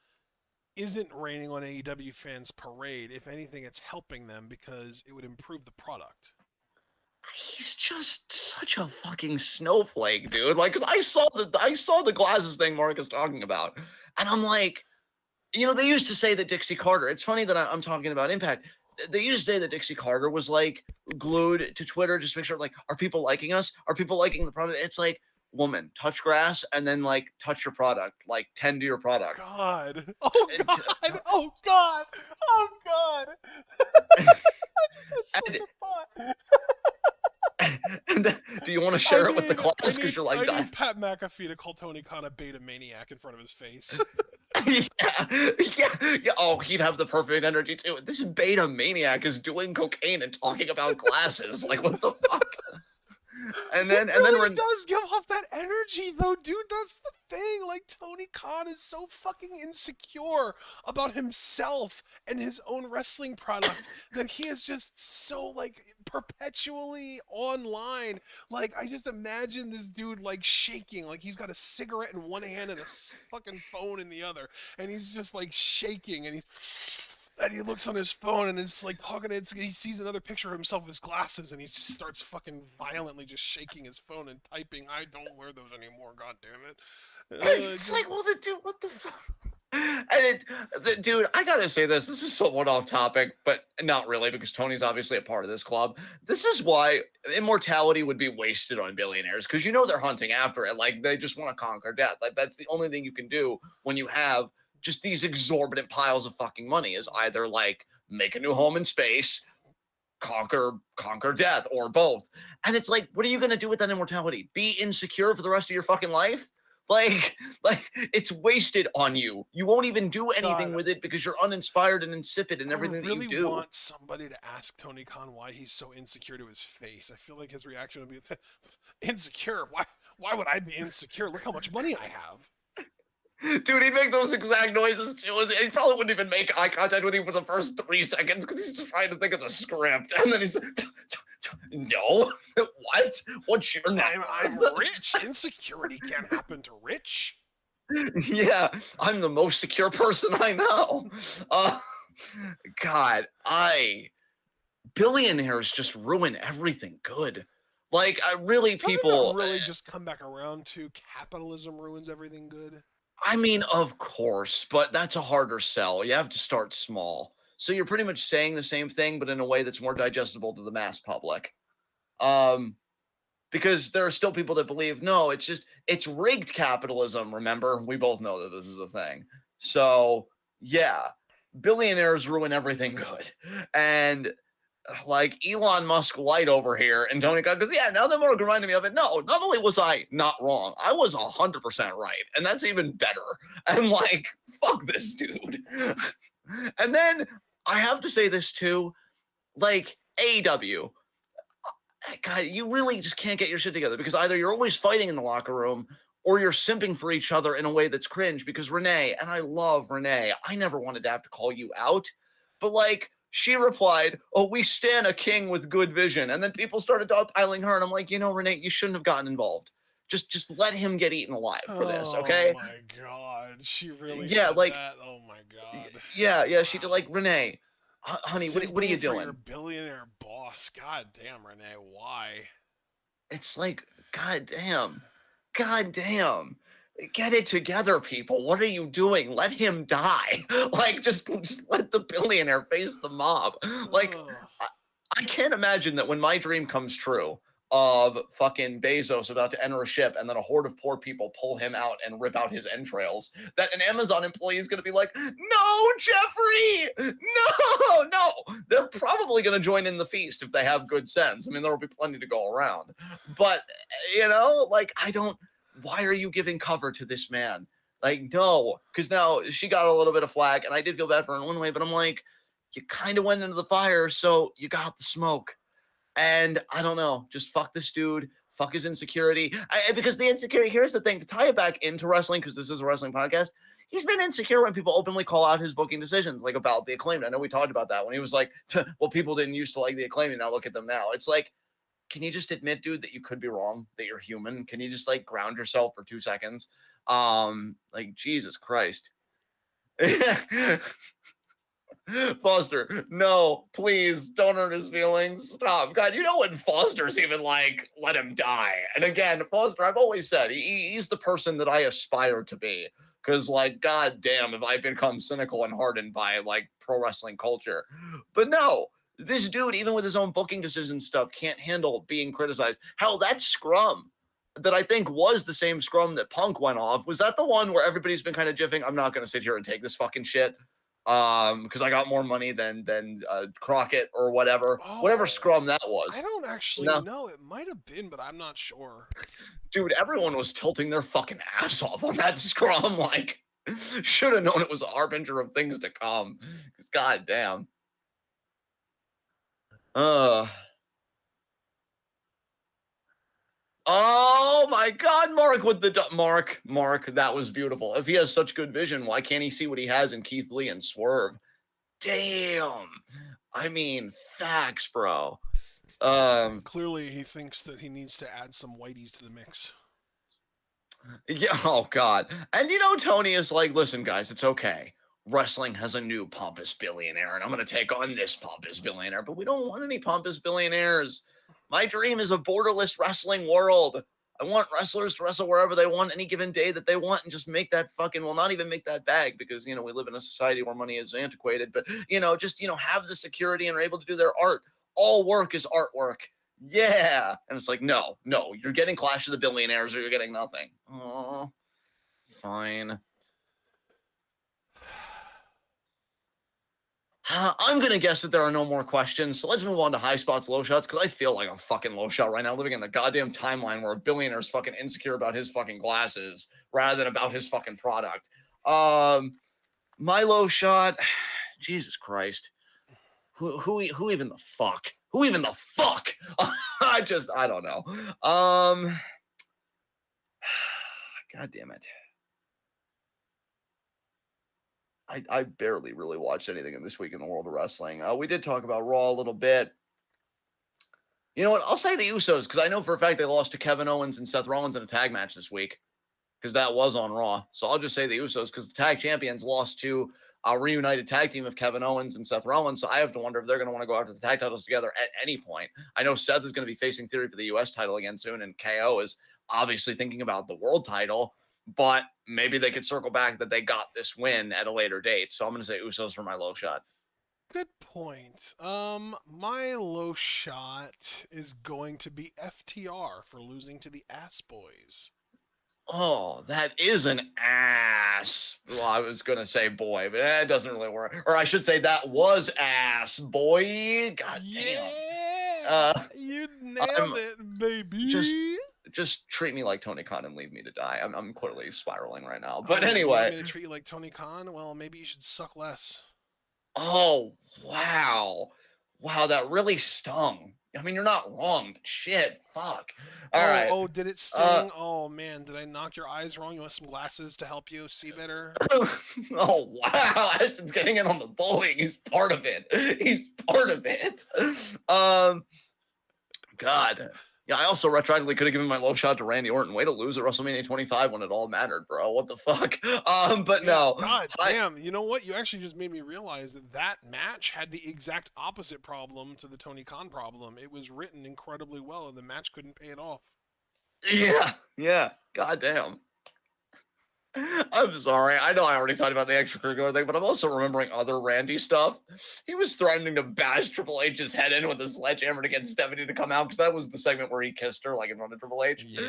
isn't raining on AEW fans' parade. If anything, it's helping them because it would improve the product. He's just such a fucking snowflake, dude. Like, cause I saw the glasses thing Mark is talking about, and I'm like, they used to say that Dixie Carter. It's funny that I'm talking about Impact. They used to say that Dixie Carter was like glued to Twitter just to make sure, like, are people liking us? Are people liking the product? It's like, woman, touch grass and then like touch your product, like tend to your product. God. Oh God. Oh God. Oh God. I just had such a thought. And then, do you want to share it with the class? Because you're like, I need Pat McAfee to call Tony Khan a beta maniac in front of his face. Yeah. Oh, he'd have the perfect energy too. This beta maniac is doing cocaine and talking about glasses. Like, what the fuck? And then does give off that energy though, dude. That's the thing. Like, Tony Khan is so fucking insecure about himself and his own wrestling product that he is just so like perpetually online. Like, I just imagine this dude like shaking, like he's got a cigarette in one hand and a fucking phone in the other, and he's just like shaking, and he looks on his phone and it's like talking. He sees another picture of himself with his glasses, and he just starts fucking violently just shaking his phone and typing, "I don't wear those anymore. God damn it!" It's like, well, dude, what the fuck? And dude, I gotta say this. This is somewhat off topic, but not really, because Tony's obviously a part of this club. This is why immortality would be wasted on billionaires, because they're hunting after it. Like, they just want to conquer death. Like, that's the only thing you can do when you have just these exorbitant piles of fucking money, is either like make a new home in space, conquer death, or both. And it's like, what are you going to do with that immortality? Be insecure for the rest of your fucking life? Like it's wasted on you. You won't even do anything with it because you're uninspired and insipid in everything that you do. I want somebody to ask Tony Khan why he's so insecure to his face. I feel like his reaction would be insecure. Why would I be insecure? Look how much money I have. Dude, he'd make those exact noises too. He probably wouldn't even make eye contact with you for the first 3 seconds because he's just trying to think of the script. And then he's like, no, what? What's your name? I'm rich. Insecurity can't happen to rich. Yeah, I'm the most secure person I know. God, billionaires just ruin everything good. Like, people really just come back around to capitalism ruins everything good. I mean, of course, but that's a harder sell. You have to start small. So you're pretty much saying the same thing, but in a way that's more digestible to the mass public. Because there are still people that believe, no, it's rigged capitalism. Remember, we both know that this is a thing. So yeah, billionaires ruin everything good. And like Elon Musk light over here and Tony Khan, because now that more reminding me of it. No, not only was I not wrong, I was 100% right, and that's even better. And like, fuck this dude. And then I have to say this too, like AEW. God, you really just can't get your shit together, because either you're always fighting in the locker room or you're simping for each other in a way that's cringe. Because Renee, and I love Renee, I never wanted to have to call you out, but like, she replied, "Oh, we stan a king with good vision." And then people started piling her, and I'm like, Renee, you shouldn't have gotten involved. Just let him get eaten alive for this, okay? Oh my God, she really said that. Oh my God. Yeah, she did. Like, Renee, Honey, what are Simping you for your doing? billionaire boss. God damn, Renee, why? It's like, god damn. Get it together, people. What are you doing? Let him die. Like, just let the billionaire face the mob. Like, Ugh. I can't imagine that when my dream comes true of fucking Bezos about to enter a ship and then a horde of poor people pull him out and rip out his entrails, that an Amazon employee is going to be like, no, Jeffrey, no. They're probably going to join in the feast if they have good sense. I mean, there will be plenty to go around. But, like, why are you giving cover to this man? Like, no, because now she got a little bit of flack, and I did feel bad for her in one way, but I'm like, you kind of went into the fire, so you got the smoke. And I don't know, just fuck this dude, fuck his insecurity. Because the insecurity, here's the thing, to tie it back into wrestling, because this is a wrestling podcast, he's been insecure when people openly call out his booking decisions, like about the Acclaimed. I know we talked about that when he was like, well, people didn't used to like the Acclaimed, and now look at them now. It's like, can you just admit, dude, that you could be wrong, that you're human? Can you just like ground yourself for 2 seconds? Like, Jesus Christ. Foster, no, please don't hurt his feelings. Stop. God, you know when Foster's even like, let him die. And again, Foster, I've always said he's the person that I aspire to be. Because, like, god damn, if I become cynical and hardened by like pro wrestling culture. But no, this dude, even with his own booking decision stuff, can't handle being criticized. Hell, that scrum that I think was the same scrum that Punk went off, was that the one where everybody's been kind of jiffing? I'm not going to sit here and take this fucking shit. Because I got more money than Crockett or whatever Oh, scrum that was. I don't actually No, know. It might have been, but I'm not sure. dude, everyone was tilting their fucking ass off on that scrum. Like, should have known it was a harbinger of things to come. Because goddamn. Oh my God, Mark with the Mark, that was beautiful. If he has such good vision, why can't he see what he has in Keith Lee and Swerve? Damn. I mean, facts, bro. Clearly, he thinks that he needs to add some whiteys to the mix. Yeah, oh God. And Tony is like, listen, guys, it's okay. Wrestling has a new pompous billionaire, and I'm going to take on this pompous billionaire, but we don't want any pompous billionaires. My dream is a borderless wrestling world. I want wrestlers to wrestle wherever they want any given day that they want and just make that fucking, well, not even make that bag because, we live in a society where money is antiquated, but, just, have the security and are able to do their art. All work is artwork. Yeah. And it's like, no, you're getting Clash of the Billionaires or you're getting nothing. Oh, fine. I'm going to guess that there are no more questions. So let's move on to high spots, low shots, because I feel like a fucking low shot right now, living in the goddamn timeline where a billionaire is fucking insecure about his fucking glasses rather than about his fucking product. My low shot, Jesus Christ. Who even the fuck? Who even the fuck? I don't know. God damn it. I barely really watched anything in this week in the world of wrestling. We did talk about Raw a little bit. You know what? I'll say the Usos because I know for a fact they lost to Kevin Owens and Seth Rollins in a tag match this week because that was on Raw. So I'll just say the Usos because the tag champions lost to a reunited tag team of Kevin Owens and Seth Rollins. So I have to wonder if they're going to want to go after the tag titles together at any point. I know Seth is going to be facing Theory for the U.S. title again soon, and KO is obviously thinking about the world title. But maybe they could circle back that they got this win at a later date. So I'm going to say Usos for my low shot. Good point. My low shot is going to be FTR for losing to the Ass Boys. Oh, that is an ass. Well, I was going to say boy, but it doesn't really work. Or I should say that was ass, boy. God damn. Yeah! You nailed it, baby! Just treat me like Tony Khan and leave me to die. I'm clearly spiraling right now. But anyway. You want me to treat you like Tony Khan? Well, maybe you should suck less. Oh, wow. Wow, that really stung. I mean, you're not wrong, but shit, fuck. All right. Oh, did it sting? Oh, man, did I knock your eyes wrong? You want some glasses to help you see better? Oh, wow. Ashton's getting in on the bullying. He's part of it. God. Yeah, I also retroactively could have given my low shot to Randy Orton. Way to lose at WrestleMania 25 when it all mattered, bro. What the fuck? But Yeah, no. God damn. You know what? You actually just made me realize that that match had the exact opposite problem to the Tony Khan problem. It was written incredibly well, and the match couldn't pay it off. Yeah. God damn. I'm sorry. I know I already talked about the extracurricular thing, but I'm also remembering other Randy stuff. He was threatening to bash Triple H's head in with a sledgehammer to get Stephanie to come out, because that was the segment where he kissed her, like in front of Triple H. Yeah.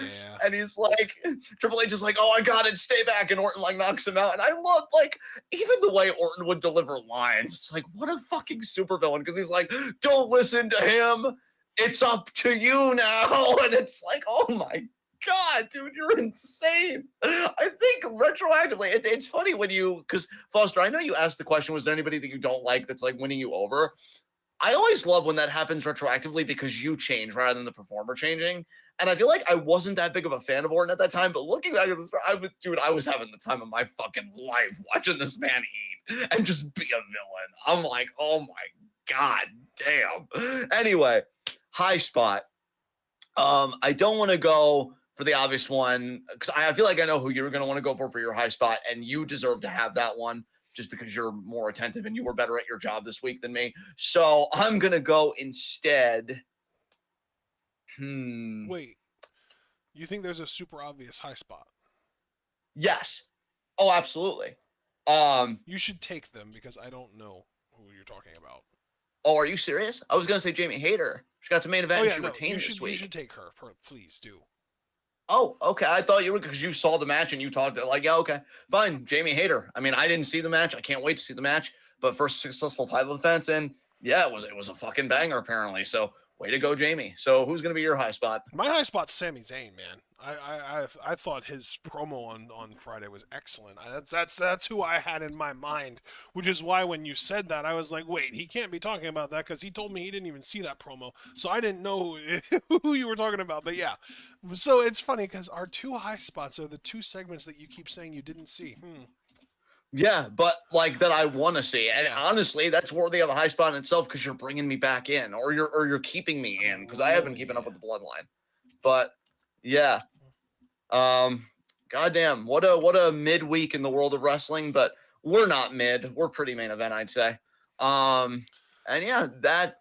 And he's like, Triple H is like, oh, I got it, stay back. And Orton like knocks him out. And I love, like, even the way Orton would deliver lines. It's like, what a fucking supervillain. Because he's like, don't listen to him. It's up to you now. And it's like, oh my God, dude, you're insane. I think retroactively, it's funny when you, because Foster, I know you asked the question, was there anybody that you don't like that's like winning you over? I always love when that happens retroactively because you change rather than the performer changing. And I feel like I wasn't that big of a fan of Orton at that time, but looking back at this, I was having the time of my fucking life watching this man eat and just be a villain. I'm like, oh my God, damn. Anyway, high spot. I don't want to go for the obvious one, because I feel like I know who you're going to want to go for your high spot, and you deserve to have that one just because you're more attentive and you were better at your job this week than me. So I'm going to go instead. Wait, you think there's a super obvious high spot? Yes. Oh, absolutely. You should take them because I don't know who you're talking about. Oh, are you serious? I was going to say Jamie Hayter. She got to main event and she retained this week. You should take her. Please do. Oh, okay. I thought you were, because you saw the match and you talked like, yeah, okay, fine. Jamie Hayter. I mean, I didn't see the match. I can't wait to see the match. But first successful title defense, and yeah, it was a fucking banger apparently. So way to go, Jamie. So who's gonna be your high spot? My high spot's Sami Zayn, man. I thought his promo on Friday was excellent. That's who I had in my mind, which is why when you said that, I was like, wait, he can't be talking about that because he told me he didn't even see that promo, so I didn't know who you were talking about. But yeah, so it's funny because our two high spots are the two segments that you keep saying you didn't see. Yeah, but like that I want to see, and honestly, that's worthy of a high spot in itself because you're bringing me back in, or you're keeping me in, because I have been keeping up with the bloodline. But yeah, goddamn, what a midweek in the world of wrestling. But we're not mid, we're pretty main event, I'd say. And yeah, that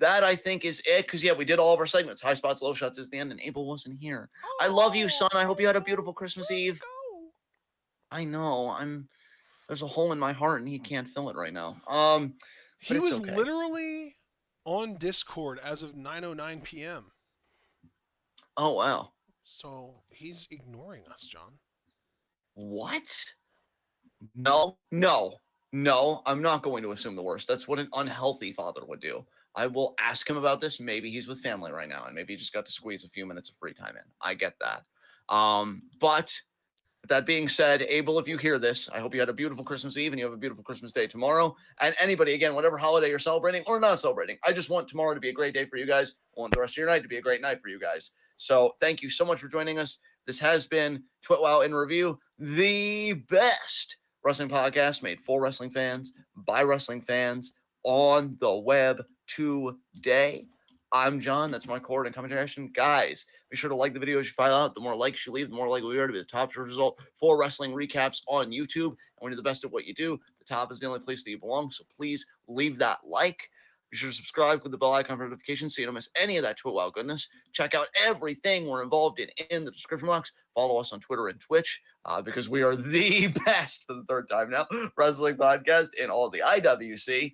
I think is it, because yeah, we did all of our segments. High spots, low shots is the end, and Abel wasn't here. I love you, son. I hope you had a beautiful Christmas Eve. I know, there's a hole in my heart and he can't fill it right now. He was literally on Discord as of 9:09 p.m. Oh, wow. So he's ignoring us, John. What? No, I'm not going to assume the worst. That's what an unhealthy father would do. I will ask him about this. Maybe he's with family right now and maybe he just got to squeeze a few minutes of free time in. I get that. But that being said, Abel, if you hear this, I hope you had a beautiful Christmas Eve and you have a beautiful Christmas Day tomorrow. And anybody, again, whatever holiday you're celebrating or not celebrating, I just want tomorrow to be a great day for you guys. I want the rest of your night to be a great night for you guys. So thank you so much for joining us. This has been TWitWoW in Review, the best wrestling podcast made for wrestling fans, by wrestling fans, on the web today. I'm John. That's my cord and commentary action. Guys, be sure to like the videos you file out. The more likes you leave, the more likely we are to be the top result for wrestling recaps on YouTube. And when you're the best at what you do, the top is the only place that you belong. So please leave that like. Be sure to subscribe with the bell icon for notifications so you don't miss any of that TWitWoW goodness. Check out everything we're involved in the description box. Follow us on Twitter and Twitch because we are the best, for the third time now, wrestling podcast in all of the IWC.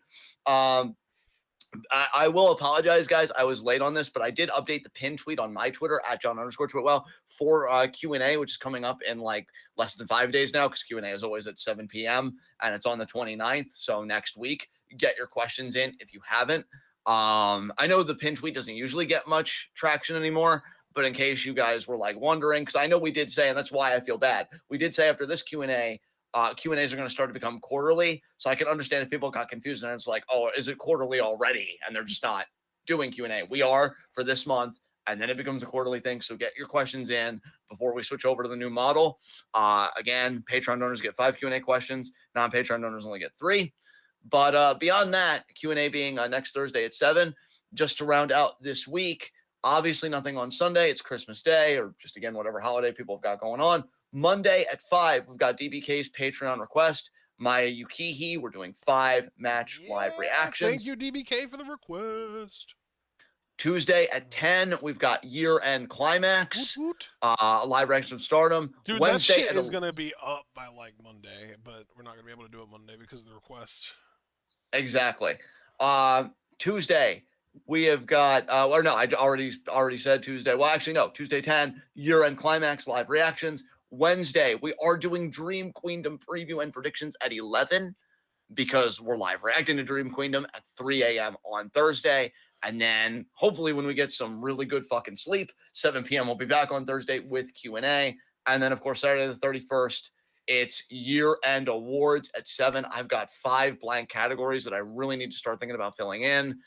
I will apologize, guys. I was late on this, but I did update the pin tweet on my Twitter at John_TWitWoW for Q&A, which is coming up in like less than 5 days now, because Q&A is always at 7 p.m. and it's on the 29th. So next week, get your questions in if you haven't. I know the pin tweet doesn't usually get much traction anymore, but in case you guys were like wondering, because I know we did say, and that's why I feel bad, we did say after this Q&A, Q&As are going to start to become quarterly. So I can understand if people got confused and it's like, oh, is it quarterly already? And they're just not doing Q&A. We are for this month, and then it becomes a quarterly thing. So get your questions in before we switch over to the new model. Again, Patreon donors get 5 Q&A questions. Non-Patreon donors only get 3. But beyond that, Q&A being next Thursday at 7. Just to round out this week, Obviously, nothing on Sunday. It's Christmas Day, or just again, whatever holiday people have got going on. Monday at 5, we've got DBK's Patreon request. Maya Yukihi, we're doing 5 match live Yeah, thank reactions. you, DBK, for the request. Tuesday at 10, we've got year-end Woot climax, woot. live reaction of Stardom. Dude, that Wednesday shit at is gonna be up by like Monday, but we're not gonna be able to do it Monday because of the request. exactly. Tuesday, we have got, or no, I already said Tuesday. Well, actually, no, Tuesday 10, year-end climax, live reactions. Wednesday, we are doing Dream Queendom preview and predictions at 11 because we're live reacting to Dream Queendom at 3 a.m. on Thursday. And then hopefully when we get some really good fucking sleep, 7 p.m. we'll be back on Thursday with Q&A. And then, of course, Saturday the 31st, it's year-end awards at 7. I've got 5 blank categories that I really need to start thinking about filling in.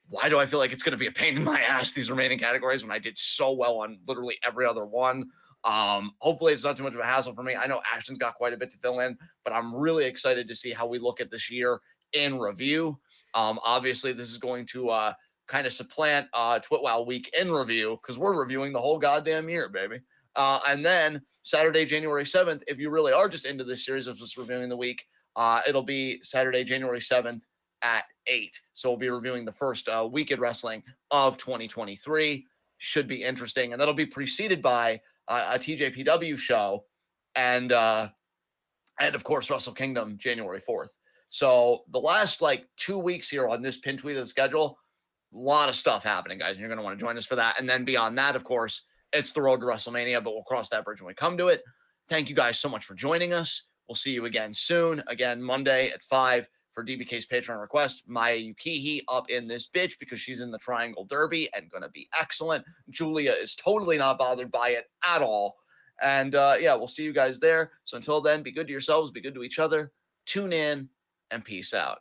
Why do I feel like it's going to be a pain in my ass, these remaining categories, when I did so well on literally every other one? Hopefully it's not too much of a hassle for me. I know Ashton's got quite a bit to fill in, but I'm really excited to see how we look at this year in review. Obviously, this is going to kind of supplant TWitWoW week in review because we're reviewing the whole goddamn year, baby. And then Saturday, January 7th, if you really are just into this series of just reviewing the week, it'll be Saturday, January 7th at 8. So we'll be reviewing the first Weekend Wrestling of 2023. Should be interesting. And that'll be preceded by a TJPW show and of course Wrestle Kingdom January 4th. So the last like 2 weeks here on this pin tweet of the schedule, a lot of stuff happening, guys, and you're going to want to join us for that. And then beyond that, of course, it's the road to WrestleMania, but we'll cross that bridge when we come to it. Thank you guys so much for joining us. We'll see you again soon. Again, Monday at 5 for DBK's Patreon request. Maya Yukihi up in this bitch because she's in the Triangle Derby and going to be excellent. Julia is totally not bothered by it at all. And yeah, we'll see you guys there. So until then, be good to yourselves, be good to each other. Tune in and peace out.